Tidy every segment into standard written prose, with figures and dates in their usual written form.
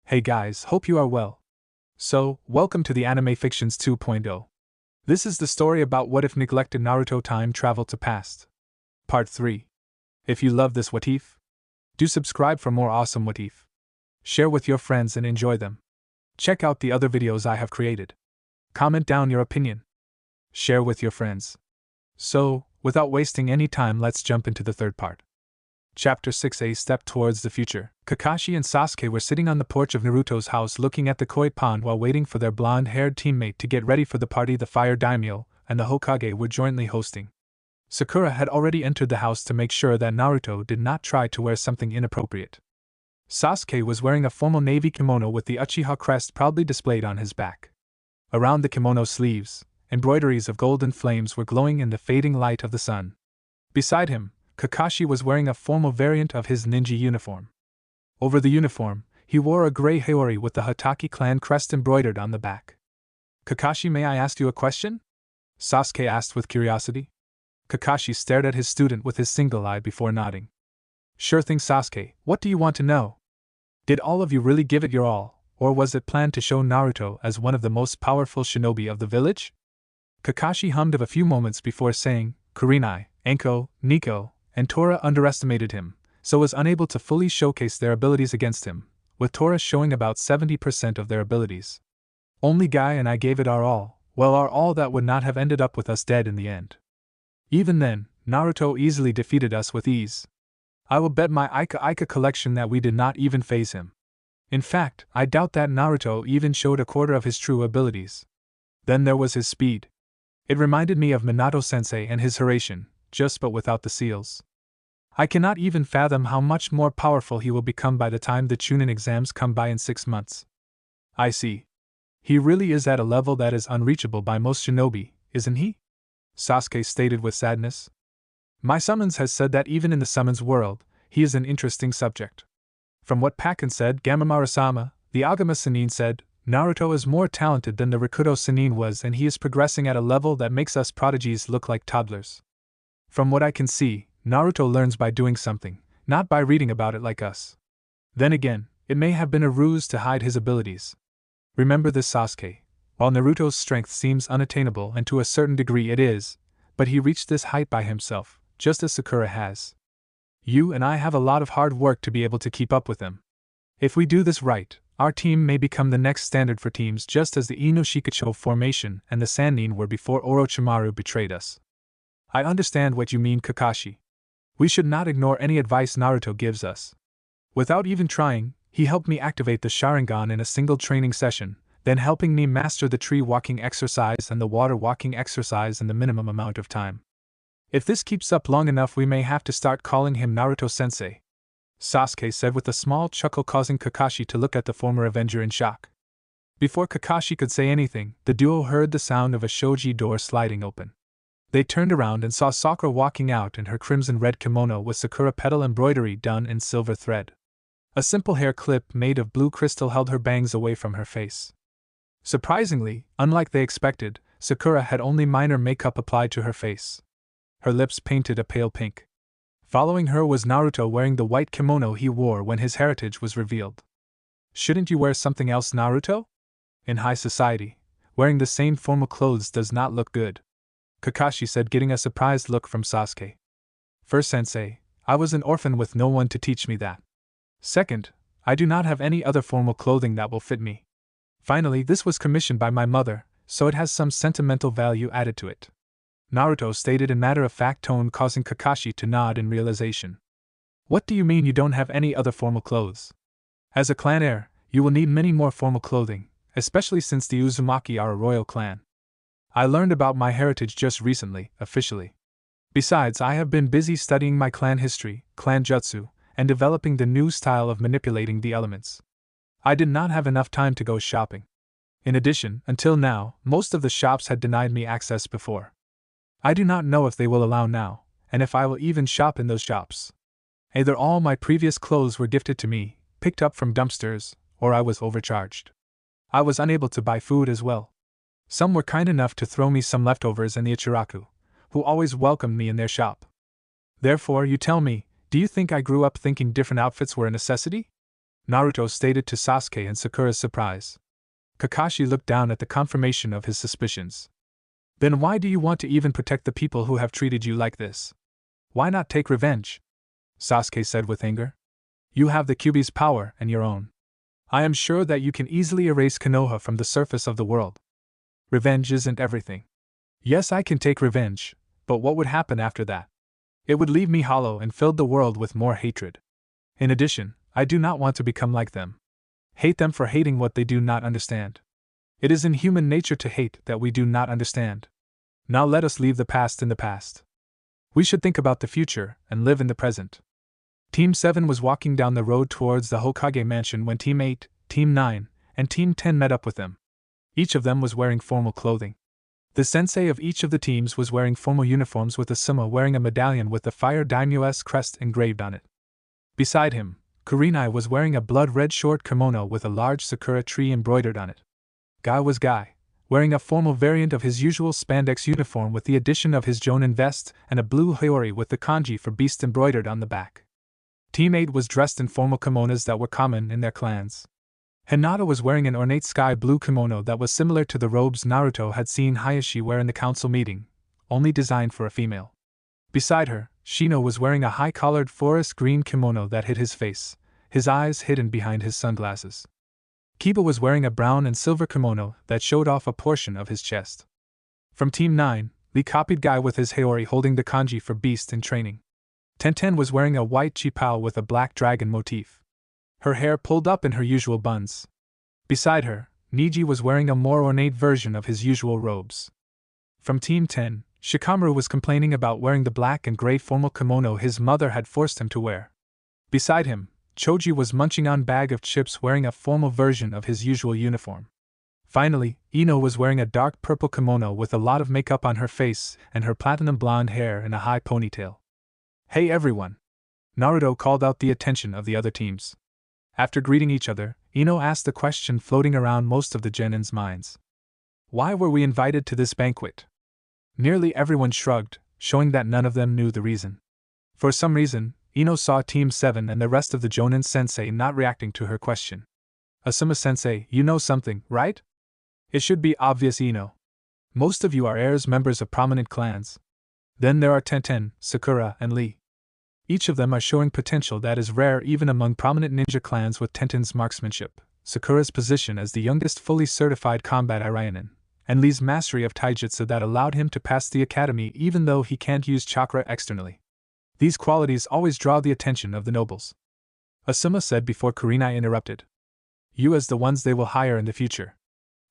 Hey guys, hope you are well. So, welcome to the Anime Fictions 2.0. This is the story about what if neglected Naruto time travel to past. Part 3. If you love this whatif, do subscribe for more awesome whatif. Share with your friends and enjoy them. Check out the other videos I have created. Comment down your opinion. Share with your friends. So, without wasting any time, let's jump into the third part. Chapter 6: A Step Towards the Future. Kakashi and Sasuke were sitting on the porch of Naruto's house looking at the koi pond while waiting for their blonde-haired teammate to get ready for the party the Fire Daimyo and the Hokage were jointly hosting. Sakura had already entered the house to make sure that Naruto did not try to wear something inappropriate. Sasuke was wearing a formal navy kimono with the uchiha crest proudly displayed on his back. Around the kimono sleeves, embroideries of golden flames were glowing in the fading light of the sun. Beside him, Kakashi was wearing a formal variant of his ninja uniform. Over the uniform, he wore a gray haori with the Hatake clan crest embroidered on the back. "Kakashi, may I ask you a question?" Sasuke asked with curiosity. Kakashi stared at his student with his single eye before nodding. "Sure thing, Sasuke, what do you want to know? Did all of you really give it your all, or was it planned to show Naruto as one of the most powerful shinobi of the village?" Kakashi hummed of a few moments before saying, "Kurenai, Anko, Nico, and Tora underestimated him, so was unable to fully showcase their abilities against him, with Tora showing about 70% of their abilities. Only Guy and I gave it our all, well, our all that would not have ended up with us dead in the end. Even then, Naruto easily defeated us with ease. I will bet my Ika collection that we did not even phase him. In fact, I doubt that Naruto even showed a quarter of his true abilities. Then there was his speed. It reminded me of Minato-sensei and his Hiraishin, just but without the seals. I cannot even fathom how much more powerful he will become by the time the Chunin exams come by in 6 months. I see. He really is at a level that is unreachable by most shinobi, isn't he?" Sasuke stated with sadness. "My summons has said that even in the summons world, he is an interesting subject. From what Pakken said, Gamamaru-sama, the Agama Sannin said, Naruto is more talented than the Rikudo Sannin was, and he is progressing at a level that makes us prodigies look like toddlers. From what I can see, Naruto learns by doing something, not by reading about it like us. Then again, it may have been a ruse to hide his abilities. Remember this, Sasuke, while Naruto's strength seems unattainable, and to a certain degree it is, but he reached this height by himself, just as Sakura has. You and I have a lot of hard work to be able to keep up with him. If we do this right, our team may become the next standard for teams, just as the Ino-Shikacho formation and the Sannin were before Orochimaru betrayed us. I understand what you mean, Kakashi. We should not ignore any advice Naruto gives us. Without even trying, he helped me activate the Sharingan in a single training session, then helping me master the tree walking exercise and the water walking exercise in the minimum amount of time. If this keeps up long enough, we may have to start calling him Naruto-sensei," Sasuke said with a small chuckle, causing Kakashi to look at the former Avenger in shock. Before Kakashi could say anything, the duo heard the sound of a shoji door sliding open. They turned around and saw Sakura walking out in her crimson-red kimono with Sakura petal embroidery done in silver thread. A simple hair clip made of blue crystal held her bangs away from her face. Surprisingly, unlike they expected, Sakura had only minor makeup applied to her face. Her lips painted a pale pink. Following her was Naruto, wearing the white kimono he wore when his heritage was revealed. "Shouldn't you wear something else, Naruto? In high society, wearing the same formal clothes does not look good," Kakashi said, getting a surprised look from Sasuke. "First, sensei, I was an orphan with no one to teach me that. Second, I do not have any other formal clothing that will fit me. Finally, this was commissioned by my mother, so it has some sentimental value added to it," Naruto stated in matter-of-fact tone, causing Kakashi to nod in realization. "What do you mean you don't have any other formal clothes? As a clan heir, you will need many more formal clothing, especially since the Uzumaki are a royal clan. I learned about my heritage just recently, officially. Besides, I have been busy studying my clan history, clan jutsu, and developing the new style of manipulating the elements. I did not have enough time to go shopping. In addition, until now, most of the shops had denied me access before. I do not know if they will allow now, and if I will even shop in those shops. Either all my previous clothes were gifted to me, picked up from dumpsters, or I was overcharged. I was unable to buy food as well. Some were kind enough to throw me some leftovers in the Ichiraku, who always welcomed me in their shop. Therefore, you tell me, do you think I grew up thinking different outfits were a necessity? Naruto stated to Sasuke and Sakura's surprise. Kakashi looked down at the confirmation of his suspicions. Then why do you want to even protect the people who have treated you like this? Why not take revenge? Sasuke said with anger. You have the Kyuubi's power and your own. I am sure that you can easily erase Konoha from the surface of the world. Revenge isn't everything. Yes, I can take revenge, but what would happen after that? It would leave me hollow and fill the world with more hatred. In addition, I do not want to become like them. Hate them for hating what they do not understand. It is in human nature to hate that we do not understand. Now let us leave the past in the past. We should think about the future and live in the present. Team 7 was walking down the road towards the Hokage mansion when Team 8, Team 9, and Team 10 met up with them. Each of them was wearing formal clothing. The sensei of each of the teams was wearing formal uniforms with Asuma wearing a medallion with the Fire Daimyo's crest engraved on it. Beside him, Kurenai was wearing a blood-red short kimono with a large sakura tree embroidered on it. Guy was Guy, wearing a formal variant of his usual spandex uniform with the addition of his jonin vest and a blue haori with the kanji for beast embroidered on the back. Team 8 was dressed in formal kimonos that were common in their clans. Hinata was wearing an ornate sky blue kimono that was similar to the robes Naruto had seen Hayashi wear in the council meeting, only designed for a female. Beside her, Shino was wearing a high-collared forest green kimono that hid his face, his eyes hidden behind his sunglasses. Kiba was wearing a brown and silver kimono that showed off a portion of his chest. From Team 9, Lee copied Guy with his haori holding the kanji for beast in training. Tenten was wearing a white chipao with a black dragon motif. Her hair pulled up in her usual buns. Beside her, Niji was wearing a more ornate version of his usual robes. From Team 10, Shikamaru was complaining about wearing the black and gray formal kimono his mother had forced him to wear. Beside him, Choji was munching on bag of chips wearing a formal version of his usual uniform. Finally, Ino was wearing a dark purple kimono with a lot of makeup on her face and her platinum blonde hair in a high ponytail. Hey everyone! Naruto called out the attention of the other teams. After greeting each other, Ino asked the question floating around most of the genins' minds. Why were we invited to this banquet? Nearly everyone shrugged, showing that none of them knew the reason. For some reason, Ino saw Team 7 and the rest of the Jonin sensei not reacting to her question. Asuma sensei, you know something, right? It should be obvious, Ino. Most of you are heirs members of prominent clans. Then there are Tenten, Sakura, and Lee. Each of them are showing potential that is rare even among prominent ninja clans with Tenten's marksmanship, Sakura's position as the youngest fully certified combat Irionin, and Lee's mastery of taijutsu that allowed him to pass the academy even though he can't use chakra externally. These qualities always draw the attention of the nobles. Asuma said before Kurenai interrupted. You as the ones they will hire in the future.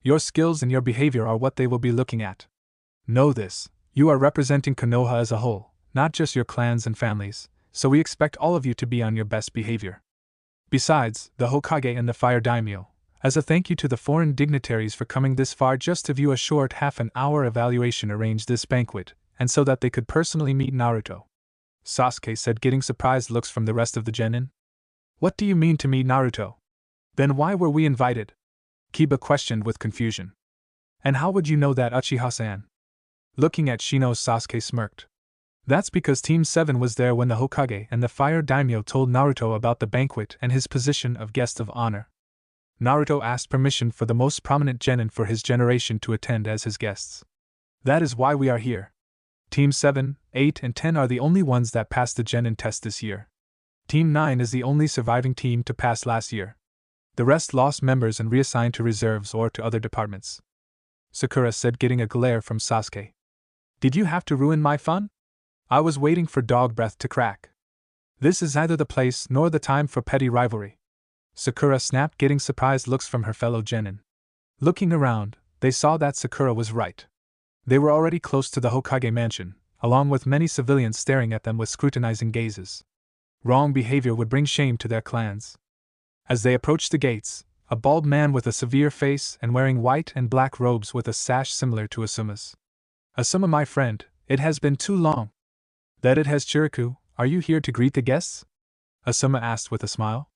Your skills and your behavior are what they will be looking at. Know this, you are representing Konoha as a whole, not just your clans and families, so we expect all of you to be on your best behavior. Besides, the Hokage and the Fire Daimyo, as a thank you to the foreign dignitaries for coming this far just to view a short half-an-hour evaluation, arranged this banquet, and so that they could personally meet Naruto. Sasuke said, getting surprised looks from the rest of the genin. What do you mean to meet Naruto? Then why were we invited? Kiba questioned with confusion. And how would you know that, Uchiha-san? Looking at Shino, Sasuke smirked. That's because Team 7 was there when the Hokage and the Fire Daimyo told Naruto about the banquet and his position of guest of honor. Naruto asked permission for the most prominent genin for his generation to attend as his guests. That is why we are here. Team 7, 8, and 10 are the only ones that passed the genin test this year. Team 9 is the only surviving team to pass last year. The rest lost members and reassigned to reserves or to other departments. Sakura said, getting a glare from Sasuke. Did you have to ruin my fun? I was waiting for dog breath to crack. This is neither the place nor the time for petty rivalry. Sakura snapped, getting surprised looks from her fellow genin. Looking around, they saw that Sakura was right. They were already close to the Hokage mansion, along with many civilians staring at them with scrutinizing gazes. Wrong behavior would bring shame to their clans. As they approached the gates, a bald man with a severe face and wearing white and black robes with a sash similar to Asuma's. Asuma, my friend, it has been too long. That it has. Chiriku, are you here to greet the guests? Asuma asked with a smile.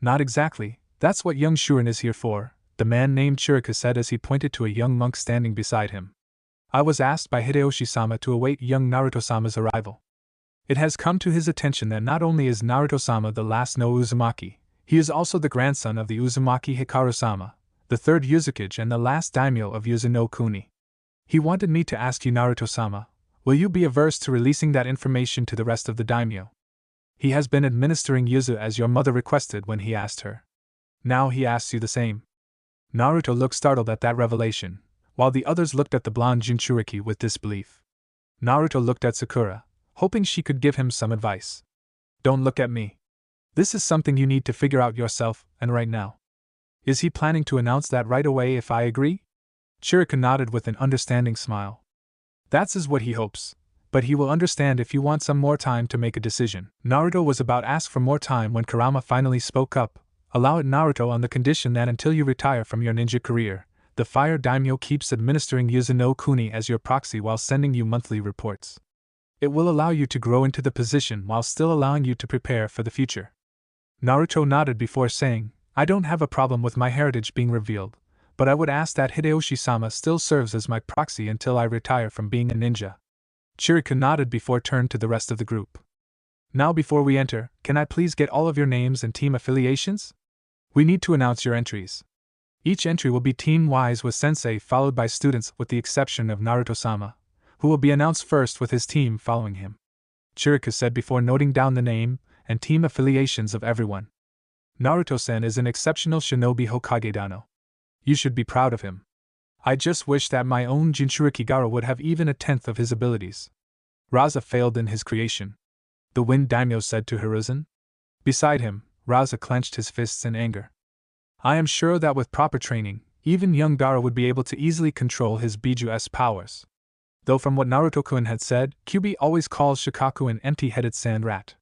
Not exactly, that's what young Shuren is here for, the man named Chiriku said as he pointed to a young monk standing beside him. I was asked by Hideyoshi-sama to await young Naruto-sama's arrival. It has come to his attention that not only is Naruto-sama the last no Uzumaki, He is also the grandson of the Uzumaki Hikaru-sama, the third Uzukage and the last daimyo of Yuzu no Kuni. He wanted me to ask you, Naruto-sama, will you be averse to releasing that information to the rest of the daimyo? He has been administering Yuzu as your mother requested when he asked her. Now he asks you the same. Naruto looked startled at that revelation, while the others looked at the blonde Jinchuriki with disbelief. Naruto looked at Sakura, hoping she could give him some advice. Don't look at me. This is something you need to figure out yourself, and right now. Is he planning to announce that right away if I agree? Chirika nodded with an understanding smile. That's what he hopes, but he will understand if you want some more time to make a decision. Naruto was about to ask for more time when Kurama finally spoke up. Allow it, Naruto, on the condition that until you retire from your ninja career, the Fire Daimyo keeps administering Yuzu no Kuni as your proxy while sending you monthly reports. It will allow you to grow into the position while still allowing you to prepare for the future. Naruto nodded before saying, I don't have a problem with my heritage being revealed, but I would ask that Hideyoshi-sama still serves as my proxy until I retire from being a ninja. Chirika nodded before turned to the rest of the group. Now before we enter, can I please get all of your names and team affiliations? We need to announce your entries. Each entry will be team-wise with sensei followed by students with the exception of Naruto-sama, who will be announced first with his team following him. Chirika said before noting down the name and team affiliations of everyone. Naruto-sen is an exceptional shinobi Hokage Dano. You should be proud of him. I just wish that my own Jinchuriki Gaara would have even a tenth of his abilities. Raza failed in his creation. The Wind Daimyo said to Hiruzen. Beside him, Raza clenched his fists in anger. I am sure that with proper training, even young Gaara would be able to easily control his Biju-S powers. Though from what Naruto-kun had said, Kyuubi always calls Shikaku an empty-headed sand rat.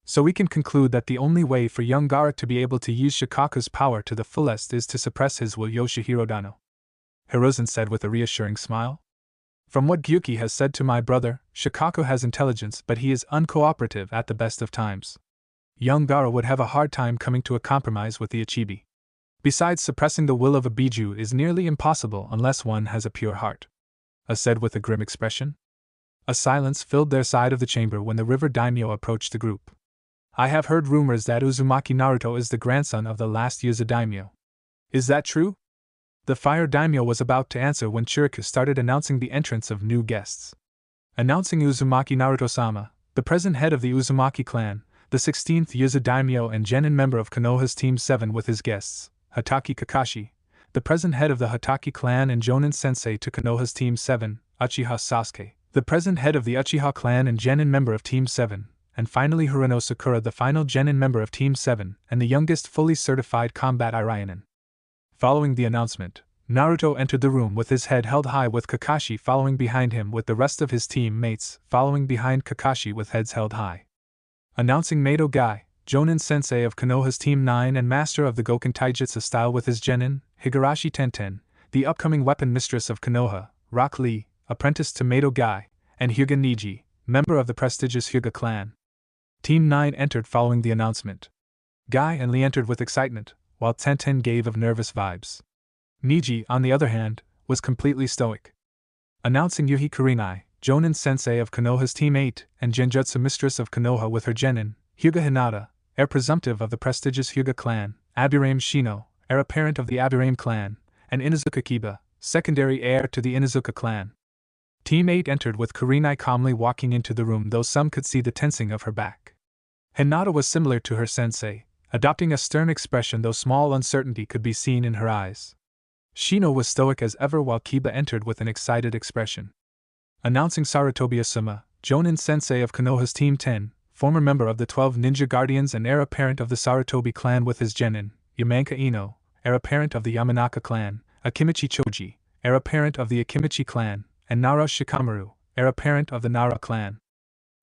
So we can conclude that the only way for young Gaara to be able to use Shikaku's power to the fullest is to suppress his will. Yoshihiro Dano. Hiruzen said with a reassuring smile. From what Gyuki has said to my brother, Shikaku has intelligence but he is uncooperative at the best of times. Young Gaara would have a hard time coming to a compromise with the Ichibi. Besides, suppressing the will of a Biju is nearly impossible unless one has a pure heart. Said with a grim expression. A silence filled their side of the chamber when the River Daimyo approached the group. I have heard rumors that Uzumaki Naruto is the grandson of the last Yuzu Daimyo. Is that true? The Fire Daimyo was about to answer when Chirika started announcing the entrance of new guests. Announcing Uzumaki Naruto-sama, the present head of the Uzumaki clan, the 16th Yuzu Daimyo and genin member of Konoha's Team 7 with his guests, Hatake Kakashi, the present head of the Hatake clan and Jonin sensei to Konoha's Team 7, Uchiha Sasuke, the present head of the Uchiha clan and genin member of Team 7, and finally Haruno Sakura, the final genin member of Team 7 and the youngest fully certified combat Irionin. Following the announcement, Naruto entered the room with his head held high with Kakashi following behind him with the rest of his team mates following behind Kakashi with heads held high. Announcing Mado Gai, Jonin sensei of Konoha's Team 9 and master of the Goken Taijutsu style with his genin, Higurashi Tenten, the upcoming weapon mistress of Konoha, Rock Lee, apprentice to Mado Gai, and Hyuga Niji, member of the prestigious Hyuga clan. Team 9 entered following the announcement. Gai and Lee entered with excitement, while Tenten gave of nervous vibes. Niji, on the other hand, was completely stoic. Announcing Yuhi Kurinai, Jonin sensei of Konoha's Team 8 and Genjutsu mistress of Konoha with her genin, Hyuga Hinata, heir presumptive of the prestigious Hyuga clan, Abirame Shino, heir apparent of the Abirame clan, and Inazuka Kiba, secondary heir to the Inazuka clan. Team 8 entered with Kurinai calmly walking into the room, though some could see the tensing of her back. Hinata was similar to her sensei, adopting a stern expression, though small uncertainty could be seen in her eyes. Shino was stoic as ever, while Kiba entered with an excited expression. Announcing Sarutobi Asuma, Jonin sensei of Konoha's Team 10, former member of the 12 Ninja Guardians and heir apparent of the Sarutobi clan with his genin, Yamanka Ino, heir apparent of the Yamanaka clan, Akimichi Choji, heir apparent of the Akimichi clan, and Nara Shikamaru, heir apparent of the Nara clan.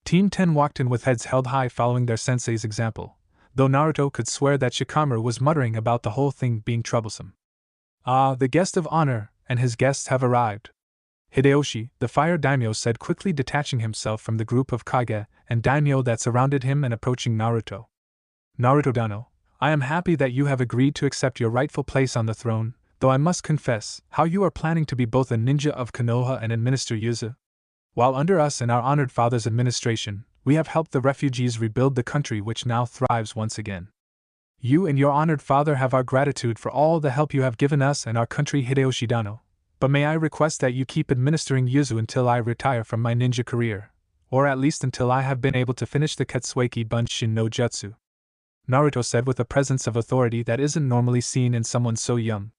Team 10 walked in with heads held high following their sensei's example, though Naruto could swear that Shikamaru was muttering about the whole thing being troublesome. Ah, the guest of honor, and his guests have arrived. Hideyoshi, the Fire Daimyo, said, quickly detaching himself from the group of Kage and Daimyo that surrounded him and approaching Naruto. Naruto Dano, I am happy that you have agreed to accept your rightful place on the throne, though I must confess, how you are planning to be both a ninja of Konoha and administer Yuzu. While under us and our honored father's administration, we have helped the refugees rebuild the country which now thrives once again. You and your honored father have our gratitude for all the help you have given us and our country, Hideyoshi Dano. But may I request that you keep administering Yuzu until I retire from my ninja career, or at least until I have been able to finish the Ketsueki Bunshin no Jutsu, Naruto said with a presence of authority that isn't normally seen in someone so young.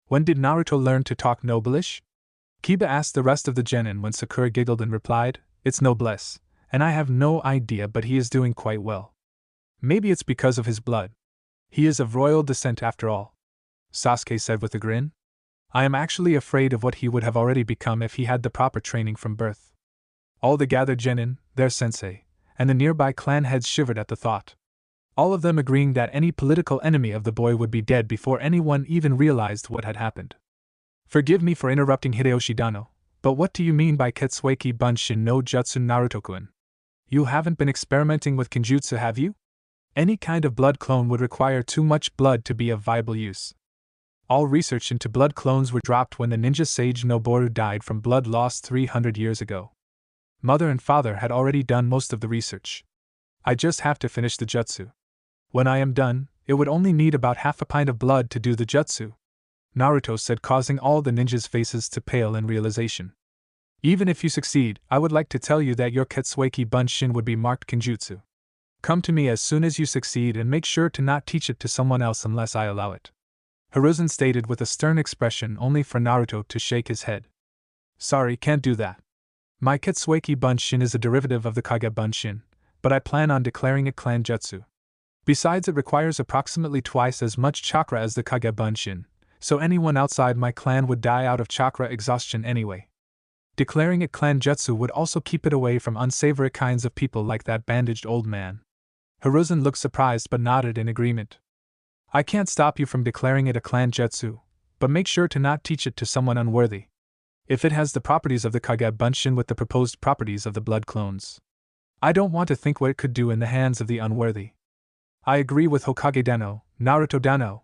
When did Naruto learn to talk noblish? Kiba asked the rest of the genin when Sakura giggled and replied, It's noblesse, and I have no idea, but he is doing quite well. Maybe it's because of his blood. He is of royal descent after all, Sasuke said with a grin. I am actually afraid of what he would have already become if he had the proper training from birth. All the gathered genin, their sensei, and the nearby clan heads shivered at the thought. All of them agreeing that any political enemy of the boy would be dead before anyone even realized what had happened. Forgive me for interrupting Hideyoshi Dano, but what do you mean by Ketsueki Bunshin no Jutsu, Naruto-kun? You haven't been experimenting with Kenjutsu, have you? Any kind of blood clone would require too much blood to be of viable use. All research into blood clones were dropped when the ninja sage Noboru died from blood loss 300 years ago. Mother and father had already done most of the research. I just have to finish the jutsu. When I am done, it would only need about half a pint of blood to do the jutsu, Naruto said, causing all the ninjas' faces to pale in realization. Even if you succeed, I would like to tell you that your Ketsueki Bunshin would be marked Kenjutsu. Come to me as soon as you succeed and make sure to not teach it to someone else unless I allow it, Hiruzen stated with a stern expression, only for Naruto to shake his head. Sorry, can't do that. My Ketsueki Bunshin is a derivative of the Kage Bunshin, but I plan on declaring it clan jutsu. Besides, it requires approximately twice as much chakra as the Kage Bunshin, so anyone outside my clan would die out of chakra exhaustion anyway. Declaring it clan jutsu would also keep it away from unsavory kinds of people like that bandaged old man. Hiruzen looked surprised but nodded in agreement. I can't stop you from declaring it a clan jutsu, but make sure to not teach it to someone unworthy. If it has the properties of the Kage Bunshin with the proposed properties of the blood clones, I don't want to think what it could do in the hands of the unworthy. I agree with Hokage Dano, Naruto Dano.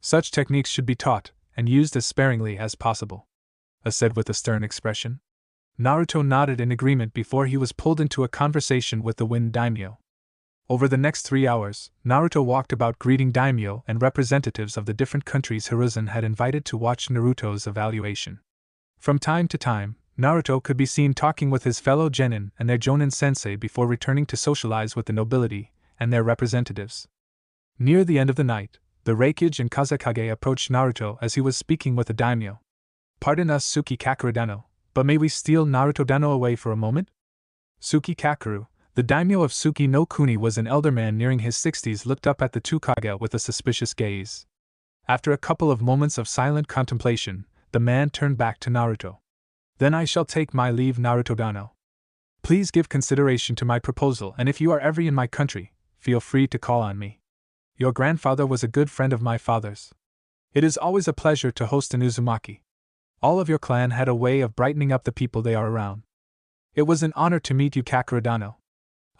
Such techniques should be taught, and used as sparingly as possible, said with a stern expression. Naruto nodded in agreement before he was pulled into a conversation with the Wind Daimyo. Over the next 3 hours, Naruto walked about greeting daimyo and representatives of the different countries Hiruzen had invited to watch Naruto's evaluation. From time to time, Naruto could be seen talking with his fellow genin and their jonin sensei before returning to socialize with the nobility and their representatives. Near the end of the night, the Reikage and Kazekage approached Naruto as he was speaking with a daimyo. Pardon us, Suki Kakeru Dano, but may we steal Naruto Dano away for a moment? Suki Kakeru, the daimyo of Suki no Kuni, was an elder man nearing his 60s, looked up at the two kage with a suspicious gaze. After a couple of moments of silent contemplation, the man turned back to Naruto. Then I shall take my leave, Naruto Dano. Please give consideration to my proposal, and if you are ever in my country, feel free to call on me. Your grandfather was a good friend of my father's. It is always a pleasure to host an Uzumaki. All of your clan had a way of brightening up the people they are around. It was an honor to meet you, Kakeru Dano.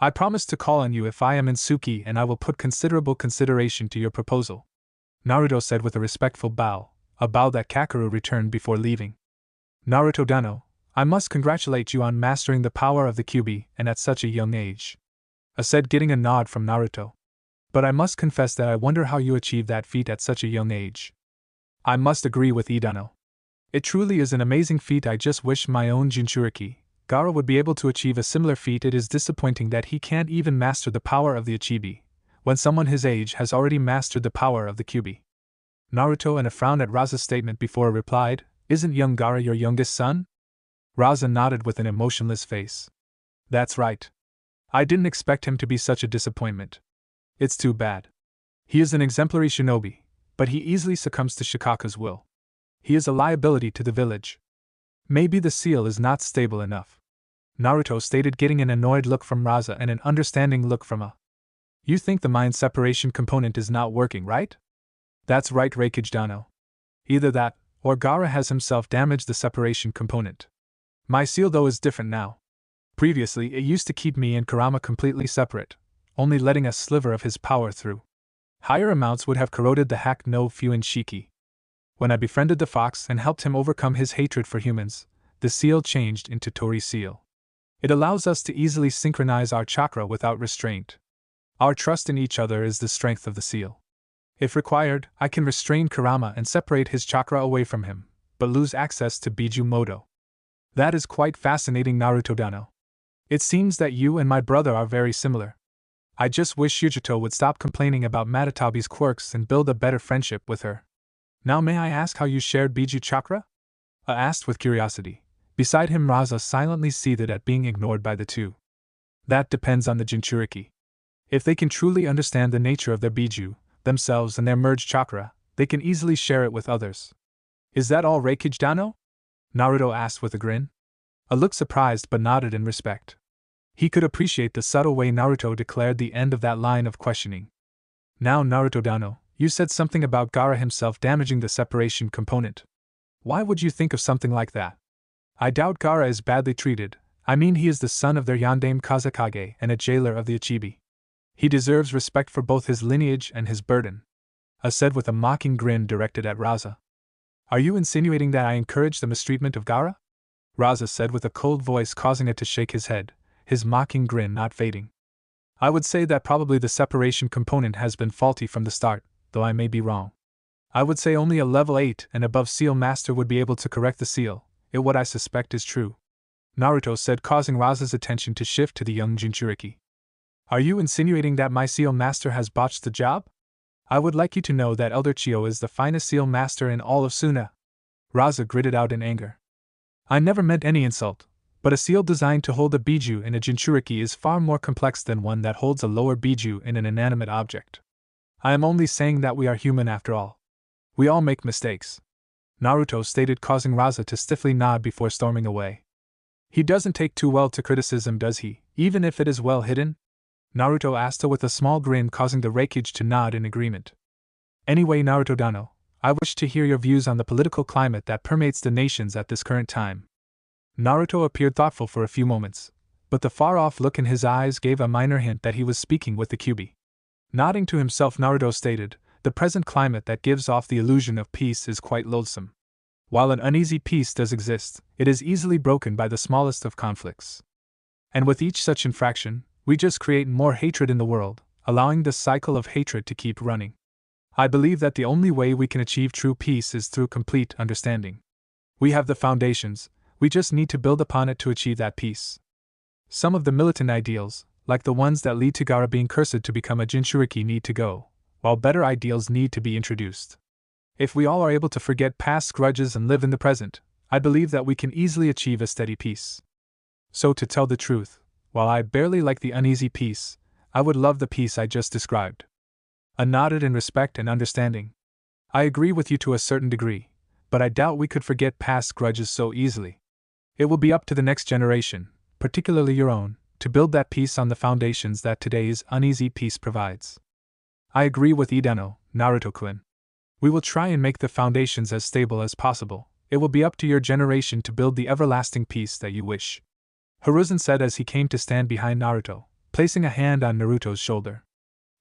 I promise to call on you if I am in Suki, and I will put considerable consideration to your proposal, Naruto said with a respectful bow, a bow that Kakeru returned before leaving. Naruto Dano, I must congratulate you on mastering the power of the Kyuubi, and at such a young age, said, getting a nod from Naruto. But I must confess that I wonder how you achieved that feat at such a young age. I must agree with Idano. It truly is an amazing feat. I just wish my own Jinchuriki, Gaara, would be able to achieve a similar feat. It is disappointing that he can't even master the power of the Ichibi, when someone his age has already mastered the power of the Kyuubi. Naruto, and a frown at Raza's statement before, replied, Isn't young Gaara your youngest son? Raza nodded with an emotionless face. That's right. I didn't expect him to be such a disappointment. It's too bad. He is an exemplary shinobi, but he easily succumbs to Shikaku's will. He is a liability to the village. Maybe the seal is not stable enough, Naruto stated, getting an annoyed look from Raza and an understanding look from A. You think the mind separation component is not working, right? That's right, Reikage Dano. Either that, or Gaara has himself damaged the separation component. My seal, though, is different now. Previously, it used to keep me and Kurama completely separate, only letting a sliver of his power through. Higher amounts would have corroded the hack no Fuin Shiki. When I befriended the fox and helped him overcome his hatred for humans, the seal changed into Tori seal. It allows us to easily synchronize our chakra without restraint. Our trust in each other is the strength of the seal. If required, I can restrain Kurama and separate his chakra away from him, but lose access to Biju Moto. That is quite fascinating, Naruto Dano. It seems that you and my brother are very similar. I just wish Yujito would stop complaining about Matatabi's quirks and build a better friendship with her. Now may I ask how you shared Biju chakra? Asked with curiosity. Beside him Raza silently seethed at being ignored by the two. That depends on the Jinchuriki. If they can truly understand the nature of their Biju, themselves and their merged chakra, they can easily share it with others. Is that all, Reikage Dano? Naruto asked with a grin. A look surprised but nodded in respect. He could appreciate the subtle way Naruto declared the end of that line of questioning. Now Naruto Dano, you said something about Gaara himself damaging the separation component. Why would you think of something like that? I doubt Gaara is badly treated. I mean, he is the son of their Yondaime Kazekage and a jailer of the Ichibi. He deserves respect for both his lineage and his burden. Said with a mocking grin directed at Raza. Are you insinuating that I encourage the mistreatment of Gaara? Raza said with a cold voice, causing it to shake his head, his mocking grin not fading. I would say that probably the separation component has been faulty from the start, though I may be wrong. I would say only a level 8 and above seal master would be able to correct the seal, if what I suspect is true. Naruto said, causing Raza's attention to shift to the young Jinchuriki. Are you insinuating that my seal master has botched the job? I would like you to know that Elder Chio is the finest seal master in all of Suna. Raza gritted out in anger. I never meant any insult, but a seal designed to hold a Biju in a Jinchuriki is far more complex than one that holds a lower Biju in an inanimate object. I am only saying that we are human after all. We all make mistakes. Naruto stated, causing Raza to stiffly nod before storming away. He doesn't take too well to criticism, does he, even if it is well hidden? Naruto asked with a small grin, causing the Reikage to nod in agreement. Anyway, Naruto Dano, I wish to hear your views on the political climate that permeates the nations at this current time. Naruto appeared thoughtful for a few moments, but the far-off look in his eyes gave a minor hint that he was speaking with the Kyuubi. Nodding to himself, Naruto stated, the present climate that gives off the illusion of peace is quite loathsome. While an uneasy peace does exist, it is easily broken by the smallest of conflicts. And with each such infraction, we just create more hatred in the world, allowing the cycle of hatred to keep running. I believe that the only way we can achieve true peace is through complete understanding. We have the foundations, we just need to build upon it to achieve that peace. Some of the militant ideals, like the ones that lead to Gaara being cursed to become a Jinchuriki, need to go, while better ideals need to be introduced. If we all are able to forget past grudges and live in the present, I believe that we can easily achieve a steady peace. So to tell the truth, while I barely like the uneasy peace, I would love the peace I just described. I nodded in respect and understanding. I agree with you to a certain degree, but I doubt we could forget past grudges so easily. It will be up to the next generation, particularly your own, to build that peace on the foundations that today's uneasy peace provides. I agree with Idano, Naruto-kun. We will try and make the foundations as stable as possible. It will be up to your generation to build the everlasting peace that you wish. Hiruzen said as he came to stand behind Naruto, placing a hand on Naruto's shoulder.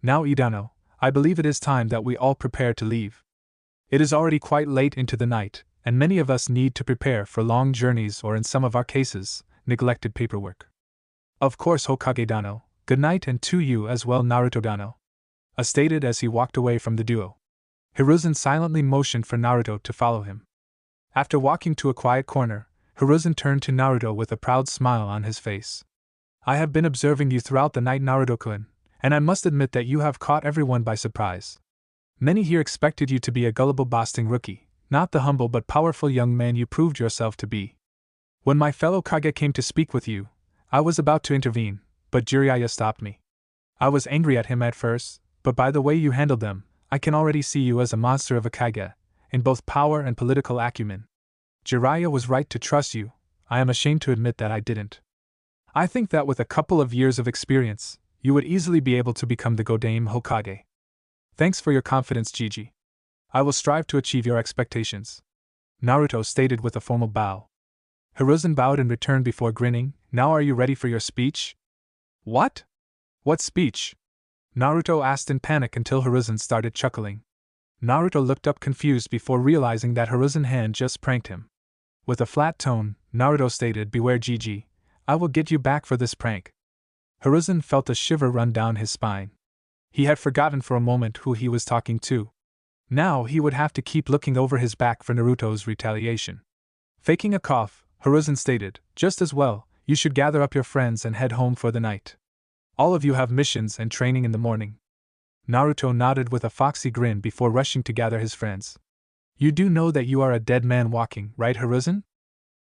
Now Idano, I believe it is time that we all prepare to leave. It is already quite late into the night, and many of us need to prepare for long journeys or, in some of our cases, neglected paperwork. Of course, Hokage Dano, good night, and to you as well, Naruto Dano. Stated as he walked away from the duo. Hiruzen silently motioned for Naruto to follow him. After walking to a quiet corner, Hiruzen turned to Naruto with a proud smile on his face. I have been observing you throughout the night, Naruto-kun, and I must admit that you have caught everyone by surprise. Many here expected you to be a gullible boasting rookie, not the humble but powerful young man you proved yourself to be. When my fellow Kage came to speak with you, I was about to intervene, but Jiraiya stopped me. I was angry at him at first, but by the way you handled them, I can already see you as a monster of a Kage, in both power and political acumen. Jiraiya was right to trust you. I am ashamed to admit that I didn't. I think that with a couple of years of experience, you would easily be able to become the Godame Hokage. Thanks for your confidence, Gigi. I will strive to achieve your expectations. Naruto stated with a formal bow. Hiruzen bowed in return before grinning. Now are you ready for your speech? What? What speech? Naruto asked in panic until Hiruzen started chuckling. Naruto looked up confused before realizing that Hiruzen had just pranked him. With a flat tone, Naruto stated, beware Gigi, I will get you back for this prank. Hiruzen felt a shiver run down his spine. He had forgotten for a moment who he was talking to. Now he would have to keep looking over his back for Naruto's retaliation. Faking a cough, Hiruzen stated, "Just as well, you should gather up your friends and head home for the night. All of you have missions and training in the morning." Naruto nodded with a foxy grin before rushing to gather his friends. "You do know that you are a dead man walking, right, Hiruzen?"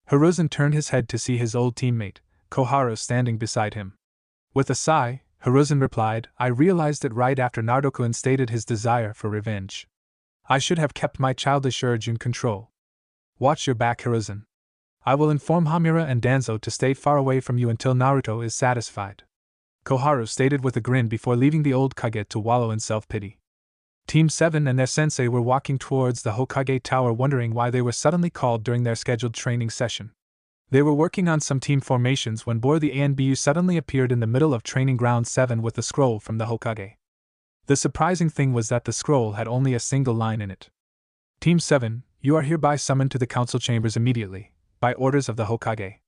Hiruzen turned his head to see his old teammate, Koharu, standing beside him. With a sigh, Hiruzen replied, "I realized it right after Naruto stated his desire for revenge. I should have kept my childish urge in control. Watch your back, Hiruzen. I will inform Hamura and Danzo to stay far away from you until Naruto is satisfied," Koharu stated with a grin before leaving the old Kage to wallow in self-pity. Team 7 and their sensei were walking towards the Hokage Tower, wondering why they were suddenly called during their scheduled training session. They were working on some team formations when the ANBU suddenly appeared in the middle of Training Ground 7 with a scroll from the Hokage. The surprising thing was that the scroll had only a single line in it. "Team 7, you are hereby summoned to the council chambers immediately, by orders of the Hokage."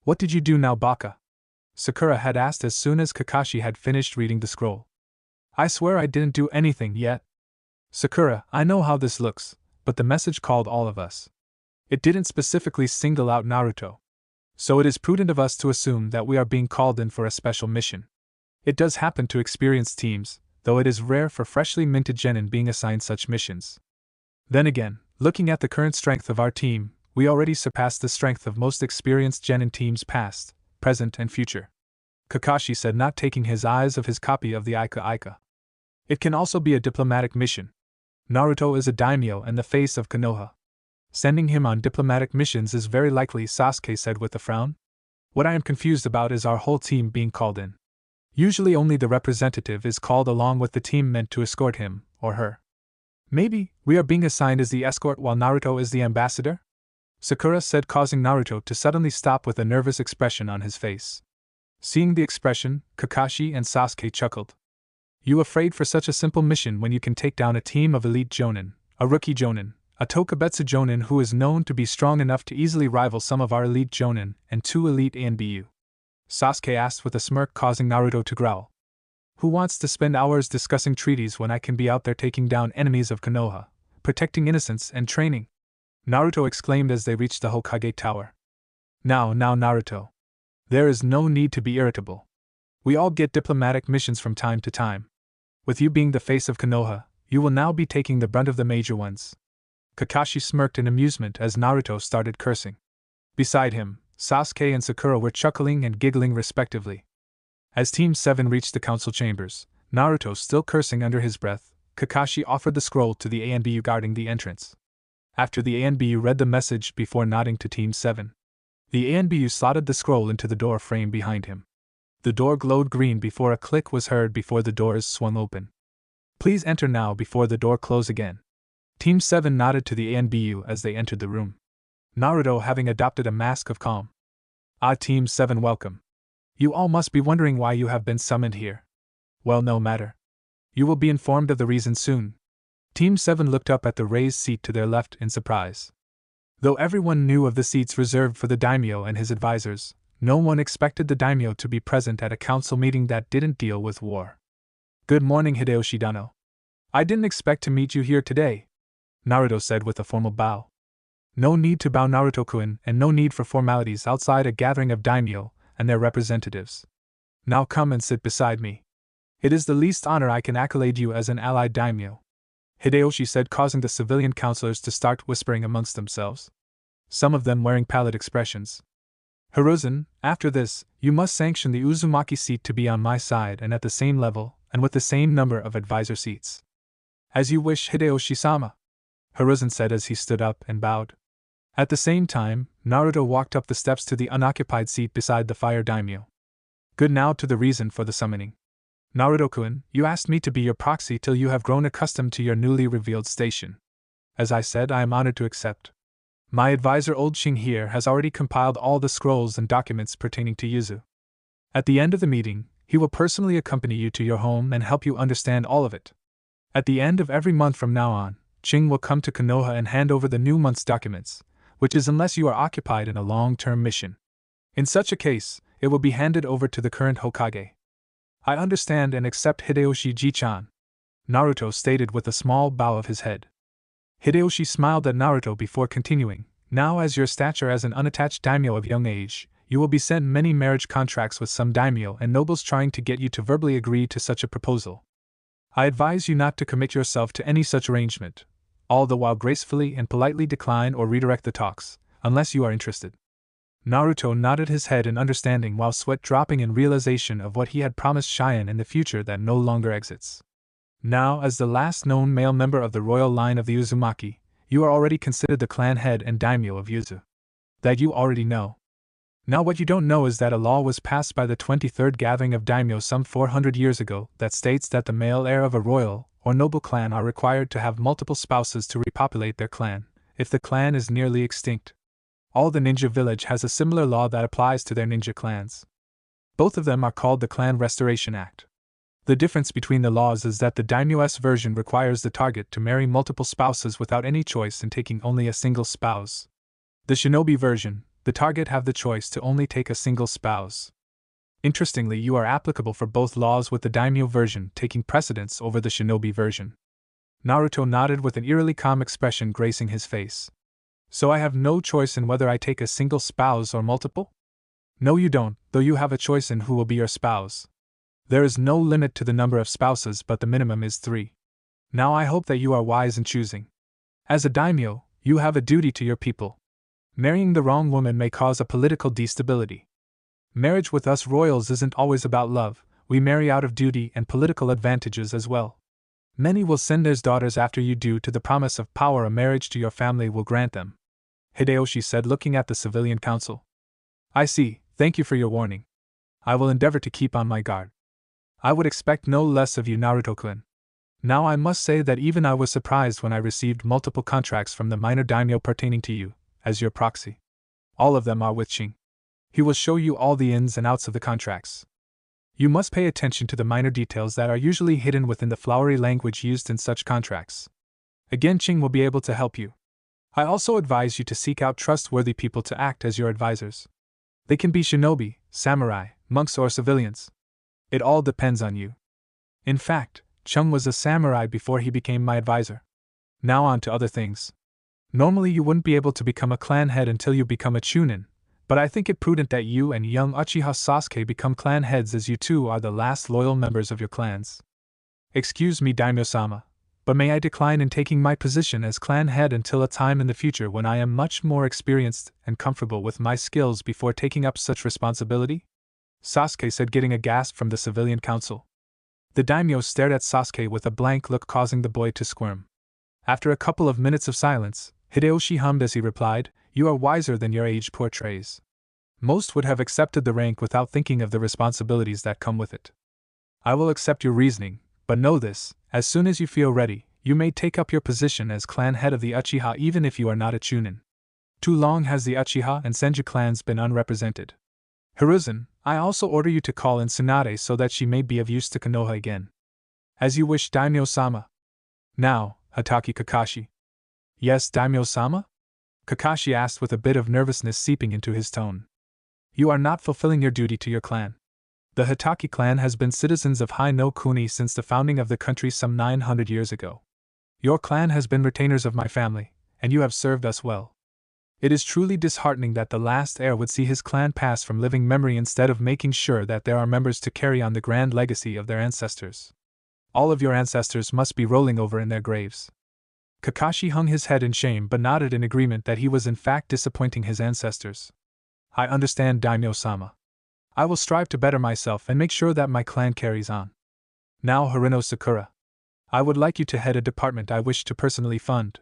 "What did you do now, Baka?" Sakura had asked as soon as Kakashi had finished reading the scroll. "I swear I didn't do anything yet." "Sakura, I know how this looks, but the message called all of us. It didn't specifically single out Naruto. So it is prudent of us to assume that we are being called in for a special mission. It does happen to experienced teams, though it is rare for freshly minted genin being assigned such missions. Then again, looking at the current strength of our team, we already surpass the strength of most experienced genin teams past, present, and future," Kakashi said, not taking his eyes off his copy of the Aika Aika. "It can also be a diplomatic mission. Naruto is a daimyo and the face of Konoha. Sending him on diplomatic missions is very likely," Sasuke said with a frown. "What I am confused about is our whole team being called in. Usually only the representative is called along with the team meant to escort him, or her. Maybe we are being assigned as the escort while Naruto is the ambassador?" Sakura said, causing Naruto to suddenly stop with a nervous expression on his face. Seeing the expression, Kakashi and Sasuke chuckled. "You afraid for such a simple mission when you can take down a team of elite jonin, a rookie jonin, a Tokubetsu jonin who is known to be strong enough to easily rival some of our elite jonin, and 2 elite ANBU?" Sasuke asked with a smirk, causing Naruto to growl. "Who wants to spend hours discussing treaties when I can be out there taking down enemies of Konoha, protecting innocents and training?" Naruto exclaimed as they reached the Hokage Tower. Now Naruto. There is no need to be irritable. We all get diplomatic missions from time to time. With you being the face of Konoha, you will now be taking the brunt of the major ones." Kakashi smirked in amusement as Naruto started cursing. Beside him, Sasuke and Sakura were chuckling and giggling respectively. As Team 7 reached the council chambers, Naruto still cursing under his breath, Kakashi offered the scroll to the ANBU guarding the entrance. After the ANBU read the message before nodding to Team 7, the ANBU slotted the scroll into the door frame behind him. The door glowed green before a click was heard before the doors swung open. "Please enter now before the door close again." Team 7 nodded to the ANBU as they entered the room, Naruto having adopted a mask of calm. "Ah, Team 7, welcome. You all must be wondering why you have been summoned here. Well, no matter. You will be informed of the reason soon." Team 7 looked up at the raised seat to their left in surprise. Though everyone knew of the seats reserved for the daimyo and his advisors, no one expected the daimyo to be present at a council meeting that didn't deal with war. "Good morning, Hideyoshi Dano. I didn't expect to meet you here today," Naruto said with a formal bow. No need to bow, Naruto-kun, and no need for formalities outside a gathering of daimyo and their representatives. Now come and sit beside me. It is the least honor I can accolade you as an allied daimyo," Hideyoshi said, causing the civilian counselors to start whispering amongst themselves, some of them wearing pallid expressions. "Hiruzen, after this, you must sanction the Uzumaki seat to be on my side and at the same level, and with the same number of advisor seats." "As you wish, Hideyoshi-sama," Hiruzen said as he stood up and bowed. At the same time, Naruto walked up the steps to the unoccupied seat beside the fire daimyo. "Good, now to the reason for the summoning. Naruto-kun, you asked me to be your proxy till you have grown accustomed to your newly revealed station. As I said, I am honored to accept. My advisor Old Shing here has already compiled all the scrolls and documents pertaining to Yuzu. At the end of the meeting, he will personally accompany you to your home and help you understand all of it. At the end of every month from now on, Ching will come to Konoha and hand over the new month's documents, which is unless you are occupied in a long-term mission. In such a case, it will be handed over to the current Hokage. I understand and accept Hideyoshi Ji-chan, Naruto stated with a small bow of his head. Hideyoshi smiled at Naruto before continuing, now as your stature as an unattached daimyo of young age, you will be sent many marriage contracts with some daimyo and nobles trying to get you to verbally agree to such a proposal. I advise you not to commit yourself to any such arrangement, all the while gracefully and politely decline or redirect the talks, unless you are interested. Naruto nodded his head in understanding while sweat dropping in realization of what he had promised Cheyenne in the future that no longer exits. Now, as the last known male member of the royal line of the Uzumaki, you are already considered the clan head and daimyo of Yuzu. That you already know. Now what you don't know is that a law was passed by the 23rd gathering of daimyo some 400 years ago that states that the male heir of a royal or noble clan are required to have multiple spouses to repopulate their clan, if the clan is nearly extinct. All the ninja village has a similar law that applies to their ninja clans. Both of them are called the Clan Restoration Act. The difference between the laws is that the daimyo's version requires the target to marry multiple spouses without any choice in taking only a single spouse. The shinobi version, the target have the choice to only take a single spouse. Interestingly, you are applicable for both laws with the daimyo version taking precedence over the shinobi version. Naruto nodded with an eerily calm expression gracing his face. So I have no choice in whether I take a single spouse or multiple? No, you don't, though you have a choice in who will be your spouse. There is no limit to the number of spouses, but the minimum is 3. Now I hope that you are wise in choosing. As a daimyo, you have a duty to your people. Marrying the wrong woman may cause a political destability. Marriage with us royals isn't always about love, we marry out of duty and political advantages as well. Many will send their daughters after you due to the promise of power a marriage to your family will grant them, Hideyoshi said, looking at the civilian council. I see, thank you for your warning. I will endeavor to keep on my guard. I would expect no less of you, Naruto-kun. Now I must say that even I was surprised when I received multiple contracts from the minor daimyo pertaining to you, as your proxy. All of them are with Ching. He will show you all the ins and outs of the contracts. You must pay attention to the minor details that are usually hidden within the flowery language used in such contracts. Again, Ching will be able to help you. I also advise you to seek out trustworthy people to act as your advisors. They can be shinobi, samurai, monks, or civilians. It all depends on you. In fact, Chung was a samurai before he became my advisor. Now on to other things. Normally you wouldn't be able to become a clan head until you become a chunin, but I think it prudent that you and young Uchiha Sasuke become clan heads, as you two are the last loyal members of your clans. Excuse me, Daimyo-sama, but may I decline in taking my position as clan head until a time in the future when I am much more experienced and comfortable with my skills before taking up such responsibility? Sasuke said, getting a gasp from the civilian council. The daimyo stared at Sasuke with a blank look, causing the boy to squirm. After a couple of minutes of silence, Hideyoshi hummed as he replied, "You are wiser than your age portrays. Most would have accepted the rank without thinking of the responsibilities that come with it. I will accept your reasoning, but know this, as soon as you feel ready, you may take up your position as clan head of the Uchiha even if you are not a chunin. Too long has the Uchiha and Senju clans been unrepresented. Hiruzen, I also order you to call in Tsunade so that she may be of use to Konoha again. As you wish, Daimyo-sama." Now, Hatake Kakashi. Yes, Daimyo-sama? Kakashi asked with a bit of nervousness seeping into his tone. You are not fulfilling your duty to your clan. The Hatake clan has been citizens of Hai no Kuni since the founding of the country some 900 years ago. Your clan has been retainers of my family, and you have served us well. It is truly disheartening that the last heir would see his clan pass from living memory instead of making sure that there are members to carry on the grand legacy of their ancestors. All of your ancestors must be rolling over in their graves. Kakashi hung his head in shame but nodded in agreement that he was in fact disappointing his ancestors. I understand, Daimyo-sama. I will strive to better myself and make sure that my clan carries on. Now, Harino Sakura. I would like you to head a department I wish to personally fund.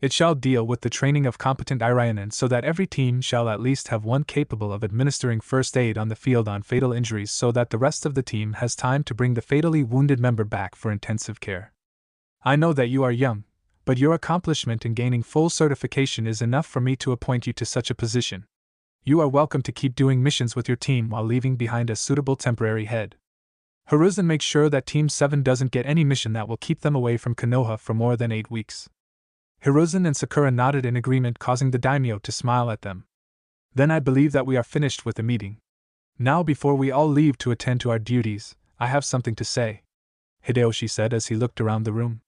It shall deal with the training of competent Iraianen so that every team shall at least have one capable of administering first aid on the field on fatal injuries so that the rest of the team has time to bring the fatally wounded member back for intensive care. I know that you are young, but your accomplishment in gaining full certification is enough for me to appoint you to such a position. You are welcome to keep doing missions with your team while leaving behind a suitable temporary head. Hiruzen makes sure that Team 7 doesn't get any mission that will keep them away from Konoha for more than 8 weeks. Hiruzen and Sakura nodded in agreement, causing the daimyo to smile at them. Then I believe that we are finished with the meeting. Now, before we all leave to attend to our duties, I have something to say, Hideyoshi said as he looked around the room.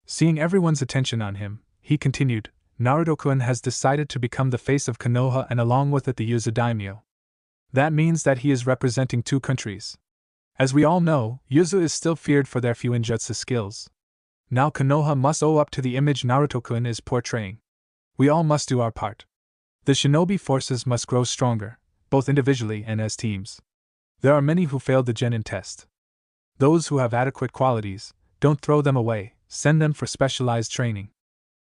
Seeing everyone's attention on him, he continued, Naruto-kun has decided to become the face of Konoha and along with it the Yuzu daimyo. That means that he is representing 2 countries. As we all know, Yuzu is still feared for their few ninjutsu skills. Now Konoha must owe up to the image Naruto-kun is portraying. We all must do our part. The shinobi forces must grow stronger, both individually and as teams. There are many who failed the genin test. Those who have adequate qualities, don't throw them away, send them for specialized training.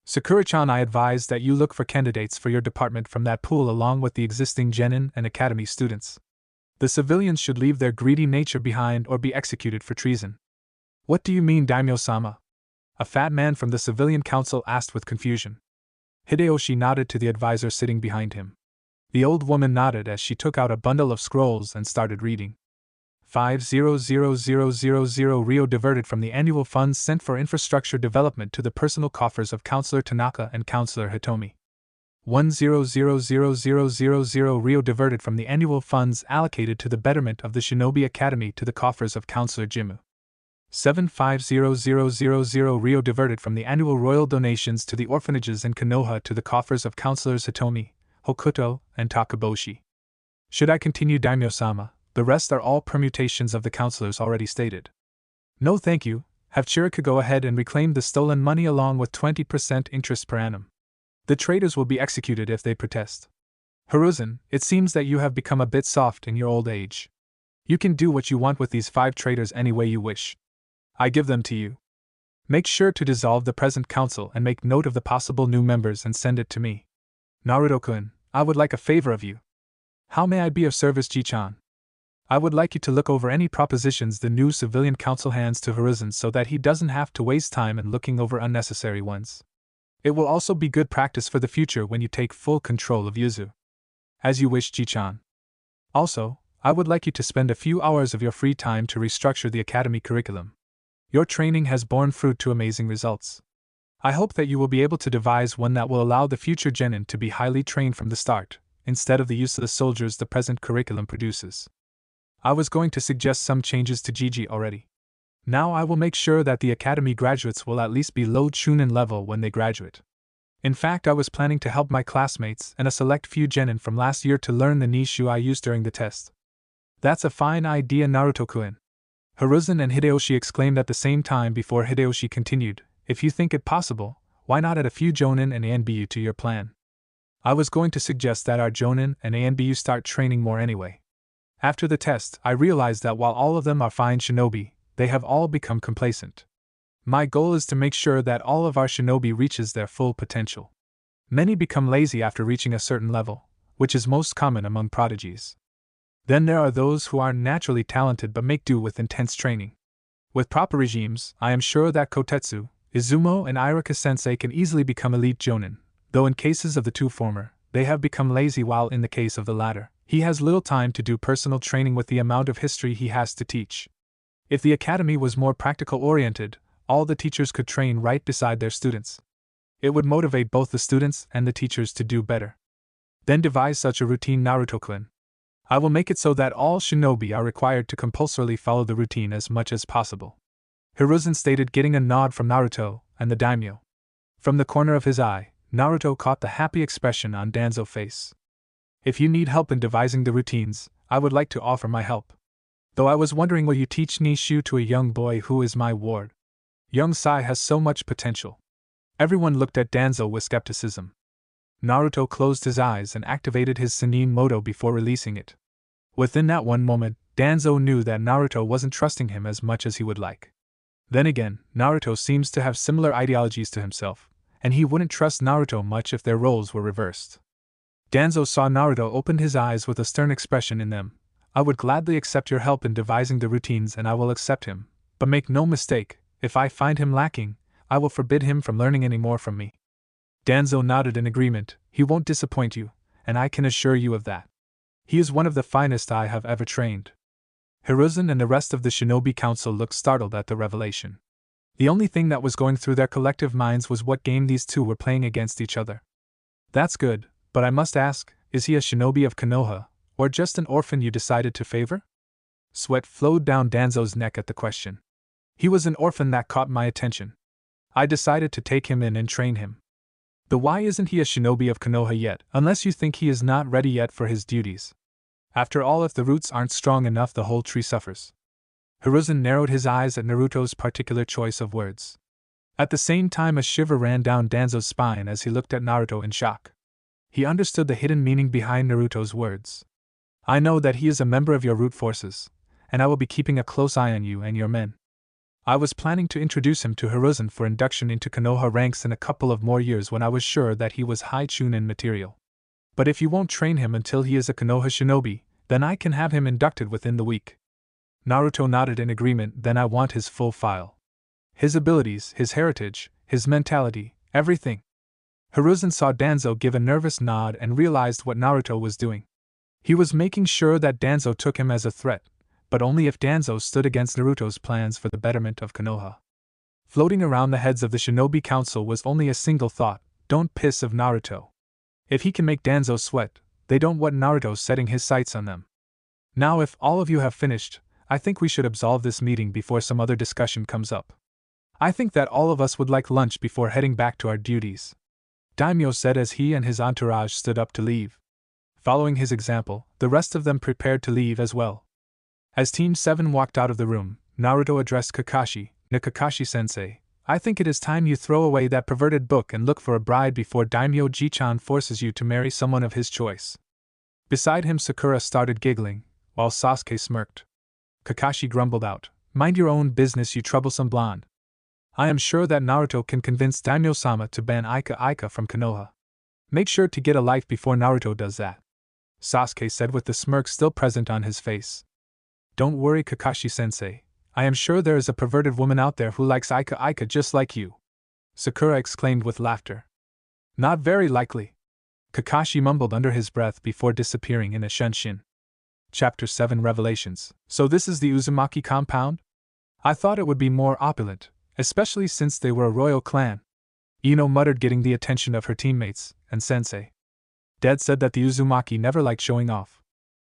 Sakura-chan, I advise that you look for candidates for your department from that pool along with the existing genin and academy students. The civilians should leave their greedy nature behind or be executed for treason. What do you mean, Daimyo-sama? A fat man from the civilian council asked with confusion. Hideyoshi nodded to the advisor sitting behind him. The old woman nodded as she took out a bundle of scrolls and started reading. 500,000 Rio diverted from the annual funds sent for infrastructure development to the personal coffers of Councillor Tanaka and Councillor Hitomi. 100,000 Rio diverted from the annual funds allocated to the betterment of the Shinobi Academy to the coffers of Councillor Jimu. 75,000 Rio diverted from the annual royal donations to the orphanages in Konoha to the coffers of Councillors Hitomi, Hokuto, and Takaboshi. Should I continue, Daimyo-sama? The rest are all permutations of the councillors already stated. No thank you, have Chirika go ahead and reclaim the stolen money along with 20% interest per annum. The traitors will be executed if they protest. Hiruzen, it seems that you have become a bit soft in your old age. You can do what you want with these 5 traitors any way you wish. I give them to you. Make sure to dissolve the present council and make note of the possible new members and send it to me. Naruto-kun, I would like a favor of you. How may I be of service, Ji-chan? I would like you to look over any propositions the new civilian council hands to Hiruzen so that he doesn't have to waste time in looking over unnecessary ones. It will also be good practice for the future when you take full control of Yuzu. As you wish, Ji-chan. Also, I would like you to spend a few hours of your free time to restructure the academy curriculum. Your training has borne fruit to amazing results. I hope that you will be able to devise one that will allow the future genin to be highly trained from the start, instead of the useless soldiers the present curriculum produces. I was going to suggest some changes to Gigi already. Now I will make sure that the academy graduates will at least be low chunin level when they graduate. In fact, I was planning to help my classmates and a select few genin from last year to learn the nishu I used during the test. That's a fine idea, Naruto-kun. Hiruzen and Hideyoshi exclaimed at the same time before Hideyoshi continued, if you think it possible, why not add a few jonin and ANBU to your plan? I was going to suggest that our jonin and ANBU start training more anyway. After the test, I realized that while all of them are fine shinobi, they have all become complacent. My goal is to make sure that all of our shinobi reaches their full potential. Many become lazy after reaching a certain level, which is most common among prodigies. Then there are those who are naturally talented but make do with intense training. With proper regimes, I am sure that Kotetsu, Izumo, and Iruka-sensei can easily become elite jonin, though in cases of the 2 former, they have become lazy, while in the case of the latter, he has little time to do personal training with the amount of history he has to teach. If the academy was more practical-oriented, all the teachers could train right beside their students. It would motivate both the students and the teachers to do better. Then devise such a routine, Naruto-kun. I will make it so that all shinobi are required to compulsorily follow the routine as much as possible. Hiruzen stated, getting a nod from Naruto and the daimyo. From the corner of his eye, Naruto caught the happy expression on Danzo's face. If you need help in devising the routines, I would like to offer my help. Though I was wondering, will you teach Nishu to a young boy who is my ward? Young Sai has so much potential. Everyone looked at Danzo with skepticism. Naruto closed his eyes and activated his Sannin Moto before releasing it. Within that one moment, Danzo knew that Naruto wasn't trusting him as much as he would like. Then again, Naruto seems to have similar ideologies to himself, and he wouldn't trust Naruto much if their roles were reversed. Danzo saw Naruto opened his eyes with a stern expression in them. I would gladly accept your help in devising the routines, and I will accept him, but make no mistake, if I find him lacking, I will forbid him from learning any more from me. Danzo nodded in agreement. He won't disappoint you, and I can assure you of that. He is one of the finest I have ever trained. Hiruzen and the rest of the Shinobi Council looked startled at the revelation. The only thing that was going through their collective minds was what game these two were playing against each other. That's good, but I must ask, is he a shinobi of Konoha, or just an orphan you decided to favor? Sweat flowed down Danzo's neck at the question. He was an orphan that caught my attention. I decided to take him in and train him. But why isn't he a shinobi of Konoha yet, unless you think he is not ready yet for his duties? After all, if the roots aren't strong enough, the whole tree suffers. Hiruzen narrowed his eyes at Naruto's particular choice of words. At the same time, a shiver ran down Danzo's spine as he looked at Naruto in shock. He understood the hidden meaning behind Naruto's words. I know that he is a member of your root forces, and I will be keeping a close eye on you and your men. I was planning to introduce him to Hiruzen for induction into Konoha ranks in a couple of more years when I was sure that he was high Chunin material. But if you won't train him until he is a Konoha shinobi, then I can have him inducted within the week. Naruto nodded in agreement. Then I want his full file. His abilities, his heritage, his mentality, everything. Hiruzen saw Danzo give a nervous nod and realized what Naruto was doing. He was making sure that Danzo took him as a threat, but only if Danzo stood against Naruto's plans for the betterment of Konoha. Floating around the heads of the Shinobi Council was only a single thought: don't piss of Naruto. If he can make Danzo sweat, they don't want Naruto setting his sights on them. Now, if all of you have finished, I think we should absolve this meeting before some other discussion comes up. I think that all of us would like lunch before heading back to our duties, Daimyo said as he and his entourage stood up to leave. Following his example, the rest of them prepared to leave as well. As Team 7 walked out of the room, Naruto addressed Kakashi. Kakashi-sensei, I think it is time you throw away that perverted book and look for a bride before Daimyo Ji-chan forces you to marry someone of his choice. Beside him, Sakura started giggling, while Sasuke smirked. Kakashi grumbled out, mind your own business, you troublesome blonde. I am sure that Naruto can convince Daimyo-sama to ban Ika from Konoha. Make sure to get a life before Naruto does that, Sasuke said with the smirk still present on his face. Don't worry, Kakashi-sensei. I am sure there is a perverted woman out there who likes Ika just like you, Sakura exclaimed with laughter. Not very likely, Kakashi mumbled under his breath before disappearing in a shunshin. Chapter 7 Revelations. So this is the Uzumaki compound? I thought it would be more opulent, especially since they were a royal clan, Ino muttered, getting the attention of her teammates, and Sensei. Dad said that the Uzumaki never liked showing off.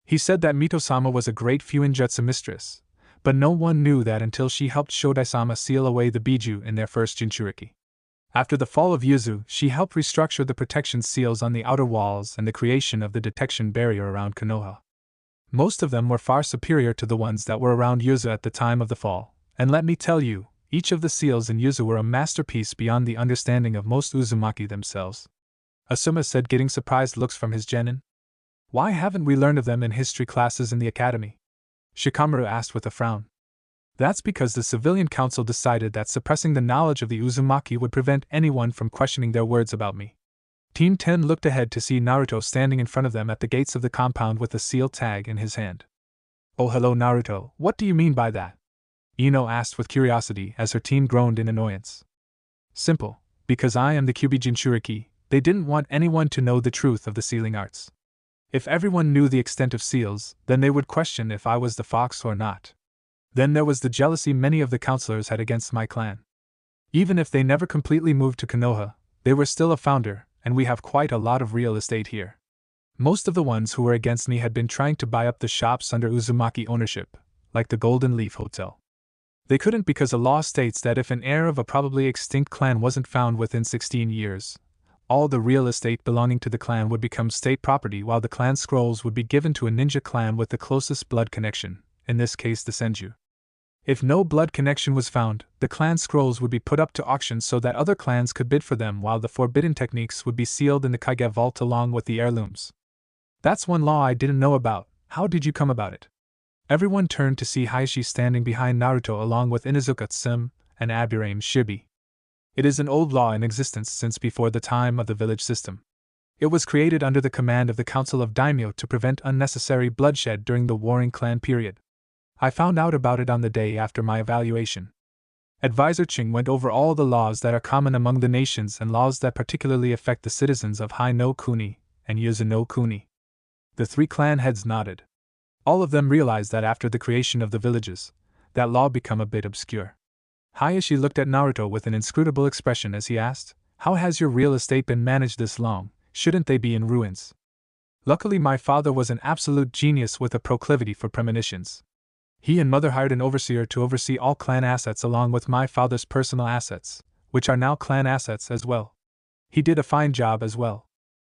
He said that Mito-sama was a great Fuinjutsu mistress, but no one knew that until she helped Shodai-sama seal away the Biju in their first Jinchuriki. After the fall of Yuzu, she helped restructure the protection seals on the outer walls and the creation of the detection barrier around Konoha. Most of them were far superior to the ones that were around Yuzu at the time of the fall, and let me tell you, each of the seals in Yuzu were a masterpiece beyond the understanding of most Uzumaki themselves, Asuma said, getting surprised looks from his genin. Why haven't we learned of them in history classes in the academy? Shikamaru asked with a frown. That's because the civilian council decided that suppressing the knowledge of the Uzumaki would prevent anyone from questioning their words about me. Team 10 looked ahead to see Naruto standing in front of them at the gates of the compound with a seal tag in his hand. Oh, hello Naruto, what do you mean by that? Ino asked with curiosity as her team groaned in annoyance. Simple, because I am the Kyuubi Jinchuriki. They didn't want anyone to know the truth of the sealing arts. If everyone knew the extent of seals, then they would question if I was the fox or not. Then there was the jealousy many of the counselors had against my clan. Even if they never completely moved to Konoha, they were still a founder, and we have quite a lot of real estate here. Most of the ones who were against me had been trying to buy up the shops under Uzumaki ownership, like the Golden Leaf Hotel. They couldn't because a law states that if an heir of a probably extinct clan wasn't found within 16 years, all the real estate belonging to the clan would become state property, while the clan scrolls would be given to a ninja clan with the closest blood connection, in this case the Senju. If no blood connection was found, the clan scrolls would be put up to auction so that other clans could bid for them, while the forbidden techniques would be sealed in the Kage vault along with the heirlooms. That's one law I didn't know about. How did you come about it? Everyone turned to see Hayashi standing behind Naruto along with Inuzuka Tsum and Aburame Shibi. It is an old law in existence since before the time of the village system. It was created under the command of the Council of Daimyo to prevent unnecessary bloodshed during the warring clan period. I found out about it on the day after my evaluation. Advisor Ching went over all the laws that are common among the nations and laws that particularly affect the citizens of Hai no Kuni and Yuzu no Kuni. The three clan heads nodded. All of them realized that after the creation of the villages, that law became a bit obscure. Hayashi looked at Naruto with an inscrutable expression as he asked, "How has your real estate been managed this long? Shouldn't they be in ruins?" Luckily my father was an absolute genius with a proclivity for premonitions. He and mother hired an overseer to oversee all clan assets along with my father's personal assets, which are now clan assets as well. He did a fine job as well.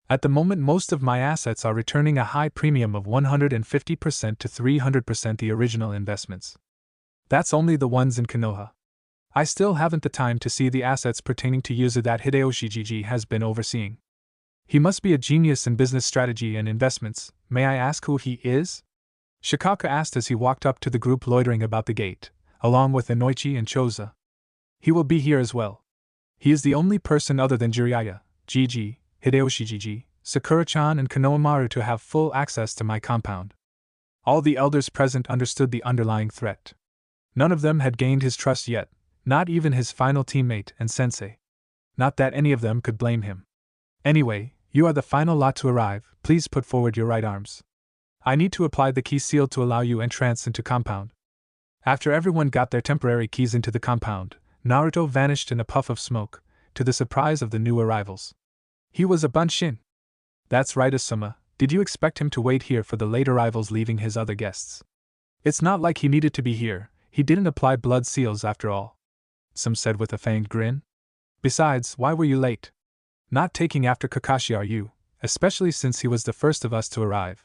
At the moment, most of my assets are returning a high premium of 150% to 300% the original investments. That's only the ones in Konoha. I still haven't the time to see the assets pertaining to Yuzu that Hideyoshi Jiji has been overseeing. He must be a genius in business strategy and investments. May I ask who he is? Shikaka asked as he walked up to the group loitering about the gate, along with Inoichi and Choza. He will be here as well. He is the only person other than Jiraiya, Jiji, Hideyoshi Jiji, Sakura-chan and Konohamaru to have full access to my compound. All the elders present understood the underlying threat. None of them had gained his trust yet, not even his final teammate and sensei. Not that any of them could blame him. Anyway, you are the final lot to arrive. Please put forward your right arms. I need to apply the key seal to allow you entrance into compound. After everyone got their temporary keys into the compound, Naruto vanished in a puff of smoke, to the surprise of the new arrivals. He was a bunshin. That's right, Asuma. Did you expect him to wait here for the late arrivals leaving his other guests? It's not like he needed to be here. He didn't apply blood seals after all. Some said with a fanged grin. Besides, why were you late? Not taking after Kakashi, are you, especially since he was the first of us to arrive?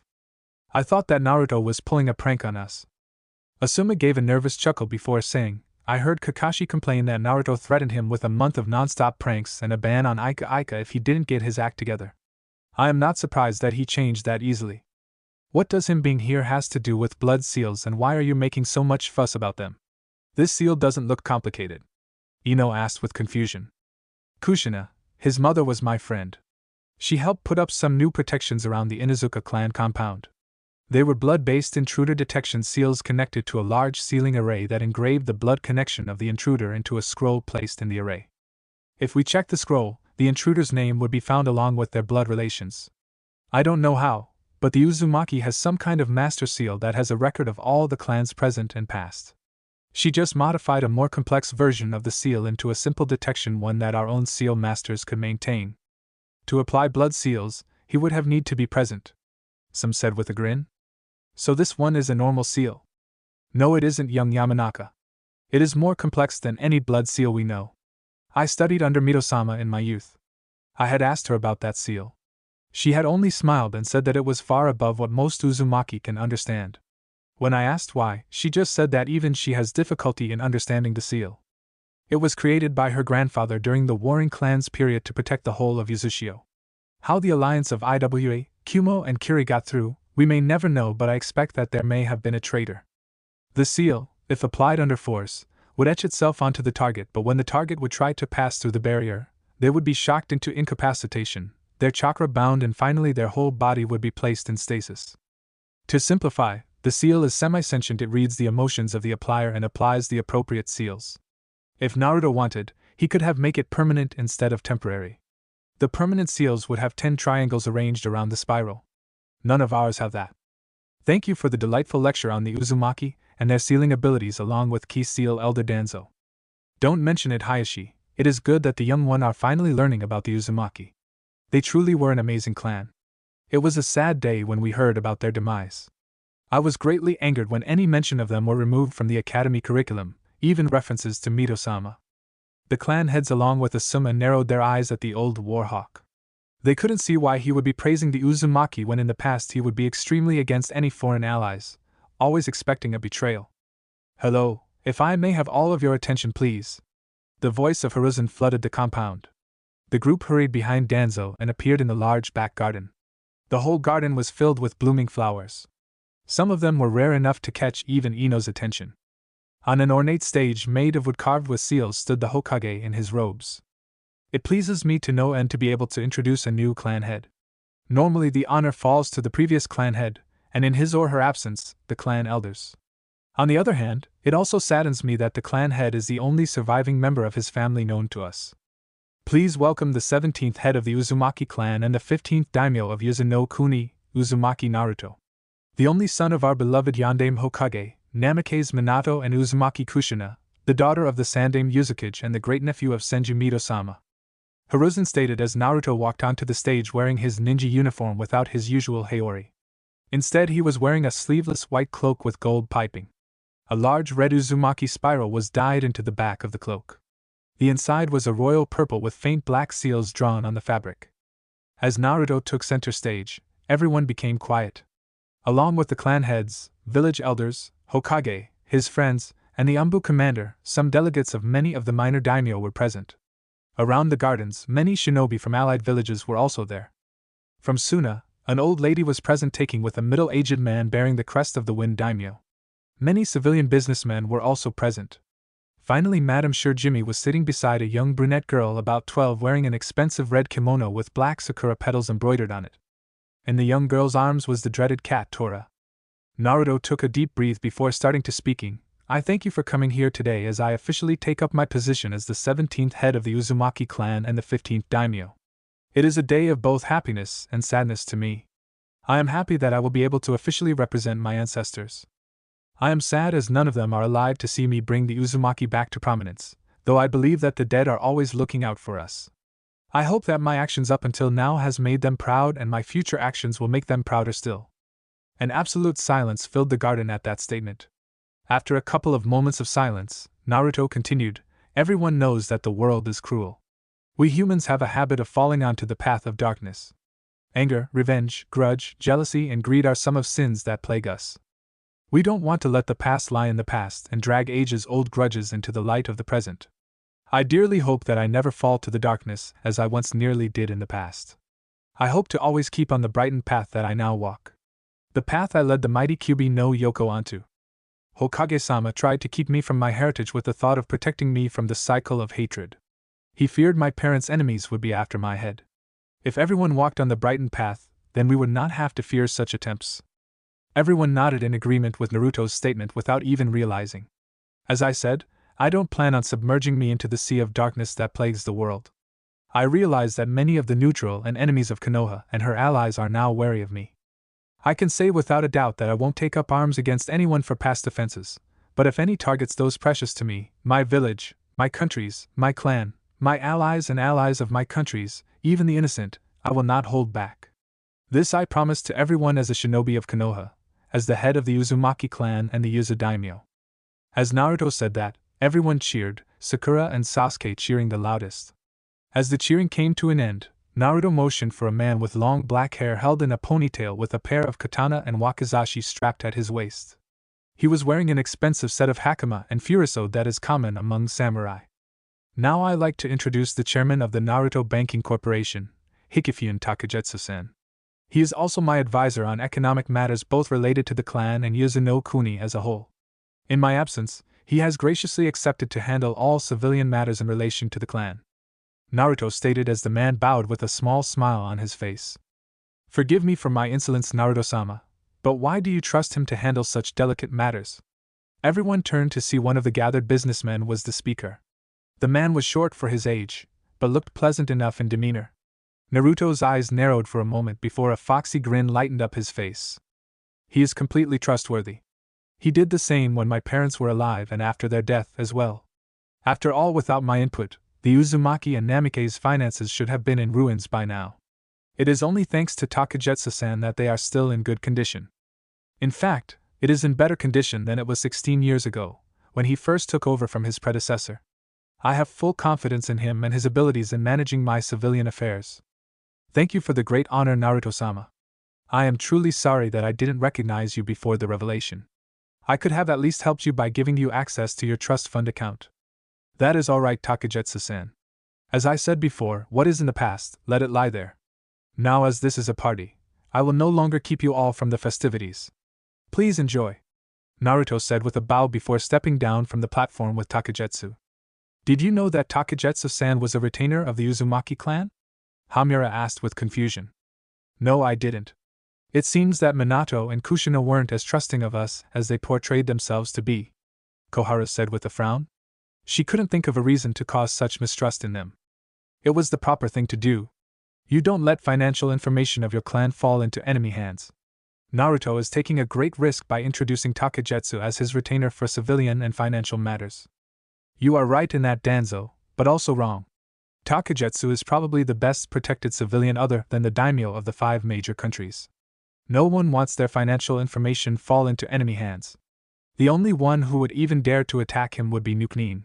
I thought that Naruto was pulling a prank on us. Asuma gave a nervous chuckle before saying, I heard Kakashi complain that Naruto threatened him with a month of non-stop pranks and a ban on Ika Ika if he didn't get his act together. I am not surprised that he changed that easily. What does him being here has to do with blood seals, and why are you making so much fuss about them? This seal doesn't look complicated. Ino asked with confusion. Kushina, his mother, was my friend. She helped put up some new protections around the Inuzuka clan compound. They were blood-based intruder detection seals connected to a large sealing array that engraved the blood connection of the intruder into a scroll placed in the array. If we check the scroll, the intruder's name would be found along with their blood relations. I don't know how, but the Uzumaki has some kind of master seal that has a record of all the clans present and past. She just modified a more complex version of the seal into a simple detection one that our own seal masters could maintain. To apply blood seals, he would have need to be present. Some said with a grin. So this one is a normal seal? No, it isn't, young Yamanaka. It is more complex than any blood seal we know. I studied under Mito-sama in my youth. I had asked her about that seal. She had only smiled and said that it was far above what most Uzumaki can understand. When I asked why, she just said that even she has difficulty in understanding the seal. It was created by her grandfather during the Warring Clans period to protect the whole of Uzushio. How the alliance of Iwa, Kumo and Kiri got through, we may never know, but I expect that there may have been a traitor. The seal, if applied under force, would etch itself onto the target, but when the target would try to pass through the barrier, they would be shocked into incapacitation, their chakra bound, and finally their whole body would be placed in stasis. To simplify, the seal is semi-sentient. It reads the emotions of the applier and applies the appropriate seals. If Naruto wanted, he could have make it permanent instead of temporary. The permanent seals would have 10 triangles arranged around the spiral. None of ours have that. Thank you for the delightful lecture on the Uzumaki and their sealing abilities along with Key Seal Elder Danzo. Don't mention it, Hayashi. It is good that the young one are finally learning about the Uzumaki. They truly were an amazing clan. It was a sad day when we heard about their demise. I was greatly angered when any mention of them were removed from the academy curriculum, even references to Mito-sama. The clan heads along with Asuma narrowed their eyes at the old warhawk. They couldn't see why he would be praising the Uzumaki when in the past he would be extremely against any foreign allies, always expecting a betrayal. Hello, if I may have all of your attention please. The voice of Hiruzen flooded the compound. The group hurried behind Danzo and appeared in the large back garden. The whole garden was filled with blooming flowers. Some of them were rare enough to catch even Ino's attention. On an ornate stage made of wood carved with seals stood the Hokage in his robes. It pleases me to no end to be able to introduce a new clan head. Normally the honor falls to the previous clan head, and in his or her absence, the clan elders. On the other hand, it also saddens me that the clan head is the only surviving member of his family known to us. Please welcome the 17th head of the Uzumaki clan and the 15th daimyo of Yuzuno Kuni, Uzumaki Naruto. The only son of our beloved Yondaime Hokage, Namikaze Minato, and Uzumaki Kushina, the daughter of the Sandaime Uzukage and the great-nephew of Senju Mito-sama. Hiruzen stated as Naruto walked onto the stage wearing his ninja uniform without his usual haori. Instead he was wearing a sleeveless white cloak with gold piping. A large red Uzumaki spiral was dyed into the back of the cloak. The inside was a royal purple with faint black seals drawn on the fabric. As Naruto took center stage, everyone became quiet. Along with the clan heads, village elders, Hokage, his friends, and the Umbu commander, some delegates of many of the minor daimyo were present. Around the gardens, many shinobi from allied villages were also there. From Suna, an old lady was present taking with a middle-aged man bearing the crest of the Wind daimyo. Many civilian businessmen were also present. Finally, Madame Shirjimi was sitting beside a young brunette girl about 12 wearing an expensive red kimono with black sakura petals embroidered on it. In the young girl's arms was the dreaded cat Tora. Naruto took a deep breath before starting to speaking. I thank you for coming here today as I officially take up my position as the 17th head of the Uzumaki clan and the 15th daimyo. It is a day of both happiness and sadness to me. I am happy that I will be able to officially represent my ancestors. I am sad as none of them are alive to see me bring the Uzumaki back to prominence, though I believe that the dead are always looking out for us. I hope that my actions up until now has made them proud and my future actions will make them prouder still. An absolute silence filled the garden at that statement. After a couple of moments of silence, Naruto continued, everyone knows that the world is cruel. We humans have a habit of falling onto the path of darkness. Anger, revenge, grudge, jealousy, and greed are some of sins that plague us. We don't want to let the past lie in the past and drag ages-old grudges into the light of the present. I dearly hope that I never fall to the darkness as I once nearly did in the past. I hope to always keep on the brightened path that I now walk. The path I led the mighty Kyuubi no Yoko onto. Hokage-sama tried to keep me from my heritage with the thought of protecting me from the cycle of hatred. He feared my parents' enemies would be after my head. If everyone walked on the brightened path, then we would not have to fear such attempts. Everyone nodded in agreement with Naruto's statement without even realizing. As I said, I don't plan on submerging me into the sea of darkness that plagues the world. I realize that many of the neutral and enemies of Konoha and her allies are now wary of me. I can say without a doubt that I won't take up arms against anyone for past offenses, but if any targets those precious to me, my village, my countries, my clan, my allies and allies of my countries, even the innocent, I will not hold back. This I promise to everyone as a shinobi of Konoha, as the head of the Uzumaki clan and the Yuzu daimyo. As Naruto said that, everyone cheered, Sakura and Sasuke cheering the loudest. As the cheering came to an end, Naruto motioned for a man with long black hair held in a ponytail with a pair of katana and wakizashi strapped at his waist. He was wearing an expensive set of hakama and furiso that is common among samurai. Now I like to introduce the chairman of the Naruto Banking Corporation, Hikifune Takejetsu-sen. He is also my advisor on economic matters both related to the clan and Yuzu no Kuni as a whole. In my absence, he has graciously accepted to handle all civilian matters in relation to the clan. Naruto stated as the man bowed with a small smile on his face. Forgive me for my insolence, Naruto-sama, but why do you trust him to handle such delicate matters? Everyone turned to see one of the gathered businessmen was the speaker. The man was short for his age, but looked pleasant enough in demeanor. Naruto's eyes narrowed for a moment before a foxy grin lightened up his face. He is completely trustworthy. He did the same when my parents were alive and after their death as well. After all, without my input, the Uzumaki and Namike's finances should have been in ruins by now. It is only thanks to Takejetsu-san that they are still in good condition. In fact, it is in better condition than it was 16 years ago, when he first took over from his predecessor. I have full confidence in him and his abilities in managing my civilian affairs. Thank you for the great honor, Naruto-sama. I am truly sorry that I didn't recognize you before the revelation. I could have at least helped you by giving you access to your trust fund account. That is all right, Takejetsu-san. As I said before, what is in the past, let it lie there. Now, as this is a party, I will no longer keep you all from the festivities. Please enjoy, Naruto said with a bow before stepping down from the platform with Takejetsu. Did you know that Takejetsu-san was a retainer of the Uzumaki clan? Hamura asked with confusion. No, I didn't. It seems that Minato and Kushina weren't as trusting of us as they portrayed themselves to be, Koharu said with a frown. She couldn't think of a reason to cause such mistrust in them. It was the proper thing to do. You don't let financial information of your clan fall into enemy hands. Naruto is taking a great risk by introducing Takejetsu as his retainer for civilian and financial matters. You are right in that, Danzo, but also wrong. Takejetsu is probably the best protected civilian other than the daimyo of the 5 major countries. No one wants their financial information fall into enemy hands. The only one who would even dare to attack him would be Nuknin.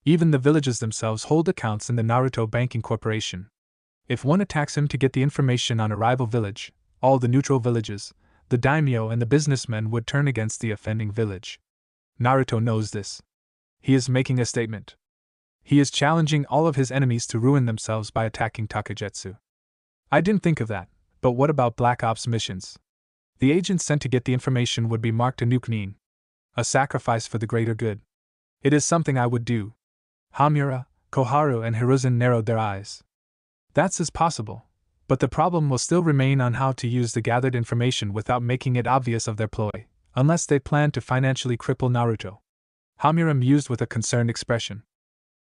Even the villages themselves hold accounts in the Naruto Banking Corporation. If one attacks him to get the information on a rival village, all the neutral villages, the daimyo and the businessmen would turn against the offending village. Naruto knows this. He is making a statement. He is challenging all of his enemies to ruin themselves by attacking Takegetsu. I didn't think of that, but what about Black Ops missions? The agents sent to get the information would be marked a Nuknin. A sacrifice for the greater good. It is something I would do. Hamura, Koharu, and Hiruzen narrowed their eyes. That's as possible, but the problem will still remain on how to use the gathered information without making it obvious of their ploy, unless they plan to financially cripple Naruto. Hamura mused with a concerned expression.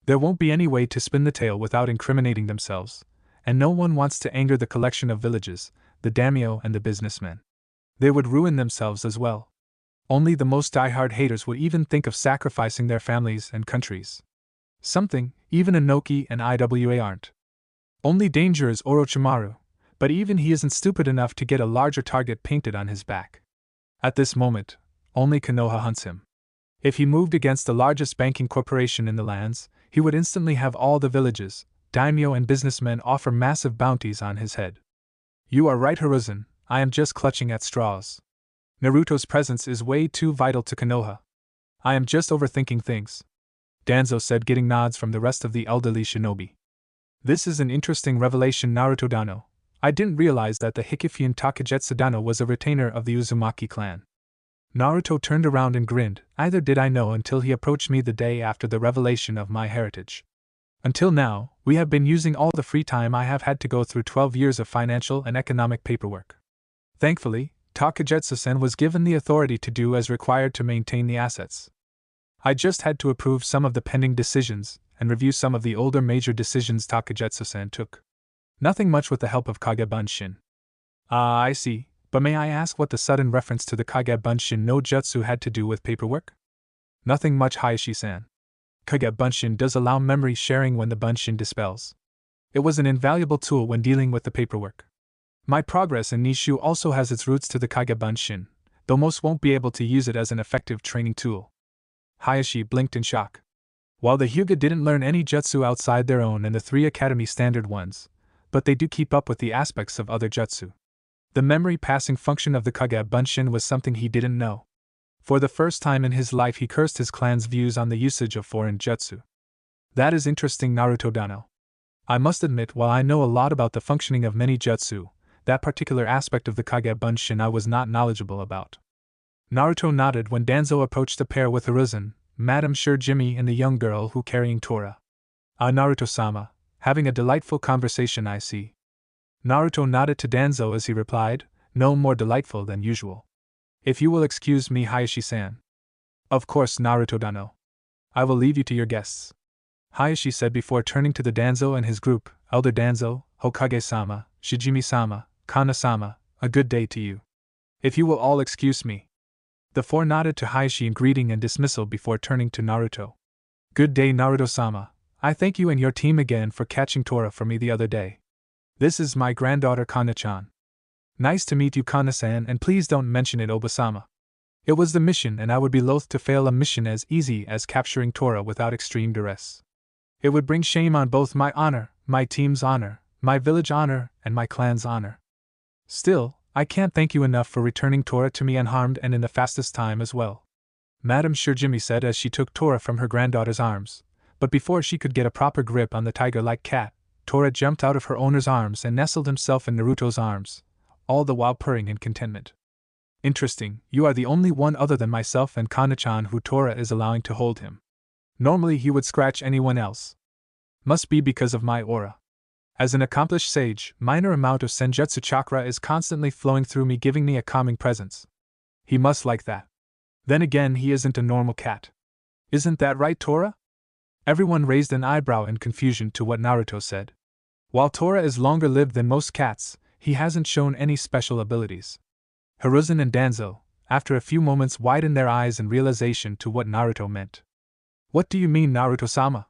There won't be any way to spin the tale without incriminating themselves, and no one wants to anger the collection of villages, the daimyo and the businessmen. They would ruin themselves as well. Only the most diehard haters would even think of sacrificing their families and countries. Something even Inoki and Iwa aren't. Only danger is Orochimaru, but even he isn't stupid enough to get a larger target painted on his back. At this moment, only Konoha hunts him. If he moved against the largest banking corporation in the lands, he would instantly have all the villages, daimyo and businessmen offer massive bounties on his head. You are right, Hiruzen, I am just clutching at straws. Naruto's presence is way too vital to Konoha. I am just overthinking things, Danzo said, getting nods from the rest of the elderly shinobi. This is an interesting revelation, Naruto Dano. I didn't realize that the Hikifian Takegetsu Dano was a retainer of the Uzumaki clan. Naruto turned around and grinned. Either did I know until he approached me the day after the revelation of my heritage. Until now, we have been using all the free time I have had to go through 12 years of financial and economic paperwork. Thankfully, Takegetsu-sen was given the authority to do as required to maintain the assets. I just had to approve some of the pending decisions and review some of the older major decisions Takegetsu-sen took. Nothing much with the help of Kagebunshin. Ah, I see, but may I ask what the sudden reference to the Kagebunshin no Jutsu had to do with paperwork? Nothing much, Hayashi-san. Kagebunshin does allow memory sharing when the Bunshin dispels. It was an invaluable tool when dealing with the paperwork. My progress in Nishu also has its roots to the Kagebunshin, though most won't be able to use it as an effective training tool. Hayashi blinked in shock. While the Hyuga didn't learn any jutsu outside their own and the 3 academy standard ones, but they do keep up with the aspects of other jutsu. The memory passing function of the Kagebunshin was something he didn't know. For the first time in his life he cursed his clan's views on the usage of foreign jutsu. That is interesting, Naruto Dano. I must admit, while I know a lot about the functioning of many jutsu, that particular aspect of the Kagebunshin I was not knowledgeable about. Naruto nodded when Danzo approached the pair with Hiruzen, Madame Sure Jimmy and the young girl who carrying Tora. Ah, Naruto-sama, having a delightful conversation, I see. Naruto nodded to Danzo as he replied, no more delightful than usual. If you will excuse me, Hayashi-san. Of course, Naruto Dano. I will leave you to your guests, Hayashi said before turning to the Danzo and his group. Elder Danzo, Hokage-sama, Shijimi-sama, Kana-sama, a good day to you. If you will all excuse me. The 4 nodded to Hayashi in greeting and dismissal before turning to Naruto. Good day, Naruto-sama. I thank you and your team again for catching Tora for me the other day. This is my granddaughter Kana-chan. Nice to meet you, Kana-san, and please don't mention it, Oba-sama. It was the mission, and I would be loath to fail a mission as easy as capturing Tora without extreme duress. It would bring shame on both my honor, my team's honor, my village honor, and my clan's honor. Still, I can't thank you enough for returning Tora to me unharmed and in the fastest time as well, Madame Shirjimi said as she took Tora from her granddaughter's arms. But before she could get a proper grip on the tiger-like cat, Tora jumped out of her owner's arms and nestled himself in Naruto's arms, all the while purring in contentment. Interesting, you are the only one other than myself and Kana-chan who Tora is allowing to hold him. Normally he would scratch anyone else. Must be because of my aura. As an accomplished sage, minor amount of senjutsu chakra is constantly flowing through me, giving me a calming presence. He must like that. Then again, he isn't a normal cat. Isn't that right, Tora? Everyone raised an eyebrow in confusion to what Naruto said. While Tora is longer lived than most cats, he hasn't shown any special abilities. Hiruzen and Danzo, after a few moments, widened their eyes in realization to what Naruto meant. What do you mean, Naruto-sama?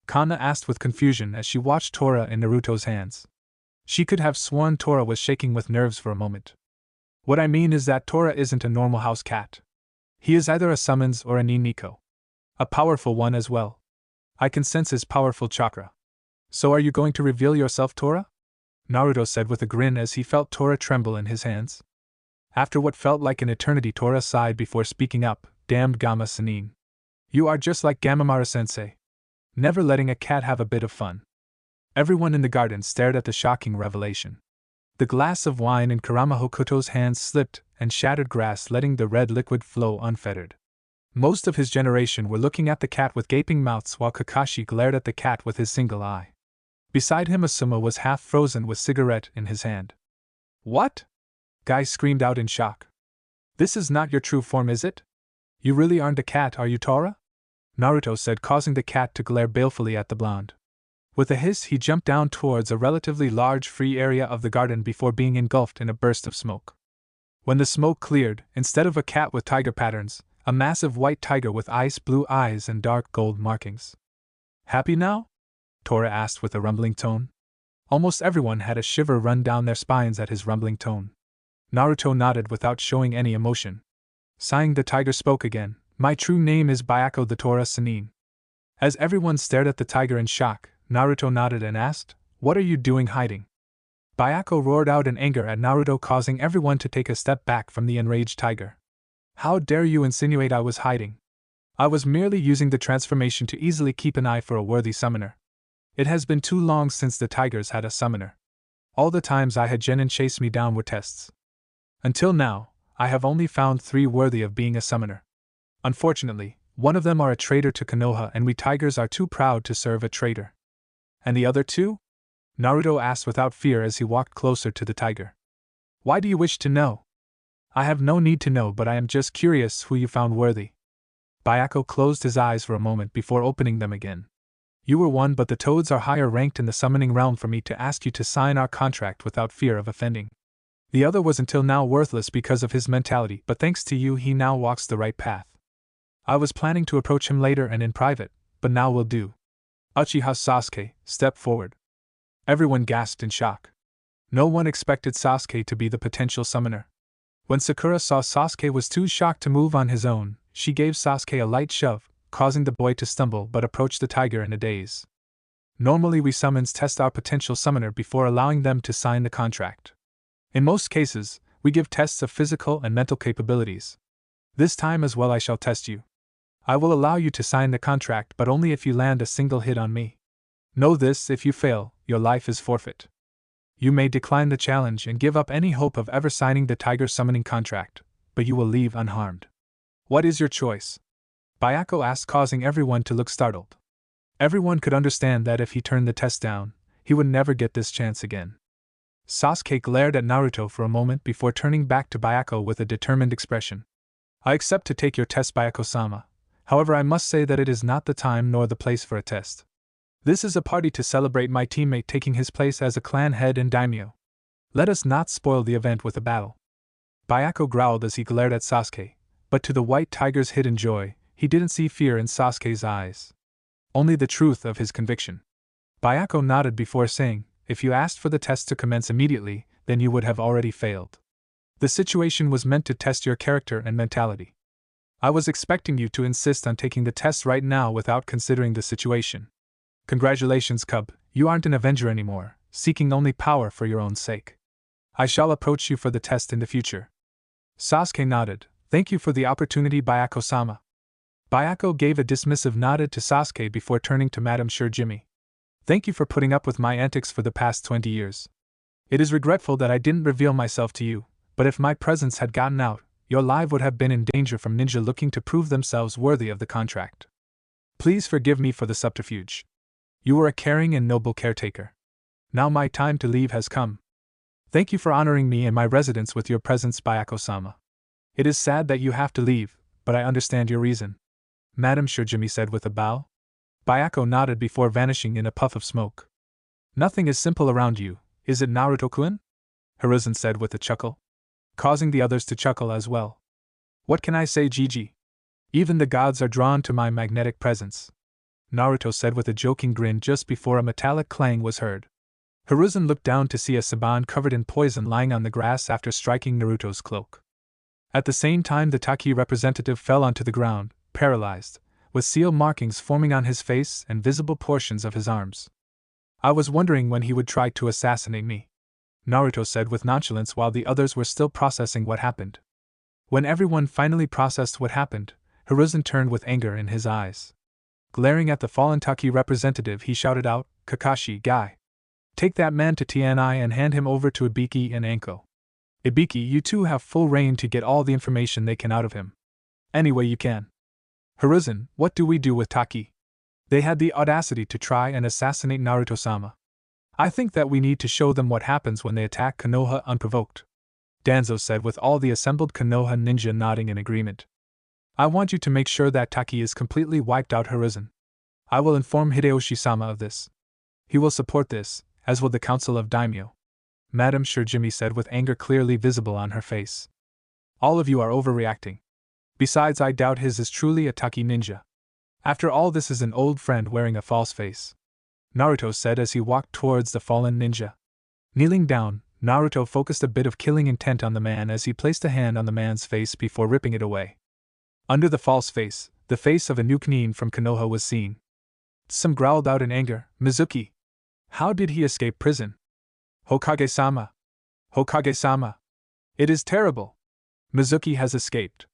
Kana asked with confusion as she watched Tora in Naruto's hands. She could have sworn Tora was shaking with nerves for a moment. What I mean is that Tora isn't a normal house cat. He is either a summons or a Niniko. A powerful one as well. I can sense his powerful chakra. So are you going to reveal yourself, Tora? Naruto said with a grin as he felt Tora tremble in his hands. After what felt like an eternity, Tora sighed before speaking up. Damned Gamma Sennin. You are just like Gamamara-sensei. Never letting a cat have a bit of fun. Everyone in the garden stared at the shocking revelation. The glass of wine in Kurama Hokuto's hands slipped and shattered glass, letting the red liquid flow unfettered. Most of his generation were looking at the cat with gaping mouths while Kakashi glared at the cat with his single eye. Beside him Asuma was half frozen with cigarette in his hand. What? Guy screamed out in shock. This is not your true form, is it? You really aren't a cat, are you, Tora? Naruto said, causing the cat to glare balefully at the blonde. With a hiss, he jumped down towards a relatively large free area of the garden before being engulfed in a burst of smoke. When the smoke cleared, instead of a cat with tiger patterns, a massive white tiger with ice blue eyes and dark gold markings. Happy now? Tora asked with a rumbling tone. Almost everyone had a shiver run down their spines at his rumbling tone. Naruto nodded without showing any emotion. Sighing, the tiger spoke again. My true name is Byako the Tora Sennin. As everyone stared at the tiger in shock, Naruto nodded and asked, What are you doing hiding? Byako roared out in anger at Naruto, causing everyone to take a step back from the enraged tiger. How dare you insinuate I was hiding? I was merely using the transformation to easily keep an eye for a worthy summoner. It has been too long since the tigers had a summoner. All the times I had genin chase me down were tests. Until now, I have only found 3 worthy of being a summoner. Unfortunately, one of them are a traitor to Konoha, and we tigers are too proud to serve a traitor. And the other 2? Naruto asked without fear as he walked closer to the tiger. Why do you wish to know? I have no need to know, but I am just curious who you found worthy. Byako closed his eyes for a moment before opening them again. You were one, but the toads are higher ranked in the summoning realm for me to ask you to sign our contract without fear of offending. The other was until now worthless because of his mentality, but thanks to you he now walks the right path. I was planning to approach him later and in private, but now will do. Uchiha Sasuke, step forward. Everyone gasped in shock. No one expected Sasuke to be the potential summoner. When Sakura saw Sasuke was too shocked to move on his own, she gave Sasuke a light shove, causing the boy to stumble but approach the tiger in a daze. Normally we summons test our potential summoner before allowing them to sign the contract. In most cases, we give tests of physical and mental capabilities. This time as well I shall test you. I will allow you to sign the contract, but only if you land a single hit on me. Know this: if you fail, your life is forfeit. You may decline the challenge and give up any hope of ever signing the tiger summoning contract, but you will leave unharmed. What is your choice? Byako asked, causing everyone to look startled. Everyone could understand that if he turned the test down, he would never get this chance again. Sasuke glared at Naruto for a moment before turning back to Byako with a determined expression. I accept to take your test, Byako-sama. However, I must say that it is not the time nor the place for a test. This is a party to celebrate my teammate taking his place as a clan head and daimyo. Let us not spoil the event with a battle. Byako growled as he glared at Sasuke, but to the white tiger's hidden joy, he didn't see fear in Sasuke's eyes. Only the truth of his conviction. Byako nodded before saying, if you asked for the test to commence immediately, then you would have already failed. The situation was meant to test your character and mentality. I was expecting you to insist on taking the test right now without considering the situation. Congratulations, Cub, you aren't an Avenger anymore, seeking only power for your own sake. I shall approach you for the test in the future. Sasuke nodded. Thank you for the opportunity, Byako-sama. Byako gave a dismissive nod to Sasuke before turning to Madame Sure Jimmy. Thank you for putting up with my antics for the past 20 years. It is regretful that I didn't reveal myself to you, but if my presence had gotten out, your life would have been in danger from ninja looking to prove themselves worthy of the contract. Please forgive me for the subterfuge. You were a caring and noble caretaker. Now my time to leave has come. Thank you for honoring me and my residence with your presence, Byako-sama. It is sad that you have to leave, but I understand your reason. Madame Shurjimi said with a bow. Byako nodded before vanishing in a puff of smoke. Nothing is simple around you, is it, Naruto-kun? Hiruzen said with a chuckle, causing the others to chuckle as well. What can I say, Gigi? Even the gods are drawn to my magnetic presence, Naruto said with a joking grin just before a metallic clang was heard. Hiruzen looked down to see a Saban covered in poison lying on the grass after striking Naruto's cloak. At the same time, the Taki representative fell onto the ground, paralyzed, with seal markings forming on his face and visible portions of his arms. I was wondering when he would try to assassinate me, Naruto said with nonchalance while the others were still processing what happened. When everyone finally processed what happened, Hiruzen turned with anger in his eyes. Glaring at the fallen Taki representative, he shouted out, "Kakashi, guy! Take that man to TNI and hand him over to Ibiki and Anko. Ibiki, you two have full reign to get all the information they can out of him. Any way you can. Hiruzen, what do we do with Taki? They had the audacity to try and assassinate Naruto-sama. I think that we need to show them what happens when they attack Konoha unprovoked," Danzo said with all the assembled Konoha ninja nodding in agreement. "I want you to make sure that Taki is completely wiped out, Hiruzen. I will inform Hideyoshi-sama of this. He will support this, as will the Council of Daimyo," Madame Shirjimi said with anger clearly visible on her face. "All of you are overreacting. Besides, I doubt his is truly a Taki ninja. After all, this is an old friend wearing a false face," Naruto said as he walked towards the fallen ninja. Kneeling down, Naruto focused a bit of killing intent on the man as he placed a hand on the man's face before ripping it away. Under the false face, the face of a new Nin from Konoha was seen. Some growled out in anger, "Mizuki! How did he escape prison? Hokage-sama! Hokage-sama! It is terrible! Mizuki has escaped!"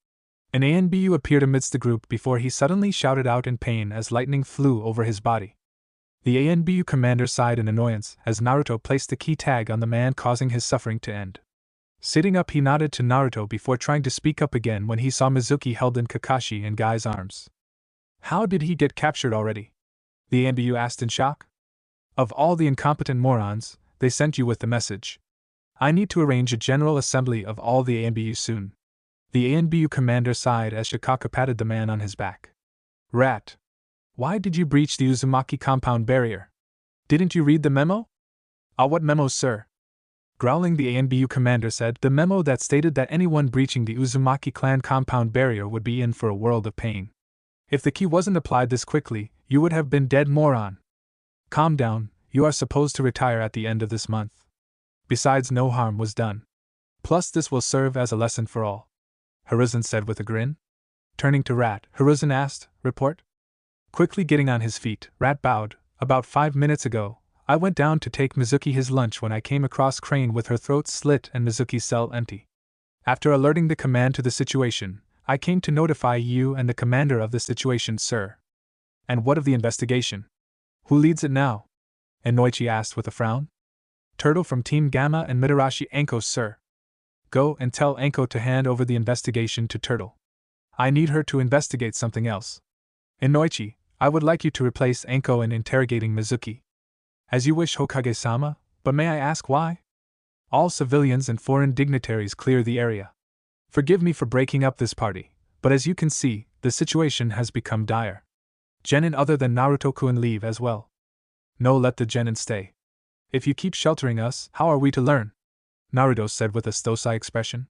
An ANBU appeared amidst the group before he suddenly shouted out in pain as lightning flew over his body. The ANBU commander sighed in annoyance as Naruto placed the key tag on the man, causing his suffering to end. Sitting up, he nodded to Naruto before trying to speak up again when he saw Mizuki held in Kakashi and Guy's arms. "How did he get captured already?" the ANBU asked in shock. "Of all the incompetent morons, they sent you with the message. I need to arrange a general assembly of all the ANBU soon." The ANBU commander sighed as Shikaka patted the man on his back. "Rat! Why did you breach the Uzumaki compound barrier? Didn't you read the memo?" "Ah, what memo, sir?" Growling, the ANBU commander said, "The memo that stated that anyone breaching the Uzumaki clan compound barrier would be in for a world of pain. If the key wasn't applied this quickly, you would have been dead, moron. Calm down, you are supposed to retire at the end of this month. Besides, no harm was done. Plus, this will serve as a lesson for all," Hiruzen said with a grin. Turning to Rat, Hiruzen asked, "Report?" Quickly getting on his feet, Rat bowed. "About 5 minutes ago, I went down to take Mizuki his lunch when I came across Crane with her throat slit and Mizuki's cell empty. After alerting the command to the situation, I came to notify you and the commander of the situation, sir." "And what of the investigation? Who leads it now?" Inoichi asked with a frown. "Turtle from Team Gamma and Mitarashi Anko, sir." "Go and tell Anko to hand over the investigation to Turtle. I need her to investigate something else. Inoichi, I would like you to replace Anko in interrogating Mizuki." "As you wish, Hokage-sama, but may I ask why?" "All civilians and foreign dignitaries clear the area. Forgive me for breaking up this party, but as you can see, the situation has become dire. Genin other than Naruto-kun leave as well." "No, let the Genin stay. If you keep sheltering us, how are we to learn?" Naruto said with a stosai expression.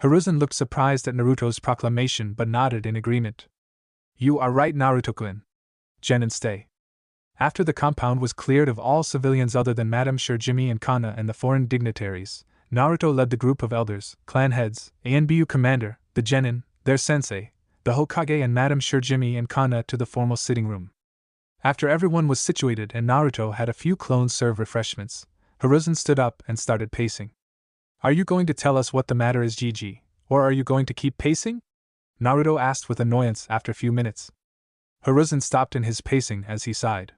Hiruzen looked surprised at Naruto's proclamation but nodded in agreement. "You are right, Naruto-kun. Genin stay." After the compound was cleared of all civilians other than Madame Shirjimi and Kana and the foreign dignitaries, Naruto led the group of elders, clan heads, ANBU commander, the Genin, their sensei, the Hokage and Madame Shirjimi and Kana to the formal sitting room. After everyone was situated and Naruto had a few clones serve refreshments, Hiruzen stood up and started pacing. "Are you going to tell us what the matter is, Gigi, or are you going to keep pacing?" Naruto asked with annoyance after a few minutes. Hiruzen stopped in his pacing as he sighed.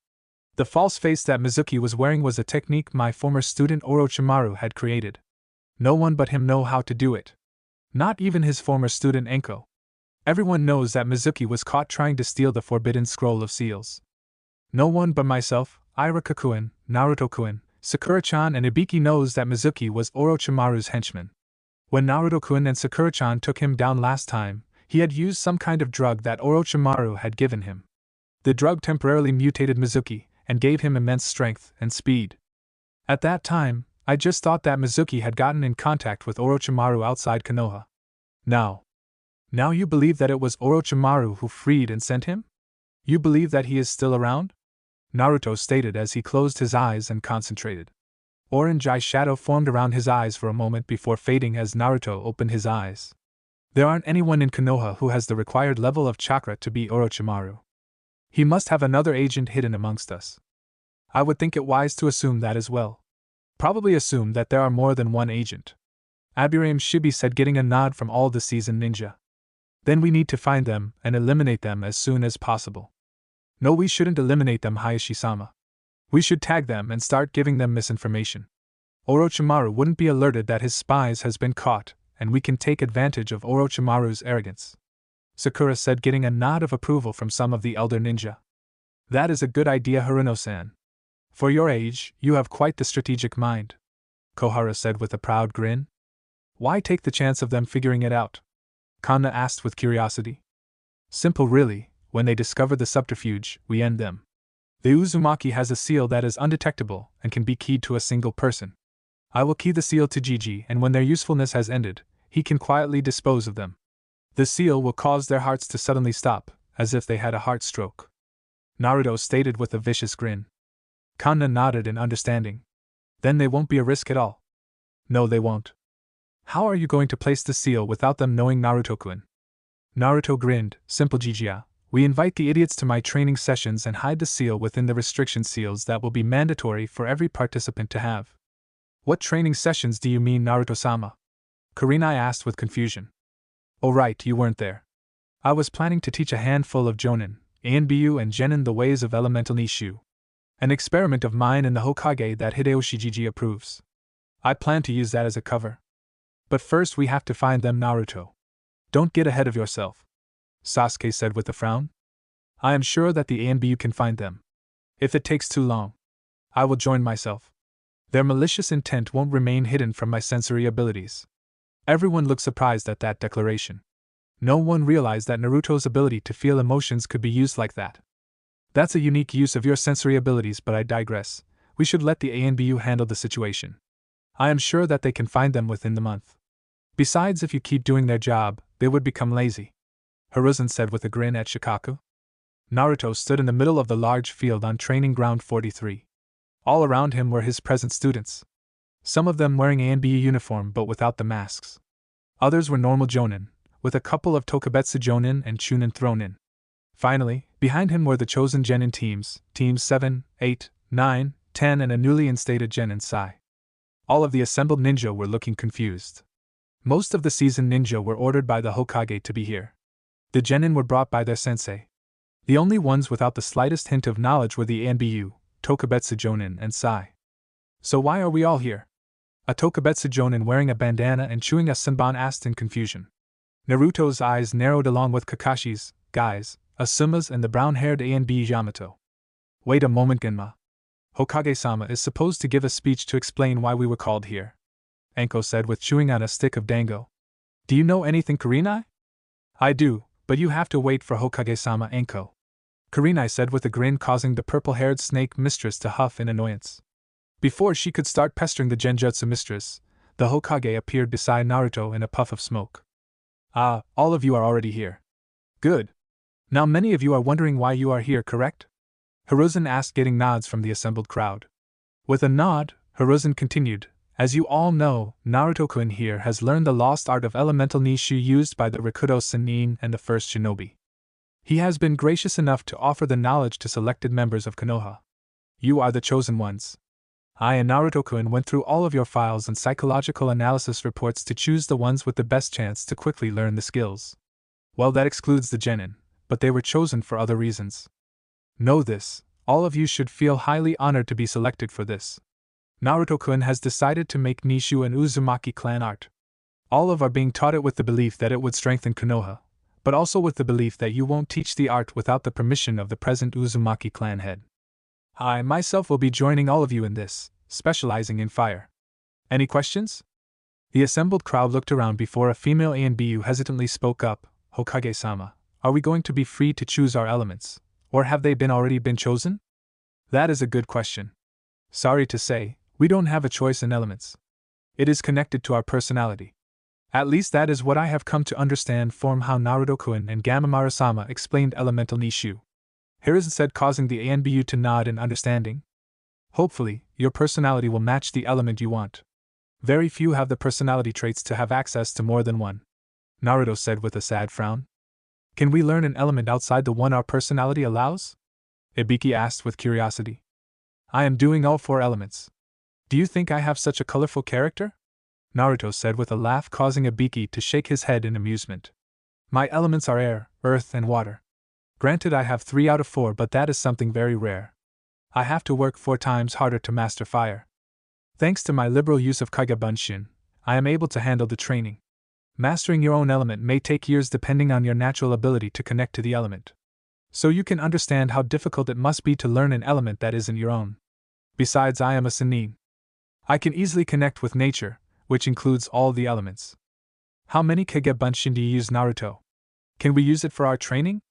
The false face that Mizuki was wearing was a technique my former student Orochimaru had created. No one but him knew how to do it. Not even his former student Anko. Everyone knows that Mizuki was caught trying to steal the forbidden scroll of seals. No one but myself, Iraka-kun, Naruto-kun, Sakura-chan and Ibiki knows that Mizuki was Orochimaru's henchman. When Naruto-kun and Sakura-chan took him down last time, he had used some kind of drug that Orochimaru had given him. The drug temporarily mutated Mizuki and gave him immense strength and speed. At that time, I just thought that Mizuki had gotten in contact with Orochimaru outside Konoha. Now you believe that it was Orochimaru who freed and sent him? You believe that he is still around?" Naruto stated as he closed his eyes and concentrated. Orange eye shadow formed around his eyes for a moment before fading as Naruto opened his eyes. There aren't anyone in Konoha who has the required level of chakra to be Orochimaru. He must have another agent hidden amongst us. I would think it wise to assume that as well. Probably assume that there are more than one agent. Abiram Shibi said, getting a nod from all the seasoned ninja. Then we need to find them and eliminate them as soon as possible. No, we shouldn't eliminate them, Hayashi-sama. We should tag them and start giving them misinformation. Orochimaru wouldn't be alerted that his spies has been caught, and we can take advantage of Orochimaru's arrogance. Sakura said, getting a nod of approval from some of the elder ninja. That is a good idea, Haruno-san. For your age, you have quite the strategic mind, Kohara said with a proud grin. Why take the chance of them figuring it out? Kanna asked with curiosity. Simple really, when they discover the subterfuge, we end them. The Uzumaki has a seal that is undetectable and can be keyed to a single person. I will key the seal to Jiji, and when their usefulness has ended, he can quietly dispose of them. The seal will cause their hearts to suddenly stop, as if they had a heart stroke. Naruto stated with a vicious grin. Kanna nodded in understanding. Then they won't be a risk at all. No, they won't. How are you going to place the seal without them knowing, Naruto-kun? Naruto grinned. Simple, Jiji. We invite the idiots to my training sessions and hide the seal within the restriction seals that will be mandatory for every participant to have. What training sessions do you mean, Naruto-sama? Kurenai asked with confusion. Oh right, you weren't there. I was planning to teach a handful of Jonin, Anbu and Genin the ways of elemental Nishu. An experiment of mine in the Hokage that Hideyoshi Jiji approves. I plan to use that as a cover. But first we have to find them, Naruto. Don't get ahead of yourself, Sasuke said with a frown. I am sure that the Anbu can find them. If it takes too long, I will join myself. Their malicious intent won't remain hidden from my sensory abilities. Everyone looked surprised at that declaration. No one realized that Naruto's ability to feel emotions could be used like that. That's a unique use of your sensory abilities, but I digress. We should let the ANBU handle the situation. I am sure that they can find them within the month. Besides, if you keep doing their job, they would become lazy, Hiruzen said with a grin at Shikaku. Naruto stood in the middle of the large field on Training Ground 43. All around him were his present students. Some of them wearing ANBU uniform but without the masks. Others were normal Jonin, with a couple of Tokubetsu Jonin and Chunin thrown in. Finally, behind him were the chosen Genin teams, Teams 7, 8, 9, 10 and a newly instated Genin Sai. All of the assembled ninja were looking confused. Most of the seasoned ninja were ordered by the Hokage to be here. The Genin were brought by their sensei. The only ones without the slightest hint of knowledge were the Anbu, Tokubetsu Jonin and Sai. So why are we all here? A Tokubetsu Jonin wearing a bandana and chewing a senbon asked in confusion. Naruto's eyes narrowed along with Kakashi's, Gai's, Asuma's and the brown-haired Anbu Yamato. Wait a moment, Genma. Hokage-sama is supposed to give a speech to explain why we were called here, Anko said with chewing on a stick of dango. Do you know anything, Kurenai? I do, but you have to wait for Hokage-sama, Anko, Kurenai said with a grin, causing the purple-haired snake mistress to huff in annoyance. Before she could start pestering the Genjutsu mistress, the Hokage appeared beside Naruto in a puff of smoke. Ah, all of you are already here. Good. Now many of you are wondering why you are here, correct? Hiruzen asked, getting nods from the assembled crowd. With a nod, Hiruzen continued, as you all know, Naruto-kun here has learned the lost art of elemental Nishu used by the Rakudo Sennin and the first shinobi. He has been gracious enough to offer the knowledge to selected members of Konoha. You are the chosen ones. I and Naruto-kun went through all of your files and psychological analysis reports to choose the ones with the best chance to quickly learn the skills. Well, that excludes the Genin, but they were chosen for other reasons. Know this, all of you should feel highly honored to be selected for this. Naruto-kun has decided to make Nishu and Uzumaki clan art. All of are being taught it with the belief that it would strengthen Konoha, but also with the belief that you won't teach the art without the permission of the present Uzumaki clan head. I myself will be joining all of you in this, specializing in fire. Any questions? The assembled crowd looked around before a female ANBU hesitantly spoke up. Hokage-sama, are we going to be free to choose our elements, or have they already been chosen? That is a good question. Sorry to say, we don't have a choice in elements. It is connected to our personality. At least that is what I have come to understand from how Naruto-kun and Gamamaru-sama explained elemental Nishu. Hiruzen said, causing the ANBU to nod in understanding. Hopefully, your personality will match the element you want. Very few have the personality traits to have access to more than one. Naruto said with a sad frown. Can we learn an element outside the one our personality allows? Ibiki asked with curiosity. I am doing all 4 elements. Do you think I have such a colorful character? Naruto said with a laugh, causing Ibiki to shake his head in amusement. My elements are air, earth, and water. Granted, I have 3 out of 4, but that is something very rare. I have to work 4 times harder to master fire. Thanks to my liberal use of Kage Bunshin, I am able to handle the training. Mastering your own element may take years depending on your natural ability to connect to the element. So you can understand how difficult it must be to learn an element that isn't your own. Besides, I am a Sannin. I can easily connect with nature, which includes all the elements. How many Kage Bunshin do you use, Naruto? Can we use it for our training?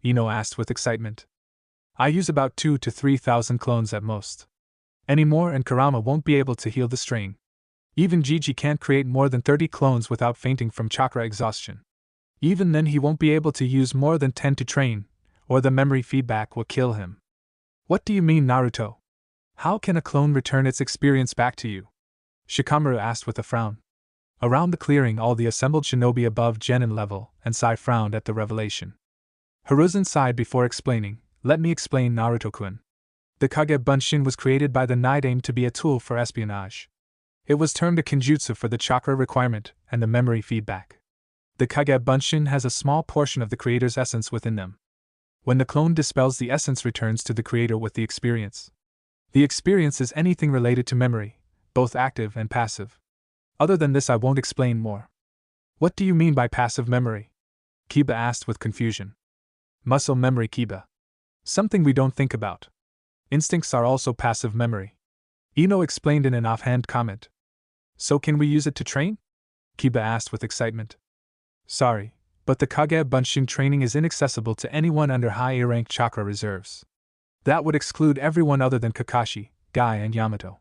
Ino asked with excitement. I use about 2,000 to 3,000 clones at most. Any more and Kurama won't be able to heal the strain. Even Gigi can't create more than 30 clones without fainting from chakra exhaustion. Even then he won't be able to use more than 10 to train, or the memory feedback will kill him. What do you mean, Naruto? How can a clone return its experience back to you? Shikamaru asked with a frown. Around the clearing, all the assembled shinobi above genin level, and Sai frowned at the revelation. Hiruzen sighed before explaining, Let me explain, Naruto-kun. The Kage Bunshin was created by the Night Aim to be a tool for espionage. It was termed a kinjutsu for the chakra requirement and the memory feedback. The Kage Bunshin has a small portion of the creator's essence within them. When the clone dispels, the essence returns to the creator with the experience. The experience is anything related to memory, both active and passive. Other than this, I won't explain more. What do you mean by passive memory? Kiba asked with confusion. Muscle memory, Kiba. Something we don't think about. Instincts are also passive memory. Ino explained in an offhand comment. So can we use it to train? Kiba asked with excitement. Sorry, but the Kage Bunshin training is inaccessible to anyone under high A-rank chakra reserves. That would exclude everyone other than Kakashi, Guy, and Yamato.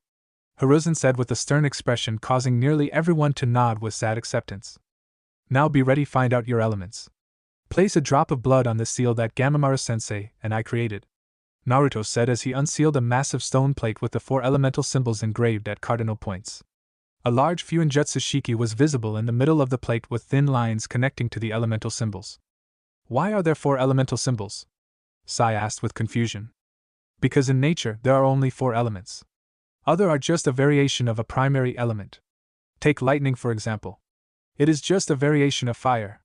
Hiruzen said with a stern expression, causing nearly everyone to nod with sad acceptance. Now be ready, find out your elements. Place a drop of blood on the seal that Gamamaru-sensei and I created, Naruto said as he unsealed a massive stone plate with the 4 elemental symbols engraved at cardinal points. A large Fuinjutsu Shiki was visible in the middle of the plate with thin lines connecting to the elemental symbols. Why are there 4 elemental symbols? Sai asked with confusion. Because in nature there are only 4 elements. Other are just a variation of a primary element. Take lightning for example. It is just a variation of fire.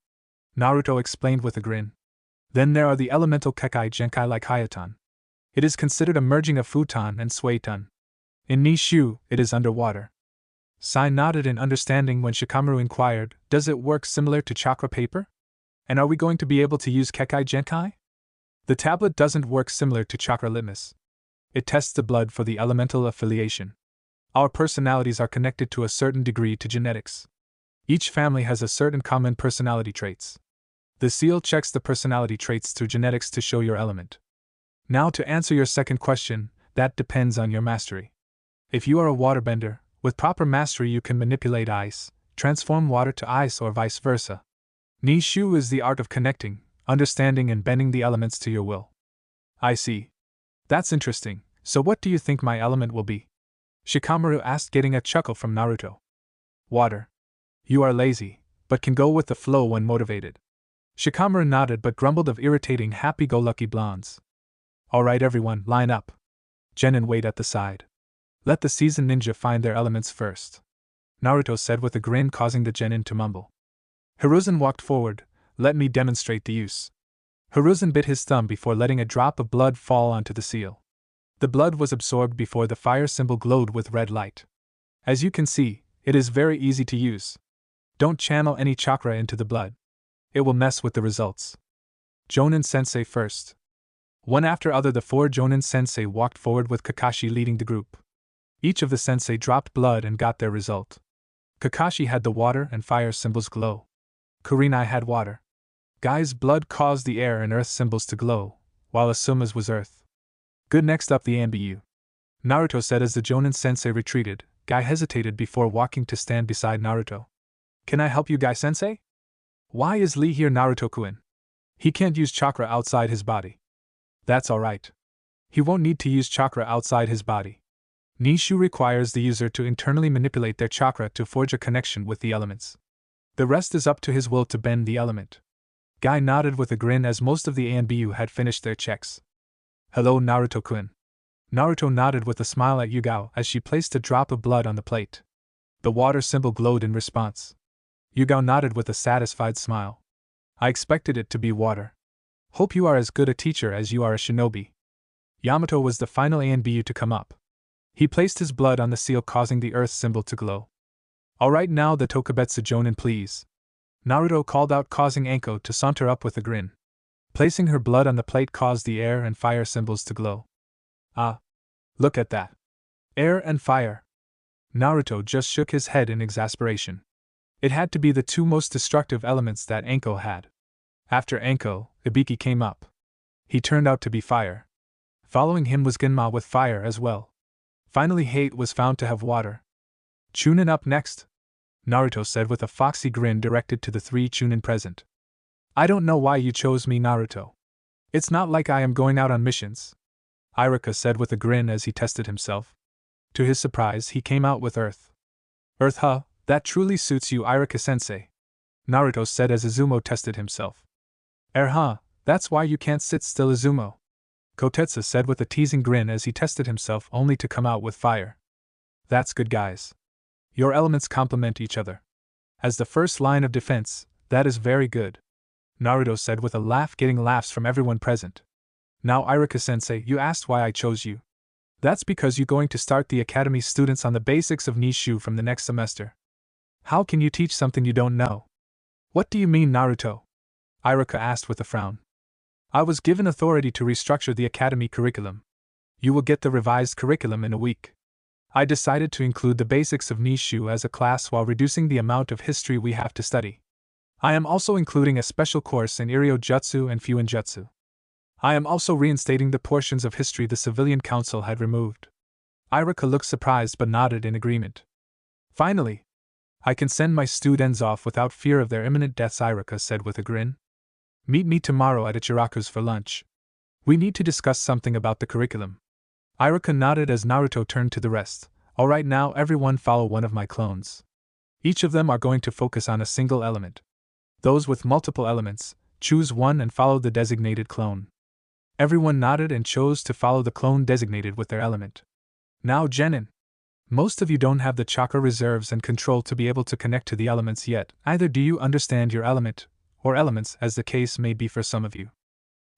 Naruto explained with a grin. Then there are the elemental Kekai Genkai like Hayatan. It is considered a merging of Futon and Suiton. In Nishu, it is underwater. Sai nodded in understanding when Shikamaru inquired, Does it work similar to chakra paper? And are we going to be able to use Kekai Genkai? The tablet doesn't work similar to chakra litmus. It tests the blood for the elemental affiliation. Our personalities are connected to a certain degree to genetics. Each family has a certain common personality traits. The seal checks the personality traits through genetics to show your element. Now to answer your second question, that depends on your mastery. If you are a waterbender, with proper mastery you can manipulate ice, transform water to ice or vice versa. Nishu is the art of connecting, understanding and bending the elements to your will. I see. That's interesting, so what do you think my element will be? Shikamaru asked, getting a chuckle from Naruto. Water. You are lazy, but can go with the flow when motivated. Shikamaru nodded but grumbled of irritating happy-go-lucky blondes. Alright everyone, line up. Genin wait at the side. Let the seasoned ninja find their elements first. Naruto said with a grin, causing the genin to mumble. Hiruzen walked forward, Let me demonstrate the use. Hiruzen bit his thumb before letting a drop of blood fall onto the seal. The blood was absorbed before the fire symbol glowed with red light. As you can see, it is very easy to use. Don't channel any chakra into the blood. It will mess with the results. Jonin Sensei first. One after other the 4 Jonin Sensei walked forward with Kakashi leading the group. Each of the sensei dropped blood and got their result. Kakashi had the water and fire symbols glow. Kurenai had water. Guy's blood caused the air and earth symbols to glow, while Asuma's was earth. Good, next up the Ambu. Naruto said as the Jonin Sensei retreated. Guy hesitated before walking to stand beside Naruto. Can I help you, Guy Sensei? Why is Lee here, Naruto-kun? He can't use chakra outside his body. That's alright. He won't need to use chakra outside his body. Nishu requires the user to internally manipulate their chakra to forge a connection with the elements. The rest is up to his will to bend the element. Guy nodded with a grin as most of the ANBU had finished their checks. Hello, Naruto-kun. Naruto nodded with a smile at Yugao as she placed a drop of blood on the plate. The water symbol glowed in response. Yugao nodded with a satisfied smile. I expected it to be water. Hope you are as good a teacher as you are a shinobi. Yamato was the final ANBU to come up. He placed his blood on the seal, causing the earth symbol to glow. Alright, now the Tokubetsu Jonin, please. Naruto called out, causing Anko to saunter up with a grin. Placing her blood on the plate caused the air and fire symbols to glow. Ah! Look at that! Air and fire! Naruto just shook his head in exasperation. It had to be the two most destructive elements that Anko had. After Anko, Ibiki came up. He turned out to be fire. Following him was Genma with fire as well. Finally, Hate was found to have water. Chunin up next, Naruto said with a foxy grin directed to the three Chunin present. I don't know why you chose me, Naruto. It's not like I am going out on missions, Iruka said with a grin as he tested himself. To his surprise, he came out with Earth. Earth, huh? That truly suits you, Iruka-sensei, Naruto said as Izumo tested himself. Huh? That's why you can't sit still, Izumo, Kotetsu said with a teasing grin as he tested himself only to come out with fire. That's good, guys. Your elements complement each other. As the first line of defense, that is very good, Naruto said with a laugh, getting laughs from everyone present. Now, Iruka-sensei, you asked why I chose you. That's because you're going to start the academy students on the basics of Nishu from the next semester. How can you teach something you don't know? What do you mean, Naruto? Iruka asked with a frown. I was given authority to restructure the academy curriculum. You will get the revised curriculum in a week. I decided to include the basics of Nishu as a class while reducing the amount of history we have to study. I am also including a special course in Iryo Jutsu and Fuin Jutsu. I am also reinstating the portions of history the civilian council had removed. Iruka looked surprised but nodded in agreement. Finally, I can send my students off without fear of their imminent deaths, Iruka said with a grin. Meet me tomorrow at Ichiraku's for lunch. We need to discuss something about the curriculum. Iruka nodded as Naruto turned to the rest. Alright, now everyone follow one of my clones. Each of them are going to focus on a single element. Those with multiple elements, choose one and follow the designated clone. Everyone nodded and chose to follow the clone designated with their element. Now, Genin. Most of you don't have the chakra reserves and control to be able to connect to the elements yet. Either do you understand your element, or elements as the case may be for some of you.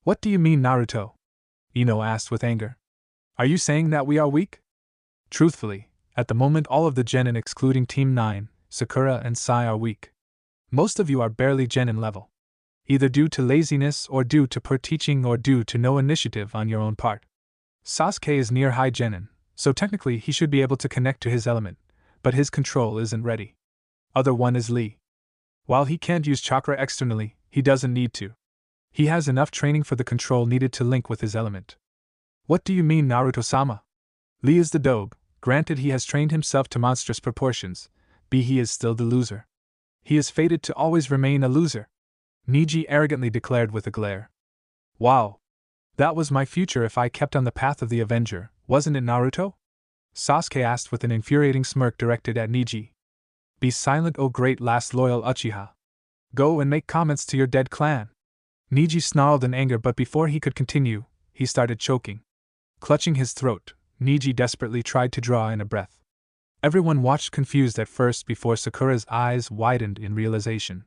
What do you mean, Naruto? Ino asked with anger. Are you saying that we are weak? Truthfully, at the moment all of the Genin excluding Team 9, Sakura and Sai are weak. Most of you are barely Genin level. Either due to laziness or due to poor teaching or due to no initiative on your own part. Sasuke is near high Genin, so technically he should be able to connect to his element, but his control isn't ready. Other one is Lee. While he can't use chakra externally, he doesn't need to. He has enough training for the control needed to link with his element. What do you mean, Naruto-sama? Lee is the dobe, granted he has trained himself to monstrous proportions, but he is still the loser. He is fated to always remain a loser, Niji arrogantly declared with a glare. Wow! That was my future if I kept on the path of the Avenger, wasn't it, Naruto? Sasuke asked with an infuriating smirk directed at Niji. Be silent, O great last loyal Uchiha. Go and make comments to your dead clan. Niji snarled in anger, but before he could continue, he started choking. Clutching his throat, Niji desperately tried to draw in a breath. Everyone watched confused at first before Sakura's eyes widened in realization.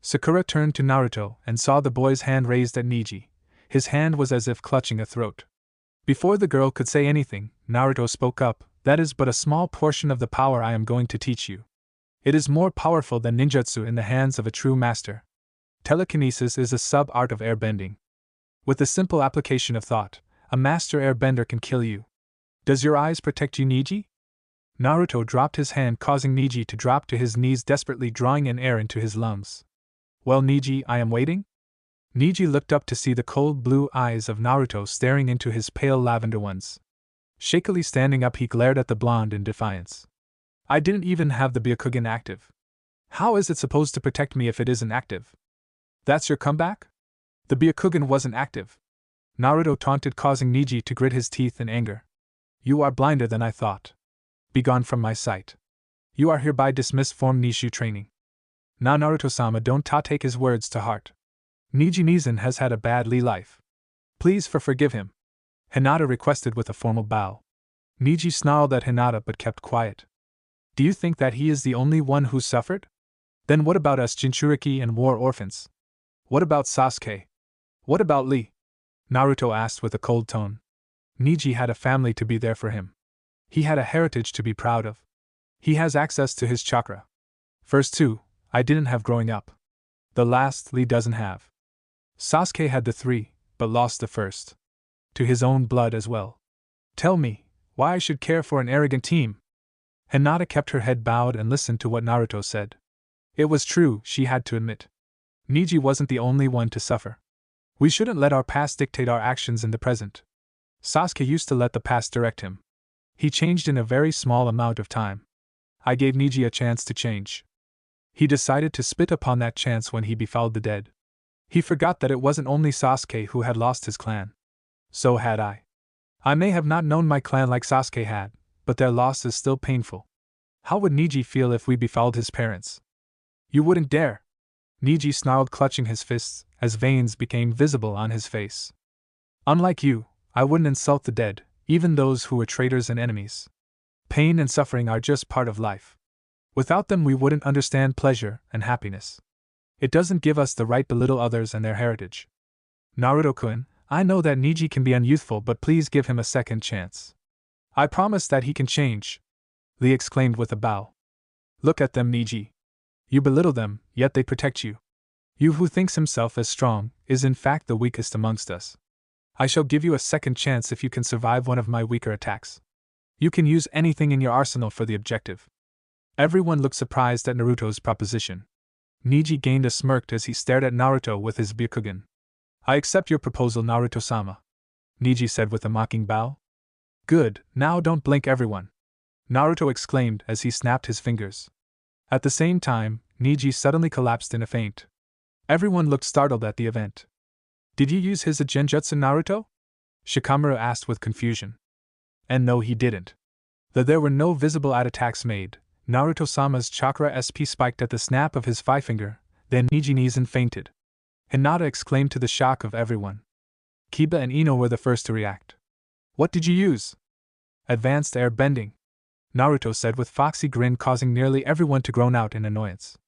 Sakura turned to Naruto and saw the boy's hand raised at Niji. His hand was as if clutching a throat. Before the girl could say anything, Naruto spoke up. That is but a small portion of the power I am going to teach you. It is more powerful than ninjutsu in the hands of a true master. Telekinesis is a sub-art of airbending. With the simple application of thought, a master airbender can kill you. Does your eyes protect you, Niji? Naruto dropped his hand, causing Niji to drop to his knees, desperately drawing in air into his lungs. Well, Niji, I am waiting? Niji looked up to see the cold blue eyes of Naruto staring into his pale lavender ones. Shakily standing up, he glared at the blonde in defiance. I didn't even have the Byakugan active. How is it supposed to protect me if it isn't active? That's your comeback? The Byakugan wasn't active, Naruto taunted, causing Niji to grit his teeth in anger. You are blinder than I thought. Begone from my sight. You are hereby dismissed from Nishu training. Now Naruto-sama, don't take his words to heart. Niji Nizan has had a bad life. Please forgive him. Hinata requested with a formal bow. Niji snarled at Hinata but kept quiet. Do you think that he is the only one who suffered? Then what about us Jinchuriki and war orphans? What about Sasuke? What about Lee? Naruto asked with a cold tone. Niji had a family to be there for him. He had a heritage to be proud of. He has access to his chakra. First two, I didn't have growing up. The last, Lee doesn't have. Sasuke had the three, but lost the first. To his own blood as well. Tell me, why I should care for an arrogant team? Hinata kept her head bowed and listened to what Naruto said. It was true, she had to admit. Niji wasn't the only one to suffer. We shouldn't let our past dictate our actions in the present. Sasuke used to let the past direct him. He changed in a very small amount of time. I gave Niji a chance to change. He decided to spit upon that chance when he befouled the dead. He forgot that it wasn't only Sasuke who had lost his clan. So had I. I may have not known my clan like Sasuke had, but their loss is still painful. How would Niji feel if we befouled his parents? You wouldn't dare! Niji snarled, clutching his fists, as veins became visible on his face. Unlike you, I wouldn't insult the dead, even those who were traitors and enemies. Pain and suffering are just part of life. Without them we wouldn't understand pleasure and happiness. It doesn't give us the right to belittle others and their heritage. Naruto-kun, I know that Niji can be unyouthful, but please give him a second chance. I promise that he can change, Lee exclaimed with a bow. Look at them, Niji. You belittle them, yet they protect you. You who thinks himself as strong, is in fact the weakest amongst us. I shall give you a second chance if you can survive one of my weaker attacks. You can use anything in your arsenal for the objective. Everyone looked surprised at Naruto's proposition. Niji gained a smirk as he stared at Naruto with his Byakugan. I accept your proposal, Naruto-sama, Niji said with a mocking bow. Good, now don't blink, everyone, Naruto exclaimed as he snapped his fingers. At the same time, Niji suddenly collapsed in a faint. Everyone looked startled at the event. Did you use his genjutsu, Naruto? Shikamaru asked with confusion. And no, he didn't. Though there were no visible attacks made, Naruto-sama's chakra SP spiked at the snap of his five-finger, then Niji Nizan fainted. Hinata exclaimed to the shock of everyone. Kiba and Ino were the first to react. What did you use? Advanced air bending, Naruto said with foxy grin, causing nearly everyone to groan out in annoyance.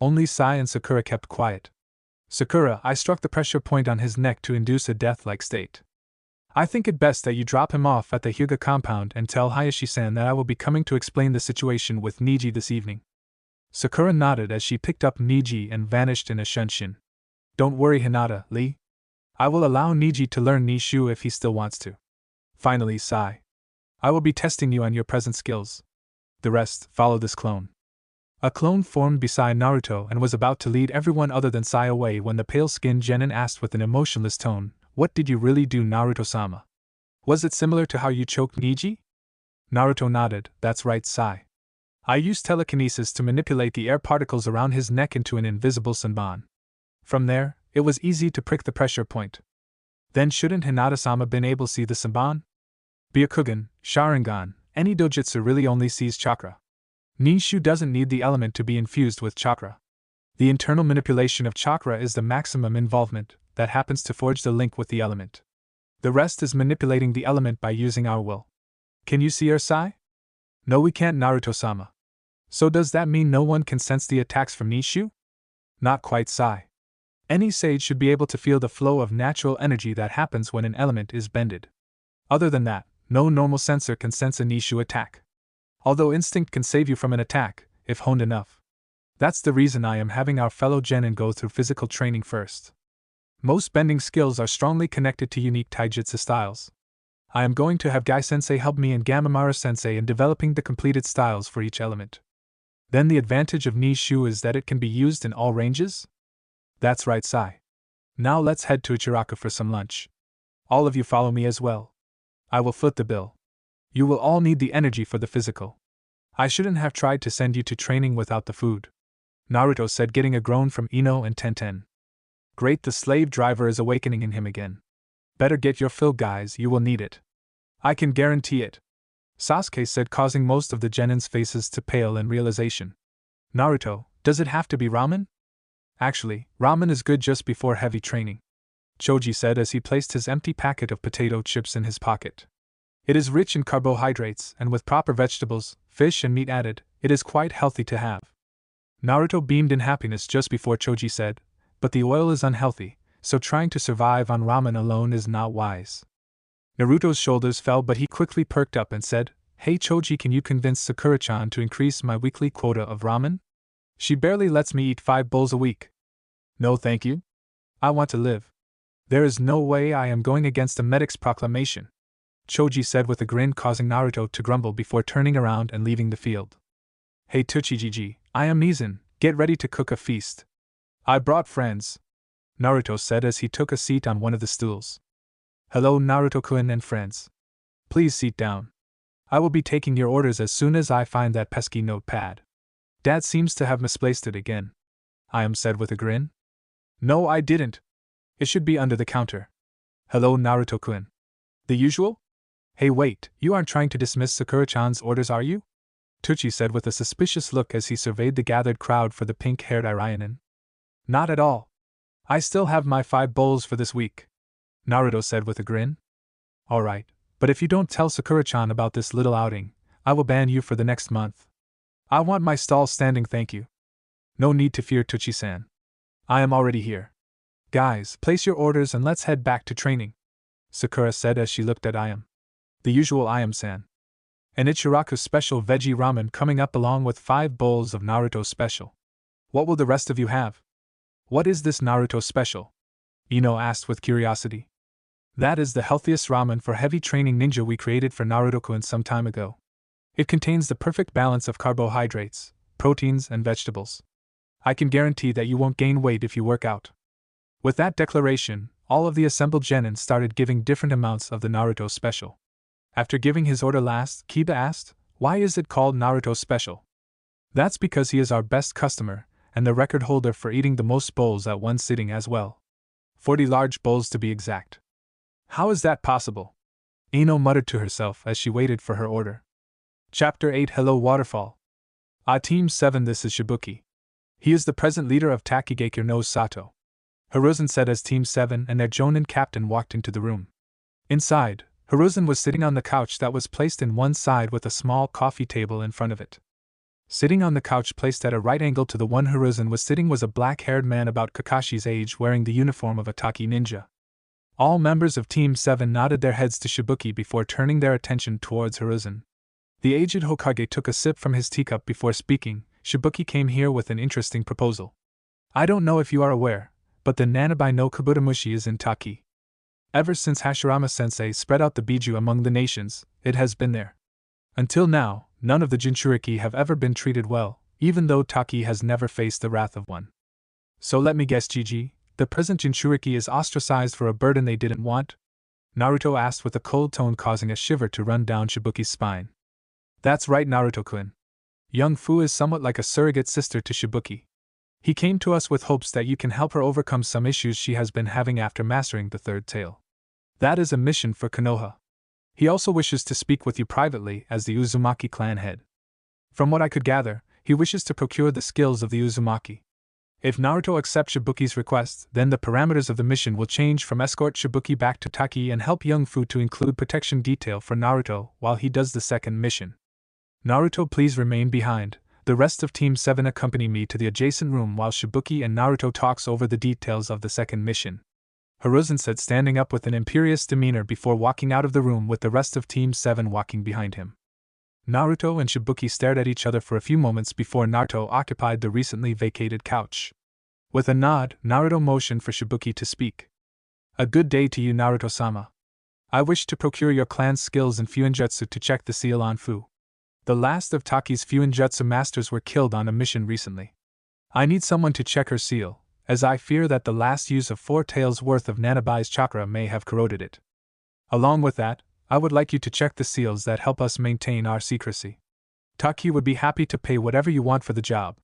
Only Sai and Sakura kept quiet. Sakura, I struck the pressure point on his neck to induce a death-like state. I think it best that you drop him off at the Hyuga compound and tell Hayashi-san that I will be coming to explain the situation with Niji this evening. Sakura nodded as she picked up Niji and vanished in a shunshin. Don't worry, Hinata, Lee. I will allow Niji to learn Nishu if he still wants to. Finally, Sai. I will be testing you on your present skills. The rest, follow this clone. A clone formed beside Naruto and was about to lead everyone other than Sai away when the pale-skinned genin asked with an emotionless tone, What did you really do, Naruto-sama? Was it similar to how you choked Niji? Naruto nodded, that's right, Sai. I used telekinesis to manipulate the air particles around his neck into an invisible sanban. From there, it was easy to prick the pressure point. Then shouldn't Hinata-sama been able to see the sanban? Byakugan, Sharingan, any dojutsu really only sees chakra. Nishu doesn't need the element to be infused with chakra. The internal manipulation of chakra is the maximum involvement that happens to forge the link with the element. The rest is manipulating the element by using our will. Can you see her, Sai? No, we can't, Naruto-sama. So does that mean no one can sense the attacks from Nishu? Not quite, Sai. Any sage should be able to feel the flow of natural energy that happens when an element is bended. Other than that, no normal sensor can sense a Nishu attack. Although instinct can save you from an attack, if honed enough. That's the reason I am having our fellow genin go through physical training first. Most bending skills are strongly connected to unique taijutsu styles. I am going to have Gai-sensei help me and Gamamara-sensei in developing the completed styles for each element. Then the advantage of Nishu is that it can be used in all ranges? That's right, Sai. Now let's head to Ichiraku for some lunch. All of you follow me as well. I will foot the bill. You will all need the energy for the physical. I shouldn't have tried to send you to training without the food, Naruto said, getting a groan from Ino and Tenten. Great, the slave driver is awakening in him again. Better get your fill, guys, you will need it. I can guarantee it, Sasuke said, causing most of the genin's faces to pale in realization. Naruto, Does it have to be ramen? Actually, ramen is good just before heavy training, Choji said as he placed his empty packet of potato chips in his pocket. It is rich in carbohydrates, and with proper vegetables, fish and meat added, it is quite healthy to have. Naruto beamed in happiness just before Choji said, but the oil is unhealthy, so trying to survive on ramen alone is not wise. Naruto's shoulders fell, but he quickly perked up and said, Hey Choji, can you convince Sakura-chan to increase my weekly quota of ramen? She barely lets me eat 5 bowls a week. No thank you. I want to live. There is no way I am going against a medic's proclamation, Choji said with a grin, causing Naruto to grumble before turning around and leaving the field. Hey Tsuchijiji, I am Mizan, get ready to cook a feast. I brought friends, Naruto said as he took a seat on one of the stools. Hello Naruto-kun and friends. Please sit down. I will be taking your orders as soon as I find that pesky notepad. Dad seems to have misplaced it again, Ayam said with a grin. No, I didn't. It should be under the counter. Hello Naruto-kun. The usual? Hey wait, you aren't trying to dismiss Sakura-chan's orders, are you? Tucci said with a suspicious look as he surveyed the gathered crowd for the pink-haired Irionin. Not at all. I still have my 5 bowls for this week, Naruto said with a grin. Alright, but if you don't tell Sakura-chan about this little outing, I will ban you for the next month. I want my stall standing, thank you. No need to fear, Tucci-san. I am already here. Guys, place your orders and let's head back to training, Sakura said as she looked at Ayam. The usual Ayam-san. An Ichiraku special veggie ramen coming up along with 5 bowls of Naruto special. What will the rest of you have? What is this Naruto special? Ino asked with curiosity. That is the healthiest ramen for heavy training ninja we created for Naruto-kun some time ago. It contains the perfect balance of carbohydrates, proteins, and vegetables. I can guarantee that you won't gain weight if you work out. With that declaration, all of the assembled genin started giving different amounts of the Naruto special. After giving his order last, Kiba asked, why is it called Naruto special? That's because he is our best customer, and the record holder for eating the most bowls at one sitting as well. 40 large bowls to be exact. How is that possible? Ino muttered to herself as she waited for her order. Chapter 8 Hello Waterfall. Team 7 This is Shibuki. He is the present leader of Takigakure no Sato, Hiruzen said as Team 7 and their Jonin captain walked into the room. Inside, Hiruzen was sitting on the couch that was placed in one side with a small coffee table in front of it. Sitting on the couch placed at a right angle to the one Hiruzen was sitting was a black-haired man about Kakashi's age wearing the uniform of a Taki ninja. All members of Team 7 nodded their heads to Shibuki before turning their attention towards Hiruzen. The aged Hokage took a sip from his teacup before speaking. Shibuki came here with an interesting proposal. I don't know if you are aware, but the Nanabai no Kabutamushi is in Taki. Ever since Hashirama-sensei spread out the Biju among the nations, it has been there. Until now, none of the Jinchuriki have ever been treated well, even though Taki has never faced the wrath of one. So let me guess, Gigi, the present Jinchuriki is ostracized for a burden they didn't want? Naruto asked with a cold tone, causing a shiver to run down Shibuki's spine. That's right, Naruto-kun. Young Fu is somewhat like a surrogate sister to Shibuki. He came to us with hopes that you can help her overcome some issues she has been having after mastering the third tail. That is a mission for Konoha. He also wishes to speak with you privately as the Uzumaki clan head. From what I could gather, he wishes to procure the skills of the Uzumaki. If Naruto accepts Shibuki's request, then the parameters of the mission will change from escort Shibuki back to Taki and help young Fu to include protection detail for Naruto while he does the second mission. Naruto, please remain behind. The rest of Team 7 accompany me to the adjacent room while Shibuki and Naruto talks over the details of the second mission, Hiruzen said, standing up with an imperious demeanor before walking out of the room with the rest of Team 7 walking behind him. Naruto and Shibuki stared at each other for a few moments before Naruto occupied the recently vacated couch. With a nod, Naruto motioned for Shibuki to speak. A good day to you, Naruto-sama. I wish to procure your clan's skills in Fuinjutsu to check the seal on Fu. The last of Taki's Fuinjutsu masters were killed on a mission recently. I need someone to check her seal, as I fear that the last use of 4 taels worth of Nanabai's chakra may have corroded it. Along with that, I would like you to check the seals that help us maintain our secrecy. Taki would be happy to pay whatever you want for the job.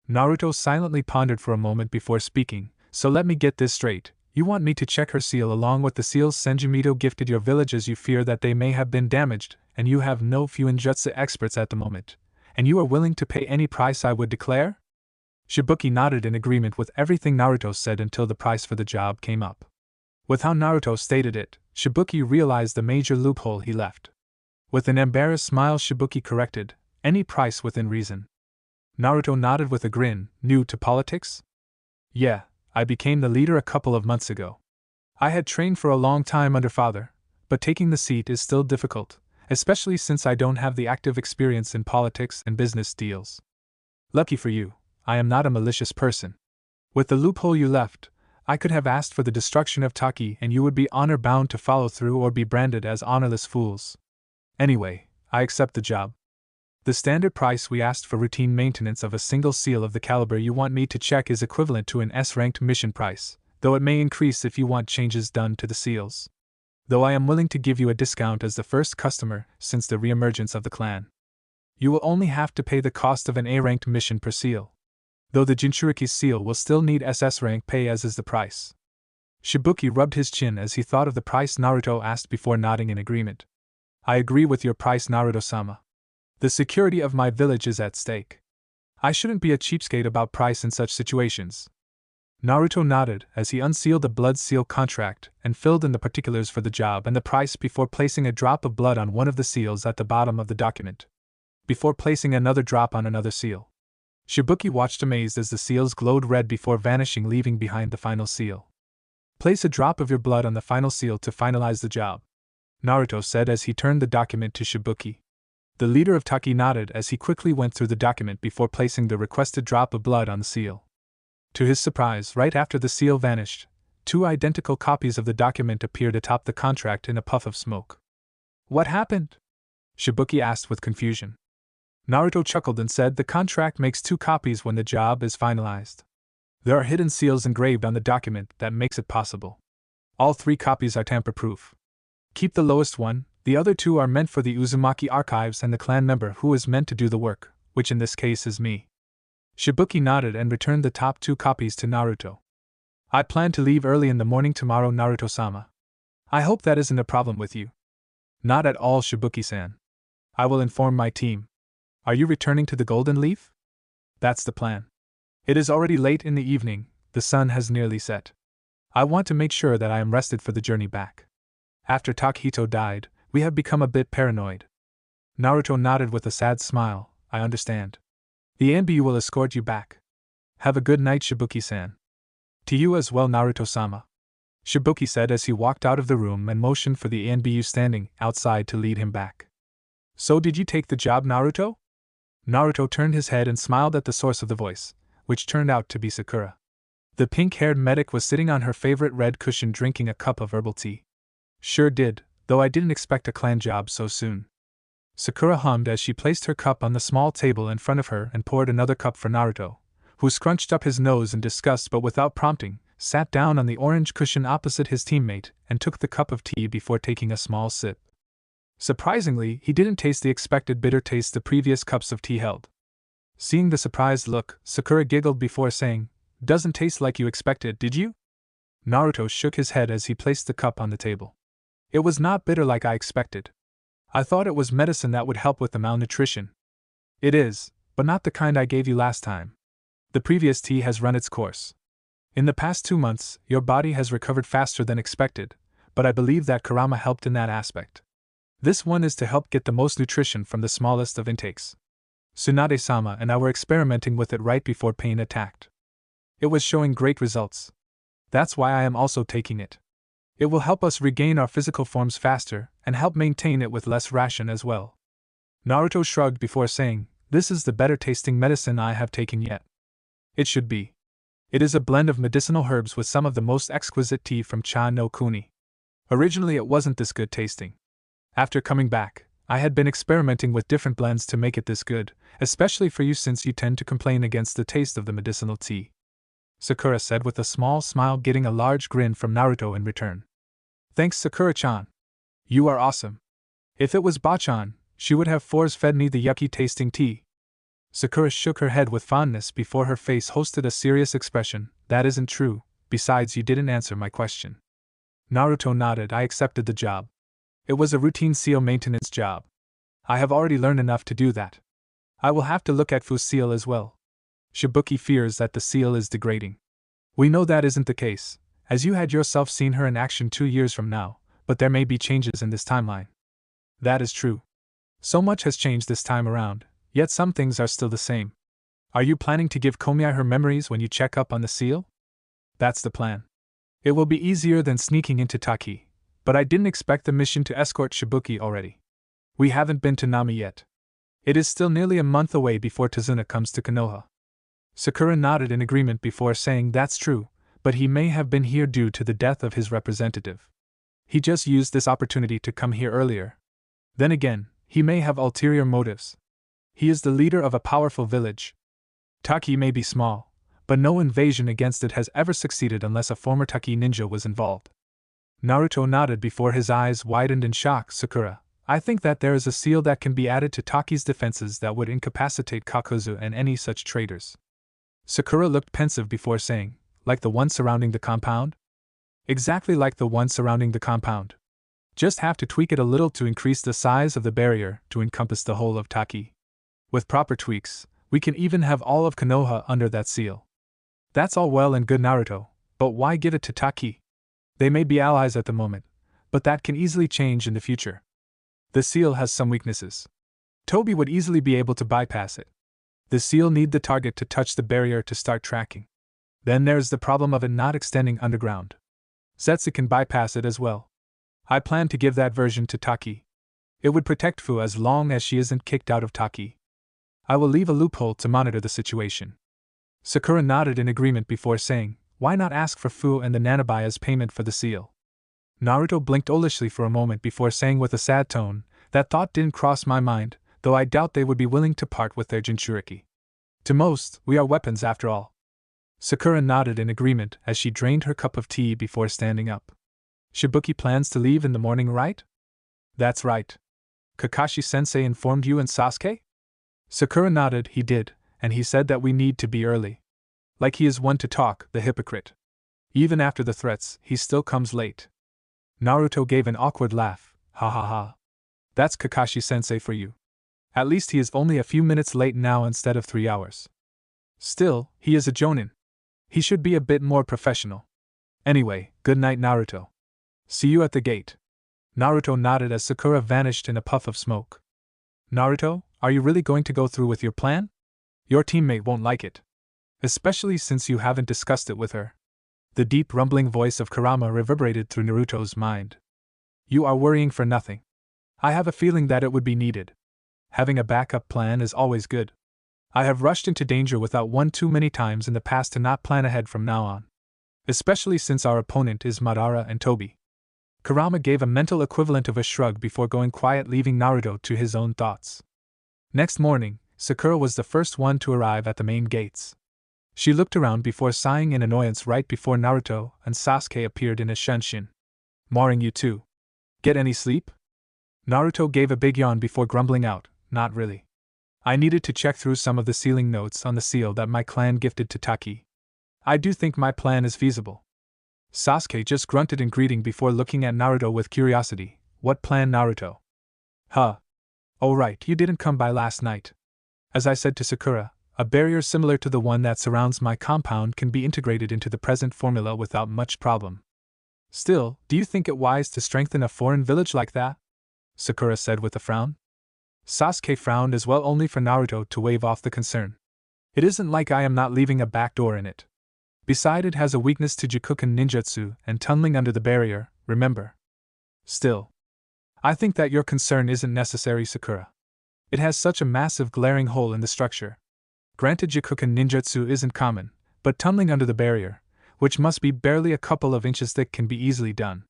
Naruto silently pondered for a moment before speaking. So let me get this straight. You want me to check her seal along with the seals Senjumito gifted your village as you fear that they may have been damaged, and you have no Fuinjutsu experts at the moment, and you are willing to pay any price I would declare? Shibuki nodded in agreement with everything Naruto said until the price for the job came up. With how Naruto stated it, Shibuki realized the major loophole he left. With an embarrassed smile, Shibuki corrected, "Any price within reason." Naruto nodded with a grin. "New to politics?" "Yeah, I became the leader a couple of months ago. I had trained for a long time under father, but taking the seat is still difficult, especially since I don't have the active experience in politics and business deals. Lucky for you, I am not a malicious person. With the loophole you left, I could have asked for the destruction of Taki and you would be honor-bound to follow through or be branded as honorless fools. Anyway, I accept the job. The standard price we asked for routine maintenance of a single seal of the caliber you want me to check is equivalent to an S-ranked mission price, though it may increase if you want changes done to the seals. Though I am willing to give you a discount as the first customer since the reemergence of the clan. You will only have to pay the cost of an A-ranked mission per seal. Though the Jinchuriki seal will still need SS rank pay as is the price." Shibuki rubbed his chin as he thought of the price Naruto asked before nodding in agreement. "I agree with your price, Naruto-sama. The security of my village is at stake. I shouldn't be a cheapskate about price in such situations." Naruto nodded as he unsealed the blood seal contract and filled in the particulars for the job and the price before placing a drop of blood on one of the seals at the bottom of the document. Before placing another drop on another seal. Shibuki watched amazed as the seals glowed red before vanishing, leaving behind the final seal. "Place a drop of your blood on the final seal to finalize the job," Naruto said as he turned the document to Shibuki. The leader of Taki nodded as he quickly went through the document before placing the requested drop of blood on the seal. To his surprise, right after the seal vanished, 2 identical copies of the document appeared atop the contract in a puff of smoke. "What happened?" Shibuki asked with confusion. Naruto chuckled and said, "The contract makes 2 copies when the job is finalized. There are hidden seals engraved on the document that makes it possible. All 3 copies are tamper-proof. Keep the lowest one, the other 2 are meant for the Uzumaki archives and the clan member who is meant to do the work, which in this case is me." Shibuki nodded and returned the top 2 copies to Naruto. "I plan to leave early in the morning tomorrow, Naruto-sama. I hope that isn't a problem with you." "Not at all, Shibuki-san. I will inform my team. Are you returning to the Golden Leaf?" "That's the plan. It is already late in the evening, the sun has nearly set. I want to make sure that I am rested for the journey back. After Takahito died, we have become a bit paranoid." Naruto nodded with a sad smile. "I understand. The ANBU will escort you back. Have a good night, Shibuki-san." "To you as well, Naruto-sama," Shibuki said as he walked out of the room and motioned for the ANBU standing outside to lead him back. "So did you take the job, Naruto?" Naruto turned his head and smiled at the source of the voice, which turned out to be Sakura. The pink-haired medic was sitting on her favorite red cushion drinking a cup of herbal tea. "Sure did, though I didn't expect a clan job so soon." Sakura hummed as she placed her cup on the small table in front of her and poured another cup for Naruto, who scrunched up his nose in disgust but without prompting, sat down on the orange cushion opposite his teammate and took the cup of tea before taking a small sip. Surprisingly, he didn't taste the expected bitter taste the previous cups of tea held. Seeing the surprised look, Sakura giggled before saying, "Doesn't taste like you expected, did you?" Naruto shook his head as he placed the cup on the table. "It was not bitter like I expected. I thought it was medicine that would help with the malnutrition." "It is, but not the kind I gave you last time. The previous tea has run its course. In the past 2 months, your body has recovered faster than expected, but I believe that Kurama helped in that aspect. This one is to help get the most nutrition from the smallest of intakes. Tsunade-sama and I were experimenting with it right before pain attacked. It was showing great results. That's why I am also taking it. It will help us regain our physical forms faster and help maintain it with less ration as well." Naruto shrugged before saying, "This is the better tasting medicine I have taken yet." "It should be. It is a blend of medicinal herbs with some of the most exquisite tea from Cha no Kuni. Originally it wasn't this good tasting. After coming back, I had been experimenting with different blends to make it this good, especially for you since you tend to complain against the taste of the medicinal tea," Sakura said with a small smile, getting a large grin from Naruto in return. "Thanks, Sakura-chan. You are awesome. If it was Bachan, she would have force-fed me the yucky-tasting tea." Sakura shook her head with fondness before her face hosted a serious expression. "That isn't true, besides you didn't answer my question." Naruto nodded. "I accepted the job. It was a routine seal maintenance job. I have already learned enough to do that. I will have to look at Fu's seal as well. Shibuki fears that the seal is degrading. We know that isn't the case, as you had yourself seen her in action 2 years from now, but there may be changes in this timeline. That is true. So much has changed this time around, yet some things are still the same. Are you planning to give Komiai her memories when you check up on the seal? That's the plan. It will be easier than sneaking into Taki, but I didn't expect the mission to escort Shibuki already. We haven't been to Nami yet. It is still nearly a month away before Tazuna comes to Konoha. Sakura nodded in agreement before saying that's true, but he may have been here due to the death of his representative. He just used this opportunity to come here earlier. Then again, he may have ulterior motives. He is the leader of a powerful village. Taki may be small, but no invasion against it has ever succeeded unless a former Taki ninja was involved. Naruto nodded before his eyes widened in shock. Sakura, I think that there is a seal that can be added to Taki's defenses that would incapacitate Kakuzu and any such traitors. Sakura looked pensive before saying, like the one surrounding the compound? Exactly like the one surrounding the compound. Just have to tweak it a little to increase the size of the barrier to encompass the whole of Taki. With proper tweaks, we can even have all of Konoha under that seal. That's all well and good, Naruto, but why give it to Taki? They may be allies at the moment, but that can easily change in the future. The seal has some weaknesses. Toby would easily be able to bypass it. The seal need the target to touch the barrier to start tracking. Then there's the problem of it not extending underground. Zetsu can bypass it as well. I plan to give that version to Taki. It would protect Fu as long as she isn't kicked out of Taki. I will leave a loophole to monitor the situation. Sakura nodded in agreement before saying, why not ask for Fu and the Nanabai as payment for the seal? Naruto blinked olishly for a moment before saying with a sad tone, that thought didn't cross my mind, though I doubt they would be willing to part with their Jinchuriki. To most, we are weapons after all. Sakura nodded in agreement as she drained her cup of tea before standing up. Shibuki plans to leave in the morning, right? That's right. Kakashi-sensei informed you and Sasuke? Sakura nodded. He did, and he said that we need to be early. Like he is one to talk, the hypocrite. Even after the threats, he still comes late. Naruto gave an awkward laugh. Ha ha ha. That's Kakashi-sensei for you. At least he is only a few minutes late now instead of 3 hours. Still, he is a jonin. He should be a bit more professional. Anyway, good night, Naruto. See you at the gate. Naruto nodded as Sakura vanished in a puff of smoke. Naruto, are you really going to go through with your plan? Your teammate won't like it. Especially since you haven't discussed it with her. The deep rumbling voice of Kurama reverberated through Naruto's mind. You are worrying for nothing. I have a feeling that it would be needed. Having a backup plan is always good. I have rushed into danger without one too many times in the past to not plan ahead from now on. Especially since our opponent is Madara and Toby. Kurama gave a mental equivalent of a shrug before going quiet, leaving Naruto to his own thoughts. Next morning, Sakura was the first one to arrive at the main gates. She looked around before sighing in annoyance right before Naruto and Sasuke appeared in a shunshin. Marring you too. Get any sleep? Naruto gave a big yawn before grumbling out, not really. I needed to check through some of the sealing notes on the seal that my clan gifted to Taki. I do think my plan is feasible. Sasuke just grunted in greeting before looking at Naruto with curiosity. What plan, Naruto? Huh. Oh right, you didn't come by last night. As I said to Sakura, a barrier similar to the one that surrounds my compound can be integrated into the present formula without much problem. Still, do you think it wise to strengthen a foreign village like that? Sakura said with a frown. Sasuke frowned as well, only for Naruto to wave off the concern. It isn't like I am not leaving a back door in it. Besides, it has a weakness to Jikuken ninjutsu and tunneling under the barrier, remember. Still, I think that your concern isn't necessary, Sakura. It has such a massive glaring hole in the structure. Granted, Jikuken ninjutsu isn't common, but tunneling under the barrier, which must be barely a couple of inches thick, can be easily done.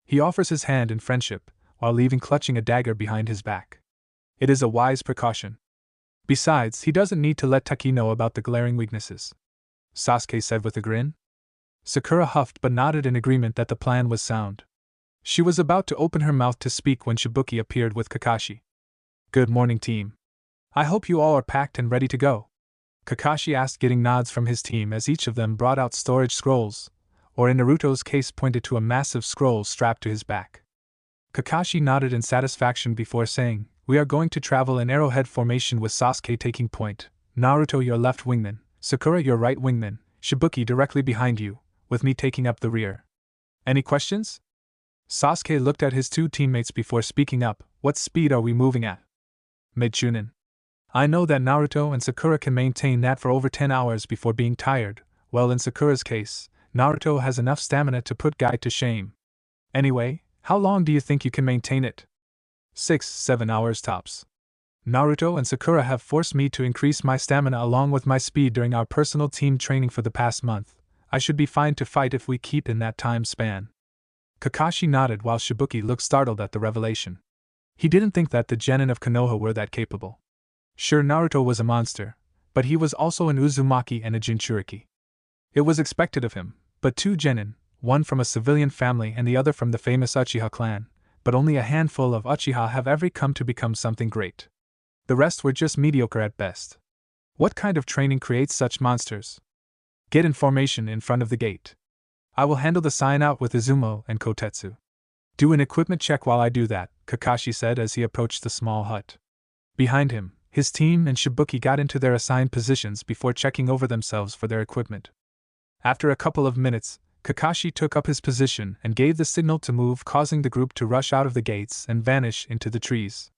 He offers his hand in friendship, while leaving clutching a dagger behind his back. It is a wise precaution. Besides, he doesn't need to let Taki know about the glaring weaknesses. Sasuke said with a grin. Sakura huffed but nodded in agreement that the plan was sound. She was about to open her mouth to speak when Shibuki appeared with Kakashi. Good morning, team. I hope you all are packed and ready to go. Kakashi asked, getting nods from his team as each of them brought out storage scrolls, or in Naruto's case pointed to a massive scroll strapped to his back. Kakashi nodded in satisfaction before saying, we are going to travel in arrowhead formation with Sasuke taking point, Naruto your left wingman, Sakura your right wingman, Shibuki directly behind you, with me taking up the rear. Any questions? Sasuke looked at his two teammates before speaking up. What speed are we moving at? Mid-Chunin. I know that Naruto and Sakura can maintain that for over 10 hours before being tired. Well, in Sakura's case, Naruto has enough stamina to put Guy to shame. Anyway, how long do you think you can maintain it? 6-7 hours tops. Naruto and Sakura have forced me to increase my stamina along with my speed during our personal team training for the past month. I should be fine to fight if we keep in that time span. Kakashi nodded while Shibuki looked startled at the revelation. He didn't think that the genin of Konoha were that capable. Sure, Naruto was a monster, but he was also an Uzumaki and a Jinchuriki. It was expected of him, but two genin, one from a civilian family and the other from the famous Uchiha clan, but only a handful of Uchiha have ever come to become something great. The rest were just mediocre at best. What kind of training creates such monsters? Get in formation in front of the gate. I will handle the sign out with Izumo and Kotetsu. Do an equipment check while I do that, Kakashi said as he approached the small hut. Behind him, his team and Shibuki got into their assigned positions before checking over themselves for their equipment. After a couple of minutes, Kakashi took up his position and gave the signal to move, causing the group to rush out of the gates and vanish into the trees.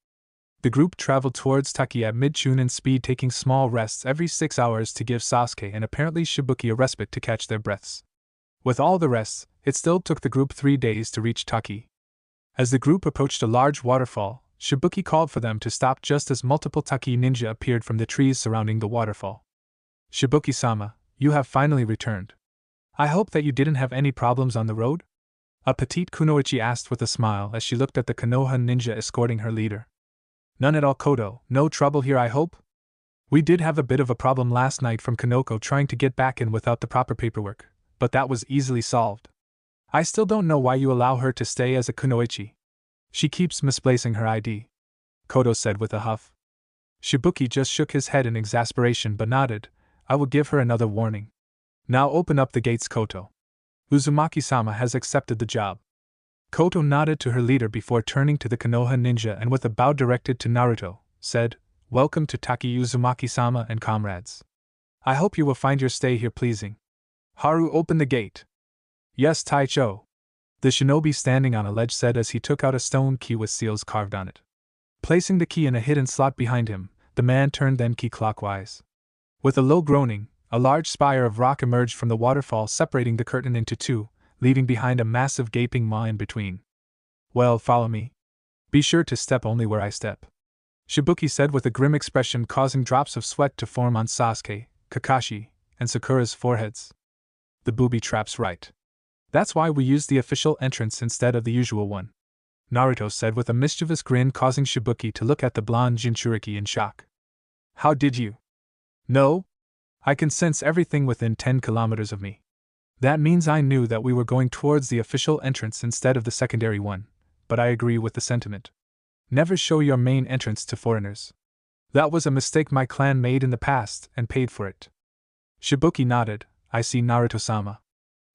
The group traveled towards Taki at mid-Chunin speed, taking small rests every 6 hours to give Sasuke and apparently Shibuki a respite to catch their breaths. With all the rests, it still took the group 3 days to reach Taki. As the group approached a large waterfall, Shibuki called for them to stop just as multiple Taki ninja appeared from the trees surrounding the waterfall. Shibuki-sama, you have finally returned. I hope that you didn't have any problems on the road? A petite kunoichi asked with a smile as she looked at the Konoha ninja escorting her leader. None at all, Kodo. No trouble here, I hope? We did have a bit of a problem last night from Kanoko trying to get back in without the proper paperwork, but that was easily solved. I still don't know why you allow her to stay as a kunoichi. She keeps misplacing her ID, Kodo said with a huff. Shibuki just shook his head in exasperation but nodded. I will give her another warning. Now open up the gates, Koto. Uzumaki-sama has accepted the job. Koto nodded to her leader before turning to the Konoha ninja and with a bow directed to Naruto, said, Welcome to Taki, Uzumaki-sama and comrades. I hope you will find your stay here pleasing. Haru, open the gate. Yes, Taicho. The shinobi standing on a ledge said as he took out a stone key with seals carved on it. Placing the key in a hidden slot behind him, the man turned then key clockwise. With a low groaning, a large spire of rock emerged from the waterfall, separating the curtain into two, leaving behind a massive gaping maw in between. Well, follow me. Be sure to step only where I step, Shibuki said with a grim expression, causing drops of sweat to form on Sasuke, Kakashi, and Sakura's foreheads. The booby trap's right. That's why we used the official entrance instead of the usual one, Naruto said with a mischievous grin, causing Shibuki to look at the blonde Jinchuriki in shock. How did you know? I can sense everything within 10 kilometers of me. That means I knew that we were going towards the official entrance instead of the secondary one, but I agree with the sentiment. Never show your main entrance to foreigners. That was a mistake my clan made in the past and paid for it. Shibuki nodded. I see, Naruto-sama.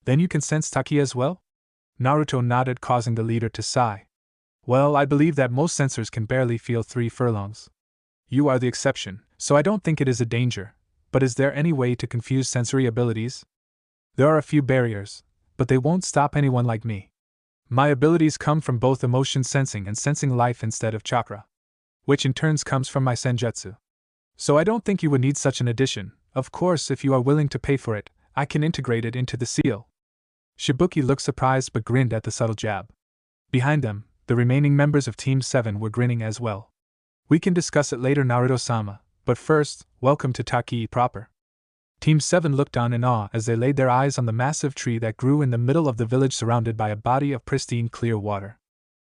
Then you can sense Taki as well? Naruto nodded, causing the leader to sigh. Well, I believe that most sensors can barely feel 3 furlongs. You are the exception, so I don't think it is a danger, but is there any way to confuse sensory abilities? There are a few barriers, but they won't stop anyone like me. My abilities come from both emotion sensing and sensing life instead of chakra, which in turns comes from my senjutsu. So I don't think you would need such an addition. Of course, if you are willing to pay for it, I can integrate it into the seal. Shibuki looked surprised but grinned at the subtle jab. Behind them, the remaining members of Team 7 were grinning as well. We can discuss it later, Naruto-sama, but first, welcome to Taki proper. Team 7 looked on in awe as they laid their eyes on the massive tree that grew in the middle of the village, surrounded by a body of pristine clear water.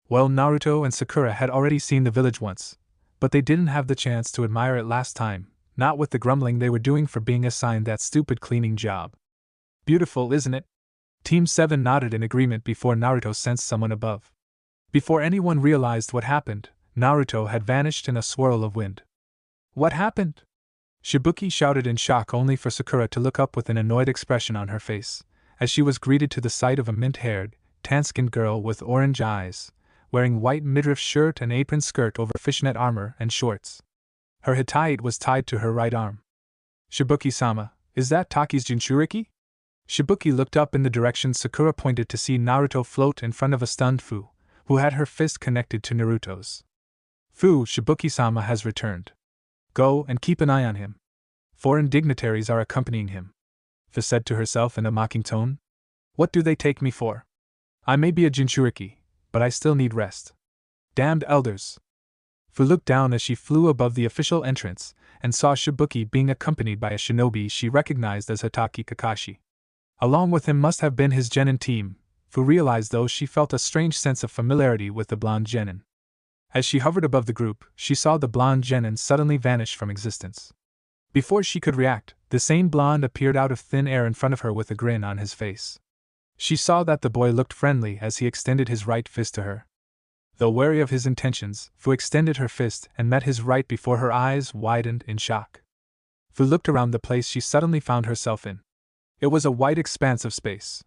Well, Naruto and Sakura had already seen the village once, but they didn't have the chance to admire it last time, not with the grumbling they were doing for being assigned that stupid cleaning job. Beautiful, isn't it? Team 7 nodded in agreement before Naruto sensed someone above. Before anyone realized what happened, Naruto had vanished in a swirl of wind. What happened? Shibuki shouted in shock, only for Sakura to look up with an annoyed expression on her face, as she was greeted to the sight of a mint-haired, tan-skinned girl with orange eyes, wearing white midriff shirt and apron skirt over fishnet armor and shorts. Her hitai was tied to her right arm. Shibuki-sama, Is that Taki's Jinchuriki? Shibuki looked up in the direction Sakura pointed to see Naruto float in front of a stunned Fu, who had her fist connected to Naruto's. Fu, Shibuki-sama has returned. Go and keep an eye on him. Foreign dignitaries are accompanying him. Fu said to herself in a mocking tone. What do they take me for? I may be a Jinchuriki, but I still need rest. Damned elders! Fu looked down as she flew above the official entrance and saw Shibuki being accompanied by a shinobi she recognized as Hatake Kakashi. Along with him must have been his genin team. Fu realized, though she felt a strange sense of familiarity with the blonde genin. As she hovered above the group, she saw the blonde genin suddenly vanish from existence. Before she could react, the same blonde appeared out of thin air in front of her with a grin on his face. She saw that the boy looked friendly as he extended his right fist to her. Though wary of his intentions, Fu extended her fist and met his right before her eyes widened in shock. Fu looked around the place she suddenly found herself in. It was a wide expanse of space.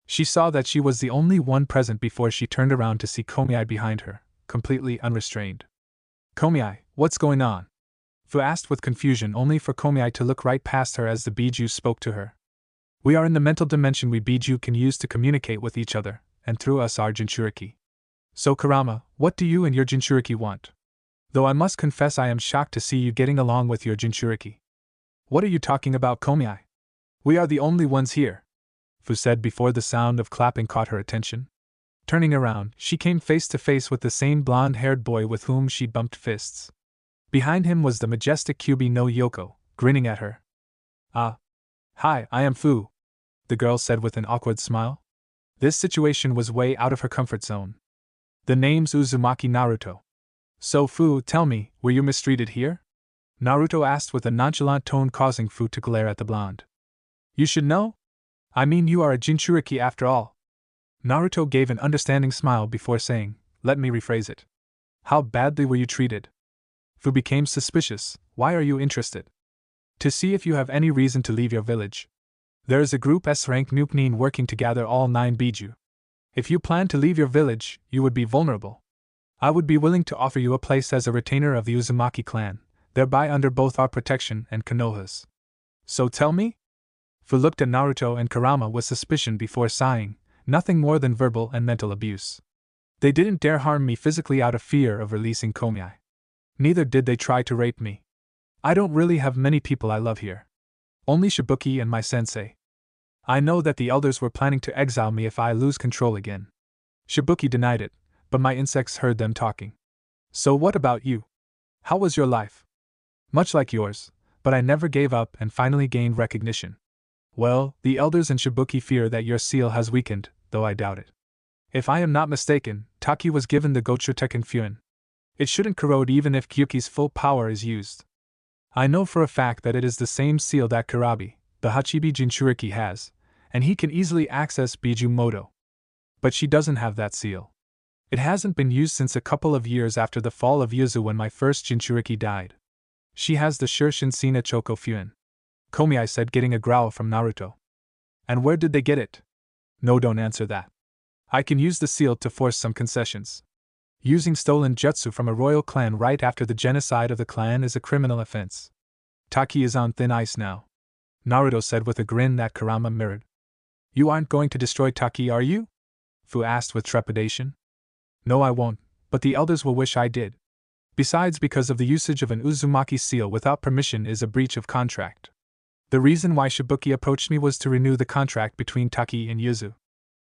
She saw that she was the only one present before she turned around to see Komiai behind her, completely unrestrained. Komiai, what's going on? Fu asked with confusion, only for Komiai to look right past her as the Biju spoke to her. We are in the mental dimension we Biju can use to communicate with each other, and through us our Jinchuriki. So Kurama, what do you and your Jinchuriki want? Though I must confess I am shocked to see you getting along with your Jinchuriki. What are you talking about, Komiai? We are the only ones here, Fu said before the sound of clapping caught her attention. Turning around, she came face to face with the same blonde-haired boy with whom she'd bumped fists. Behind him was the majestic Kyubi no Yoko, grinning at her. Ah. Hi, I am Fu, the girl said with an awkward smile. This situation was way out of her comfort zone. The name's Uzumaki Naruto. So Fu, tell me, were you mistreated here? Naruto asked with a nonchalant tone, causing Fu to glare at the blonde. You should know? I mean, you are a Jinchuriki after all. Naruto gave an understanding smile before saying, let me rephrase it. How badly were you treated? Fu became suspicious. Why are you interested? To see if you have any reason to leave your village. There is a group S-rank Nuknin working to gather all 9 Biju. If you plan to leave your village, you would be vulnerable. I would be willing to offer you a place as a retainer of the Uzumaki clan, thereby under both our protection and Konoha's. So tell me? Fu looked at Naruto and Kurama with suspicion before sighing, nothing more than verbal and mental abuse. They didn't dare harm me physically out of fear of releasing Komiai. Neither did they try to rape me. I don't really have many people I love here. Only Shibuki and my sensei. I know that the elders were planning to exile me if I lose control again. Shibuki denied it, but my insects heard them talking. So what about you? How was your life? Much like yours, but I never gave up and finally gained recognition. Well, the elders and Shibuki fear that your seal has weakened, though I doubt it. If I am not mistaken, Taki was given the Gochuteken Fuin. It shouldn't corrode even if Kyuki's full power is used. I know for a fact that it is the same seal that Kurabi, the Hachibi Jinchuriki, has, and he can easily access Biju Moto. But she doesn't have that seal. It hasn't been used since a couple of years after the fall of Yuzu when my first Jinchuriki died. She has the Shinshin Choko Fuin. Komiai said, getting a growl from Naruto. And where did they get it? No, don't answer that. I can use the seal to force some concessions. Using stolen jutsu from a royal clan right after the genocide of the clan is a criminal offense. Taki is on thin ice now, Naruto said with a grin that Kurama mirrored. You aren't going to destroy Taki, are you? Fu asked with trepidation. No, I won't, but the elders will wish I did. Besides, because of the usage of an Uzumaki seal without permission is a breach of contract. The reason why Shibuki approached me was to renew the contract between Taki and Yuzu.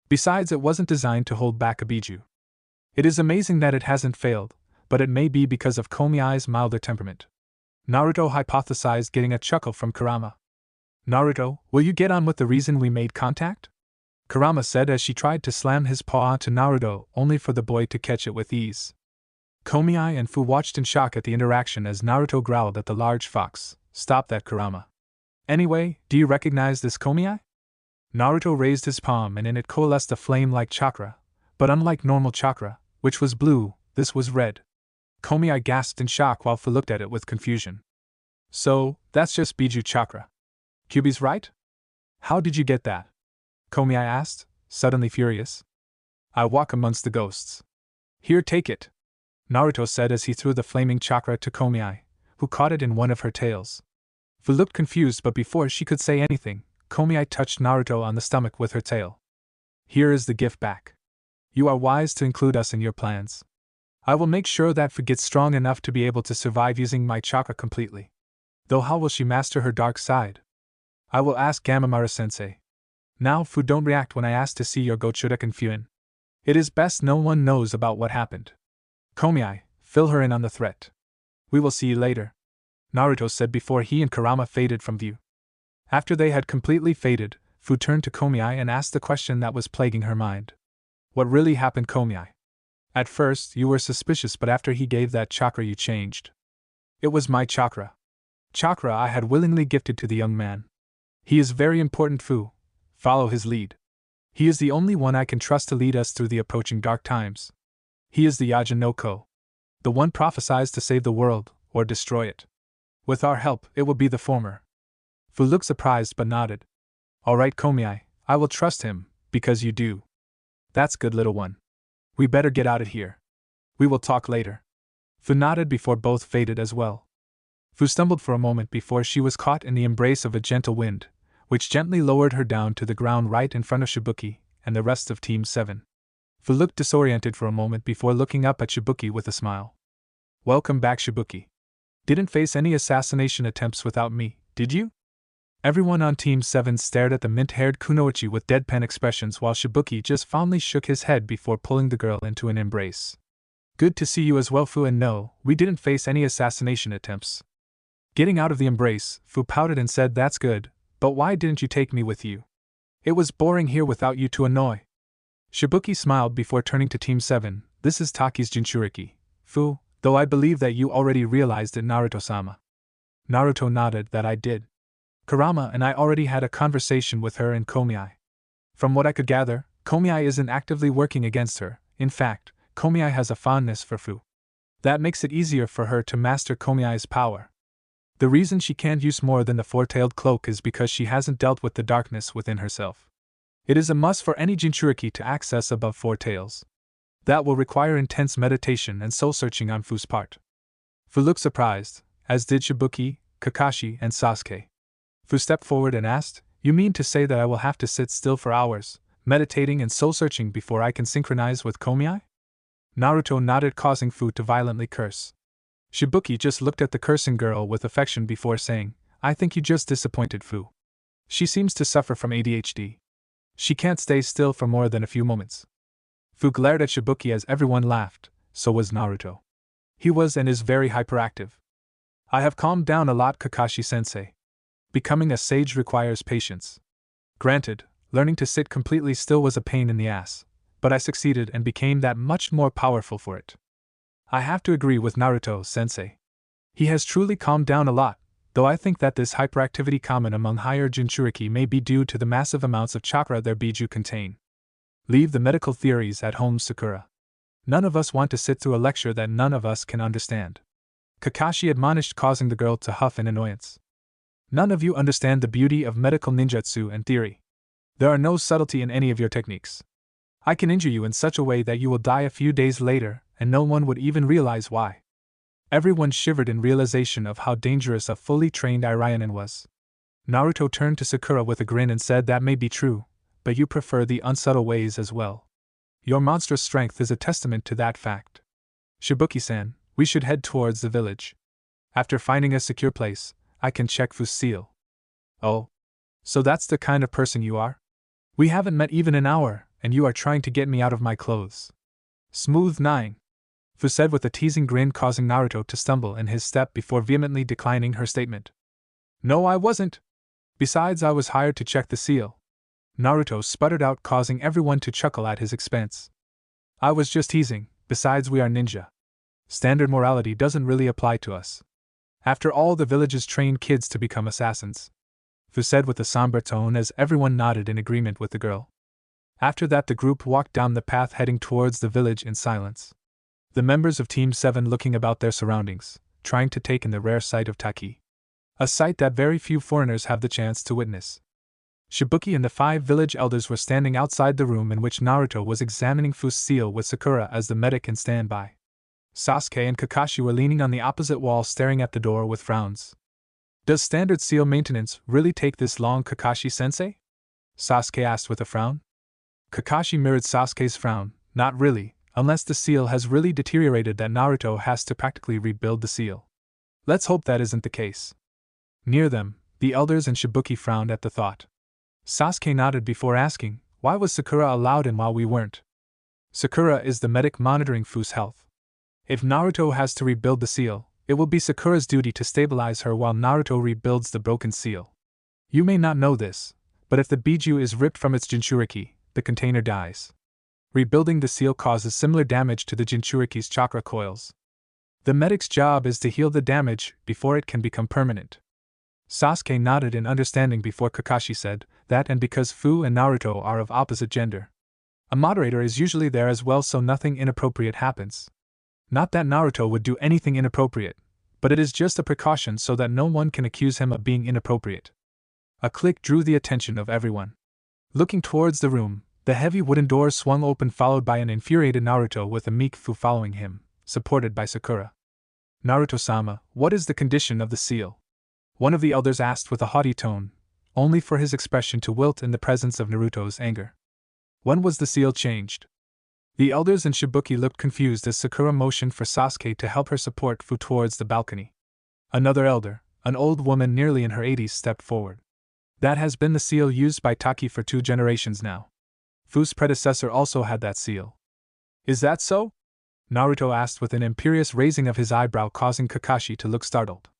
Besides, it wasn't designed to hold back a Biju. It is amazing that it hasn't failed, but it may be because of Komiai's milder temperament. Naruto hypothesized, getting a chuckle from Kurama. Naruto, will you get on with the reason we made contact? Kurama said as she tried to slam his paw onto Naruto, only for the boy to catch it with ease. Komiai and Fu watched in shock at the interaction as Naruto growled at the large fox. Stop that, Kurama. Anyway, do you recognize this Komiai? Naruto raised his palm and in it coalesced a flame-like chakra, but unlike normal chakra, which was blue, this was red. Komiai gasped in shock while Fu looked at it with confusion. So, that's just Biju chakra. Kyubi's right? How did you get that? Komiai asked, suddenly furious. I walk amongst the ghosts. Here, take it, Naruto said as he threw the flaming chakra to Komiai, who caught it in one of her tails. Fu looked confused, but before she could say anything, Komiai touched Naruto on the stomach with her tail. Here is the gift back. You are wise to include us in your plans. I will make sure that Fu gets strong enough to be able to survive using my chakra completely. Though how will she master her dark side? I will ask Gamamara-sensei. Now Fu, don't react when I ask to see your Gochudaken Fuin. It is best no one knows about what happened. Komiai, fill her in on the threat. We will see you later, Naruto said before he and Kurama faded from view. After they had completely faded, Fu turned to Komiai and asked the question that was plaguing her mind. What really happened, Komiai? At first, you were suspicious, but after he gave that chakra you changed. It was my chakra. Chakra I had willingly gifted to the young man. He is very important, Fu. Follow his lead. He is the only one I can trust to lead us through the approaching dark times. He is the Yajinoko. The one prophesied to save the world, or destroy it. With our help, it will be the former. Fu looked surprised but nodded. All right, Komiai, I will trust him, because you do. That's good, little one. We better get out of here. We will talk later. Fu nodded before both faded as well. Fu stumbled for a moment before she was caught in the embrace of a gentle wind, which gently lowered her down to the ground right in front of Shibuki and the rest of Team 7. Fu looked disoriented for a moment before looking up at Shibuki with a smile. Welcome back, Shibuki. Didn't face any assassination attempts without me, did you? Everyone on Team 7 stared at the mint-haired Kunoichi with deadpan expressions while Shibuki just fondly shook his head before pulling the girl into an embrace. Good to see you as well, Fu, and no, we didn't face any assassination attempts. Getting out of the embrace, Fu pouted and said, that's good, but why didn't you take me with you? It was boring here without you to annoy. Shibuki smiled before turning to Team 7, this is Taki's Jinchuriki, Fu, though I believe that you already realized it, Naruto-sama. Naruto nodded that I did. Kurama and I already had a conversation with her and Komiai. From what I could gather, Komiai isn't actively working against her. In fact, Komiai has a fondness for Fu. That makes it easier for her to master Komiai's power. The reason she can't use more than the four-tailed cloak is because she hasn't dealt with the darkness within herself. It is a must for any Jinchuriki to access above four tails. That will require intense meditation and soul-searching on Fu's part. Fu looked surprised, as did Shibuki, Kakashi, and Sasuke. Fu stepped forward and asked, you mean to say that I will have to sit still for hours, meditating and soul-searching before I can synchronize with Komiai? Naruto nodded, causing Fu to violently curse. Shibuki just looked at the cursing girl with affection before saying, I think you just disappointed Fu. She seems to suffer from ADHD. She can't stay still for more than a few moments. Fu glared at Shibuki as everyone laughed, so was Naruto. He was and is very hyperactive. I have calmed down a lot, Kakashi-sensei. Becoming a sage requires patience. Granted, learning to sit completely still was a pain in the ass, but I succeeded and became that much more powerful for it. I have to agree with Naruto-sensei. He has truly calmed down a lot, though I think that this hyperactivity common among higher Jinchuriki may be due to the massive amounts of chakra their biju contain. Leave the medical theories at home, Sakura. None of us want to sit through a lecture that none of us can understand. Kakashi admonished, causing the girl to huff in annoyance. None of you understand the beauty of medical ninjutsu and theory. There are no subtlety in any of your techniques. I can injure you in such a way that you will die a few days later, and no one would even realize why. Everyone shivered in realization of how dangerous a fully trained Iraianin was. Naruto turned to Sakura with a grin and said, that may be true, but you prefer the unsubtle ways as well. Your monstrous strength is a testament to that fact. Shibuki-san, we should head towards the village. After finding a secure place, I can check Fu's seal. Oh? So that's the kind of person you are? We haven't met even an hour, and you are trying to get me out of my clothes. Smooth 9. Fu said with a teasing grin, causing Naruto to stumble in his step before vehemently declining her statement. No, I wasn't. Besides, I was hired to check the seal. Naruto sputtered out, causing everyone to chuckle at his expense. I was just teasing, besides we are ninja. Standard morality doesn't really apply to us. After all, the villages train kids to become assassins. Fu said with a somber tone as everyone nodded in agreement with the girl. After that, the group walked down the path heading towards the village in silence. The members of Team 7 looking about their surroundings, trying to take in the rare sight of Taki. A sight that very few foreigners have the chance to witness. Shibuki and the 5 village elders were standing outside the room in which Naruto was examining Fu's seal with Sakura as the medic in standby. Sasuke and Kakashi were leaning on the opposite wall staring at the door with frowns. Does standard seal maintenance really take this long, Kakashi-sensei? Sasuke asked with a frown. Kakashi mirrored Sasuke's frown. Not really, unless the seal has really deteriorated that Naruto has to practically rebuild the seal. Let's hope that isn't the case. Near them, the elders and Shibuki frowned at the thought. Sasuke nodded before asking, why was Sakura allowed in while we weren't? Sakura is the medic monitoring Fu's health. If Naruto has to rebuild the seal, it will be Sakura's duty to stabilize her while Naruto rebuilds the broken seal. You may not know this, but if the biju is ripped from its Jinchuriki, the container dies. Rebuilding the seal causes similar damage to the Jinchuriki's chakra coils. The medic's job is to heal the damage before it can become permanent. Sasuke nodded in understanding before Kakashi said that, and because Fu and Naruto are of opposite gender, a moderator is usually there as well so nothing inappropriate happens. Not that Naruto would do anything inappropriate, but it is just a precaution so that no one can accuse him of being inappropriate. A click drew the attention of everyone. Looking towards the room, the heavy wooden door swung open, followed by an infuriated Naruto with a meek Fu following him, supported by Sakura. Naruto-sama, what is the condition of the seal? One of the elders asked with a haughty tone, only for his expression to wilt in the presence of Naruto's anger. When was the seal changed? The elders and Shibuki looked confused as Sakura motioned for Sasuke to help her support Fu towards the balcony. Another elder, an old woman nearly in her 80s, stepped forward. That has been the seal used by Taki for 2 generations now. Fu's predecessor also had that seal. Is that so? Naruto asked with an imperious raising of his eyebrow, causing Kakashi to look startled.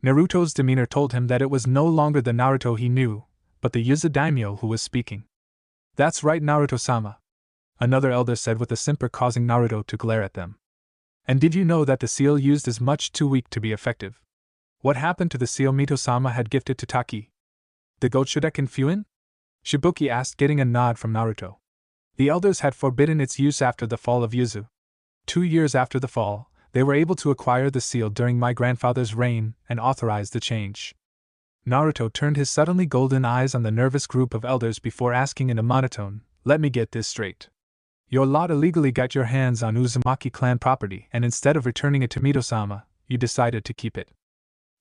Naruto's demeanor told him that it was no longer the Naruto he knew, but the Yuzu daimyo who was speaking. That's right, Naruto-sama, another elder said with a simper, causing Naruto to glare at them. And did you know that the seal used is much too weak to be effective? What happened to the seal Mito-sama had gifted to Taki? The Gochodekin Fuin? Shibuki asked, getting a nod from Naruto. The elders had forbidden its use after the fall of Yuzu. 2 years after the fall, they were able to acquire the seal during my grandfather's reign and authorized the change. Naruto turned his suddenly golden eyes on the nervous group of elders before asking in a monotone, let me get this straight. Your lot illegally got your hands on Uzumaki clan property, and instead of returning it to Mito-sama, you decided to keep it.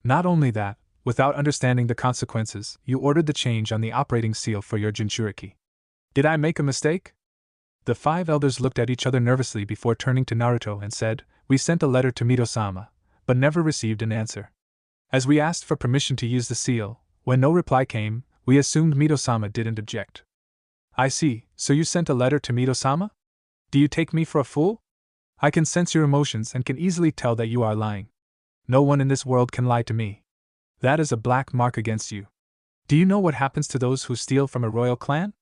Not only that, without understanding the consequences, you ordered the change on the operating seal for your Jinchuriki. Did I make a mistake? The 5 elders looked at each other nervously before turning to Naruto and said, we sent a letter to Mito-sama, but never received an answer. As we asked for permission to use the seal, when no reply came, we assumed Mito-sama didn't object. I see, so you sent a letter to Mito-sama? Do you take me for a fool? I can sense your emotions and can easily tell that you are lying. No one in this world can lie to me. That is a black mark against you. Do you know what happens to those who steal from a royal clan?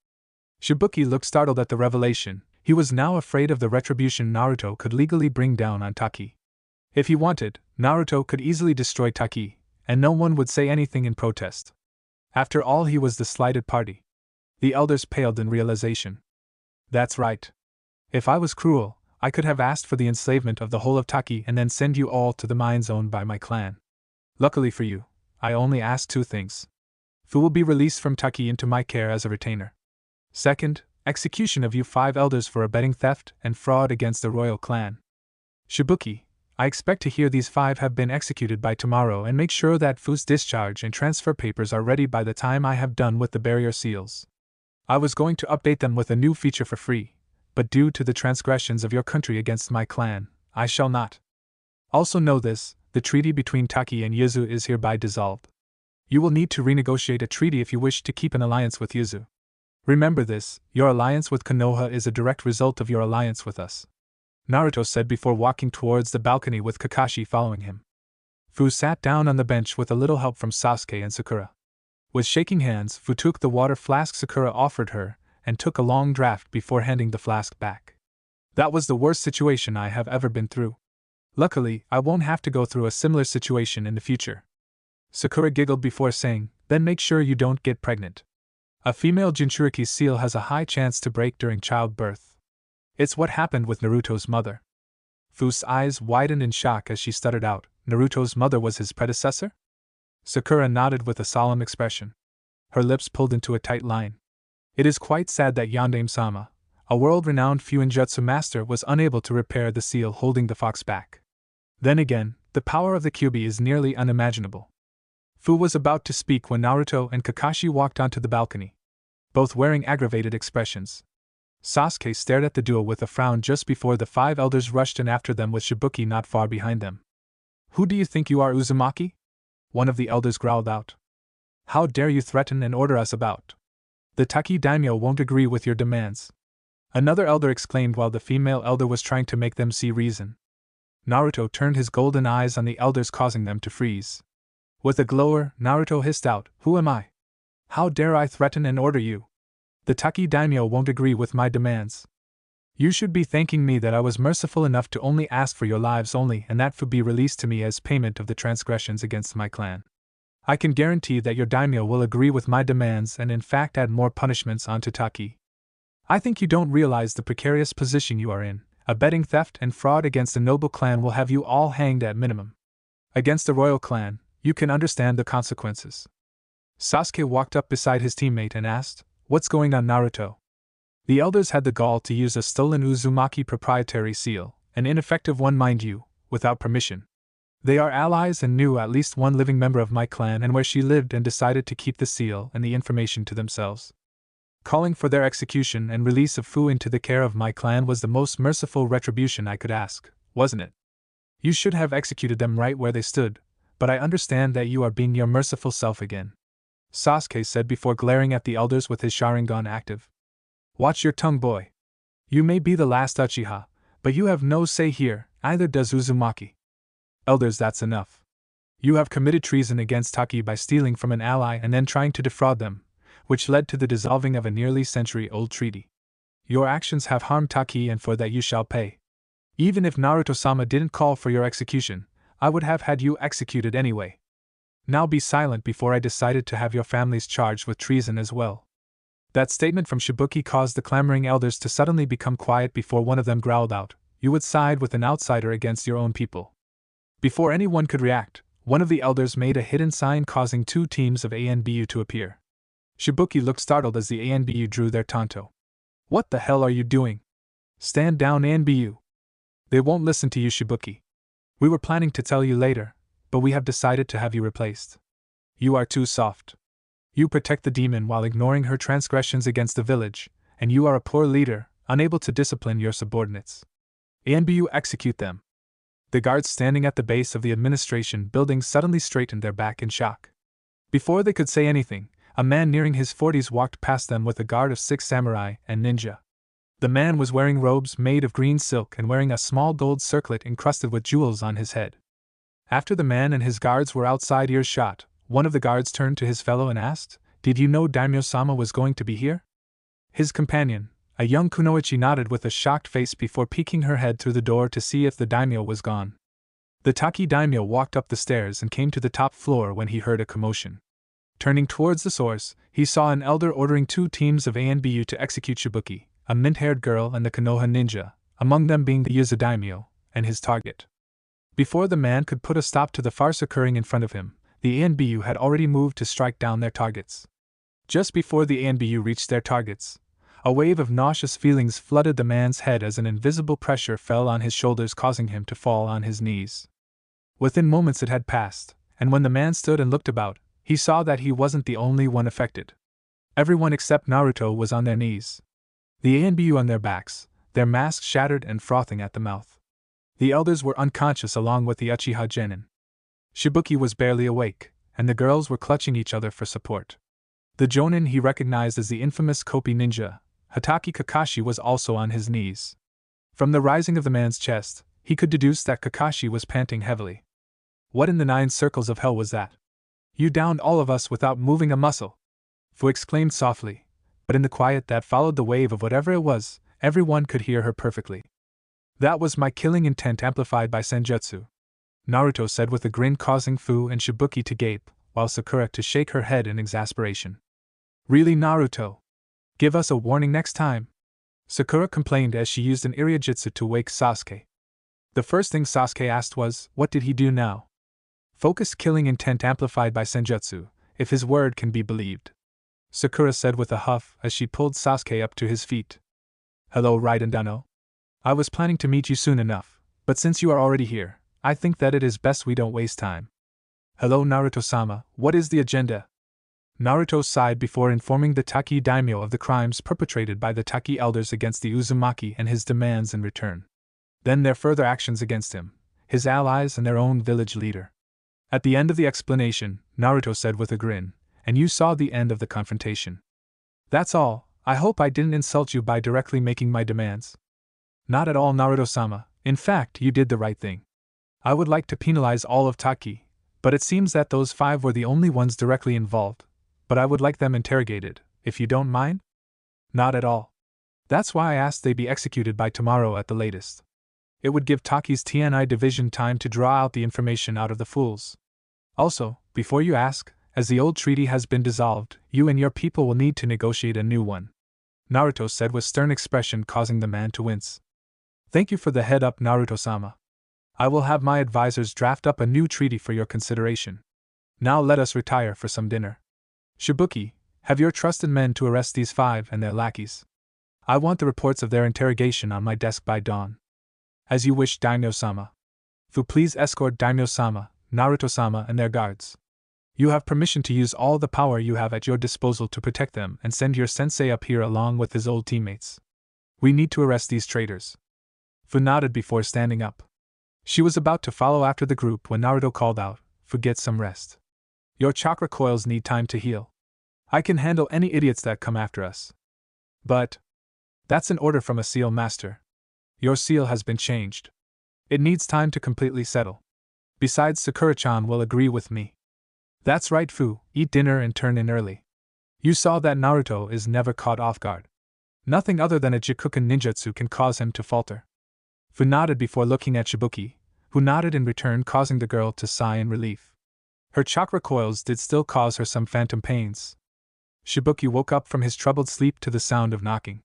Shibuki looked startled at the revelation. He was now afraid of the retribution Naruto could legally bring down on Taki. If he wanted, Naruto could easily destroy Taki, and no one would say anything in protest. After all, he was the slighted party. The elders paled in realization. That's right. If I was cruel, I could have asked for the enslavement of the whole of Taki and then send you all to the mines owned by my clan. Luckily for you, I only asked 2 things. Fu will be released from Taki into my care as a retainer. Second, execution of you 5 elders for abetting theft and fraud against the royal clan. Shibuki, I expect to hear these 5 have been executed by tomorrow, and make sure that Fu's discharge and transfer papers are ready by the time I have done with the barrier seals. I was going to update them with a new feature for free, but due to the transgressions of your country against my clan, I shall not. Also know this, the treaty between Taki and Yuzu is hereby dissolved. You will need to renegotiate a treaty if you wish to keep an alliance with Yuzu. Remember this, your alliance with Konoha is a direct result of your alliance with us. Naruto said before walking towards the balcony with Kakashi following him. Fu sat down on the bench with a little help from Sasuke and Sakura. With shaking hands, Fu took the water flask Sakura offered her, and took a long draught before handing the flask back. That was the worst situation I have ever been through. Luckily, I won't have to go through a similar situation in the future. Sakura giggled before saying, then make sure you don't get pregnant. A female Jinchuriki's seal has a high chance to break during childbirth. It's what happened with Naruto's mother. Fu's eyes widened in shock as she stuttered out, Naruto's mother was his predecessor? Sakura nodded with a solemn expression. Her lips pulled into a tight line. It is quite sad that Yondaime-sama, a world-renowned Fuinjutsu master, was unable to repair the seal holding the fox back. Then again, the power of the Kyuubi is nearly unimaginable. Fu was about to speak when Naruto and Kakashi walked onto the balcony, both wearing aggravated expressions. Sasuke stared at the duo with a frown just before the 5 elders rushed in after them with Shibuki not far behind them. "Who do you think you are, Uzumaki?" one of the elders growled out. "How dare you threaten and order us about? The Taki daimyo won't agree with your demands," another elder exclaimed while the female elder was trying to make them see reason. Naruto turned his golden eyes on the elders, causing them to freeze. With a glower, Naruto hissed out, "Who am I? How dare I threaten and order you? The Taki daimyo won't agree with my demands. You should be thanking me that I was merciful enough to only ask for your lives only, and that Fu be released to me as payment of the transgressions against my clan. I can guarantee that your daimyo will agree with my demands and in fact add more punishments onto Taki. I think you don't realize the precarious position you are in. Abetting theft and fraud against a noble clan will have you all hanged at minimum. Against a royal clan, you can understand the consequences." Sasuke walked up beside his teammate and asked, "What's going on, Naruto?" The elders had the gall to use a stolen Uzumaki proprietary seal, an ineffective one mind you, without permission. They are allies and knew at least one living member of my clan and where she lived and decided to keep the seal and the information to themselves. Calling for their execution and release of Fu into the care of my clan was the most merciful retribution I could ask, wasn't it? You should have executed them right where they stood, but I understand that you are being your merciful self again," Sasuke said before glaring at the elders with his Sharingan active. "Watch your tongue, boy. You may be the last Uchiha, but you have no say here, either does Uzumaki. Elders, that's enough. You have committed treason against Taki by stealing from an ally and then trying to defraud them, which led to the dissolving of a nearly century-old treaty. Your actions have harmed Taki and for that you shall pay. Even if Naruto-sama didn't call for your execution, I would have had you executed anyway. Now be silent before I decided to have your families charged with treason as well." That statement from Shibuki caused the clamoring elders to suddenly become quiet before one of them growled out, "You would side with an outsider against your own people." Before anyone could react, one of the elders made a hidden sign causing 2 teams of ANBU to appear. Shibuki looked startled as the ANBU drew their tanto. "What the hell are you doing? Stand down, ANBU. They won't listen to you, Shibuki. We were planning to tell you later, but we have decided to have you replaced. You are too soft. You protect the demon while ignoring her transgressions against the village, and you are a poor leader, unable to discipline your subordinates. ANBU, execute them." The guards standing at the base of the administration building suddenly straightened their back in shock. Before they could say anything, a man nearing his 40s walked past them with a guard of 6 samurai and ninja. The man was wearing robes made of green silk and wearing a small gold circlet encrusted with jewels on his head. After the man and his guards were outside earshot, one of the guards turned to his fellow and asked, "Did you know Daimyo-sama was going to be here?" His companion, a young kunoichi, nodded with a shocked face before peeking her head through the door to see if the daimyo was gone. The Taki daimyo walked up the stairs and came to the top floor when he heard a commotion. Turning towards the source, he saw an elder ordering 2 teams of ANBU to execute Shibuki, a mint-haired girl, and the Konoha ninja, among them being the Yuzu daimyo, and his target. Before the man could put a stop to the farce occurring in front of him, the ANBU had already moved to strike down their targets. Just before the ANBU reached their targets, a wave of nauseous feelings flooded the man's head as an invisible pressure fell on his shoulders, causing him to fall on his knees. Within moments it had passed, and when the man stood and looked about, he saw that he wasn't the only one affected. Everyone except Naruto was on their knees. The ANBU on their backs, their masks shattered and frothing at the mouth. The elders were unconscious along with the Uchiha Genin. Shibuki was barely awake, and the girls were clutching each other for support. The Jonin he recognized as the infamous Kopi ninja, Hatake Kakashi, was also on his knees. From the rising of the man's chest, he could deduce that Kakashi was panting heavily. "What in the 9 circles of hell was that? You downed all of us without moving a muscle!" Fu exclaimed softly, but in the quiet that followed the wave of whatever it was, everyone could hear her perfectly. "That was my killing intent amplified by Senjutsu," Naruto said with a grin, causing Fu and Shibuki to gape, while Sakura to shake her head in exasperation. "Really, Naruto? Give us a warning next time," Sakura complained as she used an Iriajutsu to wake Sasuke. The first thing Sasuke asked was, what did he do now? Focused killing intent amplified by Senjutsu, if his word can be believed, Sakura said with a huff as she pulled Sasuke up to his feet. "Hello, Raiden Dano. I was planning to meet you soon enough, but since you are already here, I think that it is best we don't waste time." Hello Naruto-sama, what is the agenda? Naruto sighed before informing the Taki daimyo of the crimes perpetrated by the Taki elders against the Uzumaki and his demands in return. Then their further actions against him, his allies and their own village leader. At the end of the explanation, Naruto said with a grin, and you saw the end of the confrontation. That's all. I hope I didn't insult you by directly making my demands. Not at all, Naruto-sama. In fact, you did the right thing. I would like to penalize all of Taki, but it seems that those 5 were the only ones directly involved. But I would like them interrogated, if you don't mind? Not at all. That's why I asked they be executed by tomorrow at the latest. It would give Taki's TNI division time to draw out the information out of the fools. Also, before you ask, as the old treaty has been dissolved, you and your people will need to negotiate a new one. Naruto said with stern expression, causing the man to wince. Thank you for the head up, Naruto-sama. I will have my advisors draft up a new treaty for your consideration. Now let us retire for some dinner. Shibuki, have your trusted men to arrest these 5 and their lackeys. I want the reports of their interrogation on my desk by dawn. As you wish, Daimyo-sama. Fu, please escort Daimyo-sama, Naruto-sama and their guards. You have permission to use all the power you have at your disposal to protect them and send your sensei up here along with his old teammates. We need to arrest these traitors. Fu nodded before standing up. She was about to follow after the group when Naruto called out, Fu, get some rest. Your chakra coils need time to heal. I can handle any idiots that come after us. But that's an order from a seal master. Your seal has been changed. It needs time to completely settle. Besides, Sakura-chan will agree with me. That's right, Fu, eat dinner and turn in early. You saw that Naruto is never caught off guard. Nothing other than a Jikuken ninjutsu can cause him to falter. Fu nodded before looking at Shibuki, who nodded in return, causing the girl to sigh in relief. Her chakra coils did still cause her some phantom pains. Shibuki woke up from his troubled sleep to the sound of knocking.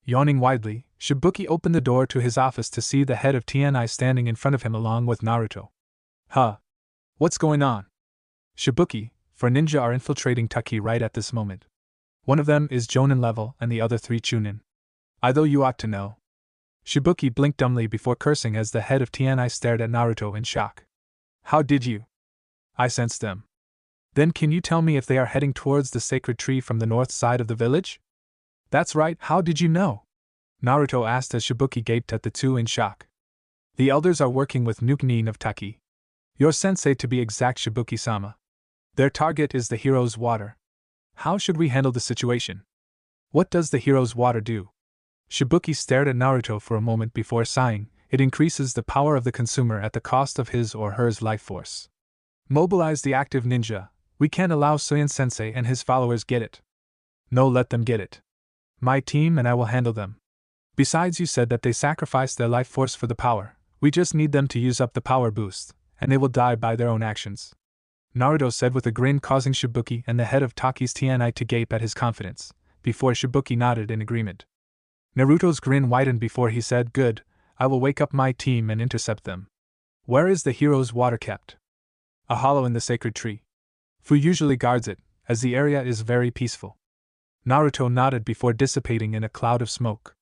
Yawning widely, Shibuki opened the door to his office to see the head of TNI standing in front of him along with Naruto. Huh? What's going on? Shibuki, 4 ninja are infiltrating Taki right at this moment. One of them is Jonin level and the other 3 Chunin. Though you ought to know. Shibuki blinked dumbly before cursing as the head of TNI stared at Naruto in shock. How did you? I sensed them. Then can you tell me if they are heading towards the sacred tree from the north side of the village? That's right, how did you know? Naruto asked as Shibuki gaped at the two in shock. The elders are working with Nuke-nin of Taki. Your sensei to be exact, Shibuki-sama. Their target is the hero's water. How should we handle the situation? What does the hero's water do? Shibuki stared at Naruto for a moment before sighing. It increases the power of the consumer at the cost of his or her life force. Mobilize the active ninja. We can't allow Suyin-sensei and his followers get it. No, let them get it. My team and I will handle them. Besides, you said that they sacrificed their life force for the power. We just need them to use up the power boost, and they will die by their own actions. Naruto said with a grin, causing Shibuki and the head of Taki's TNI to gape at his confidence, before Shibuki nodded in agreement. Naruto's grin widened before he said, Good, I will wake up my team and intercept them. Where is the hero's water kept? A hollow in the sacred tree. Fu usually guards it, as the area is very peaceful. Naruto nodded before dissipating in a cloud of smoke.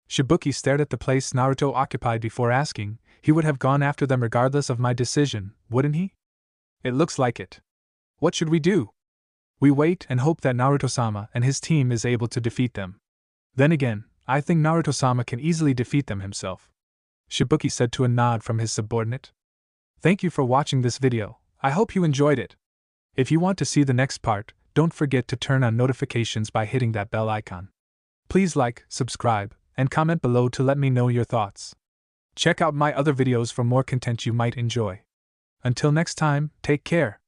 Shibuki stared at the place Naruto occupied before asking, he would have gone after them regardless of my decision, wouldn't he? It looks like it. What should we do? We wait and hope that Naruto-sama and his team is able to defeat them. Then again, I think Naruto-sama can easily defeat them himself. Shibuki said to a nod from his subordinate. Thank you for watching this video. I hope you enjoyed it. If you want to see the next part, don't forget to turn on notifications by hitting that bell icon. Please like, subscribe, and comment below to let me know your thoughts. Check out my other videos for more content you might enjoy. Until next time, take care.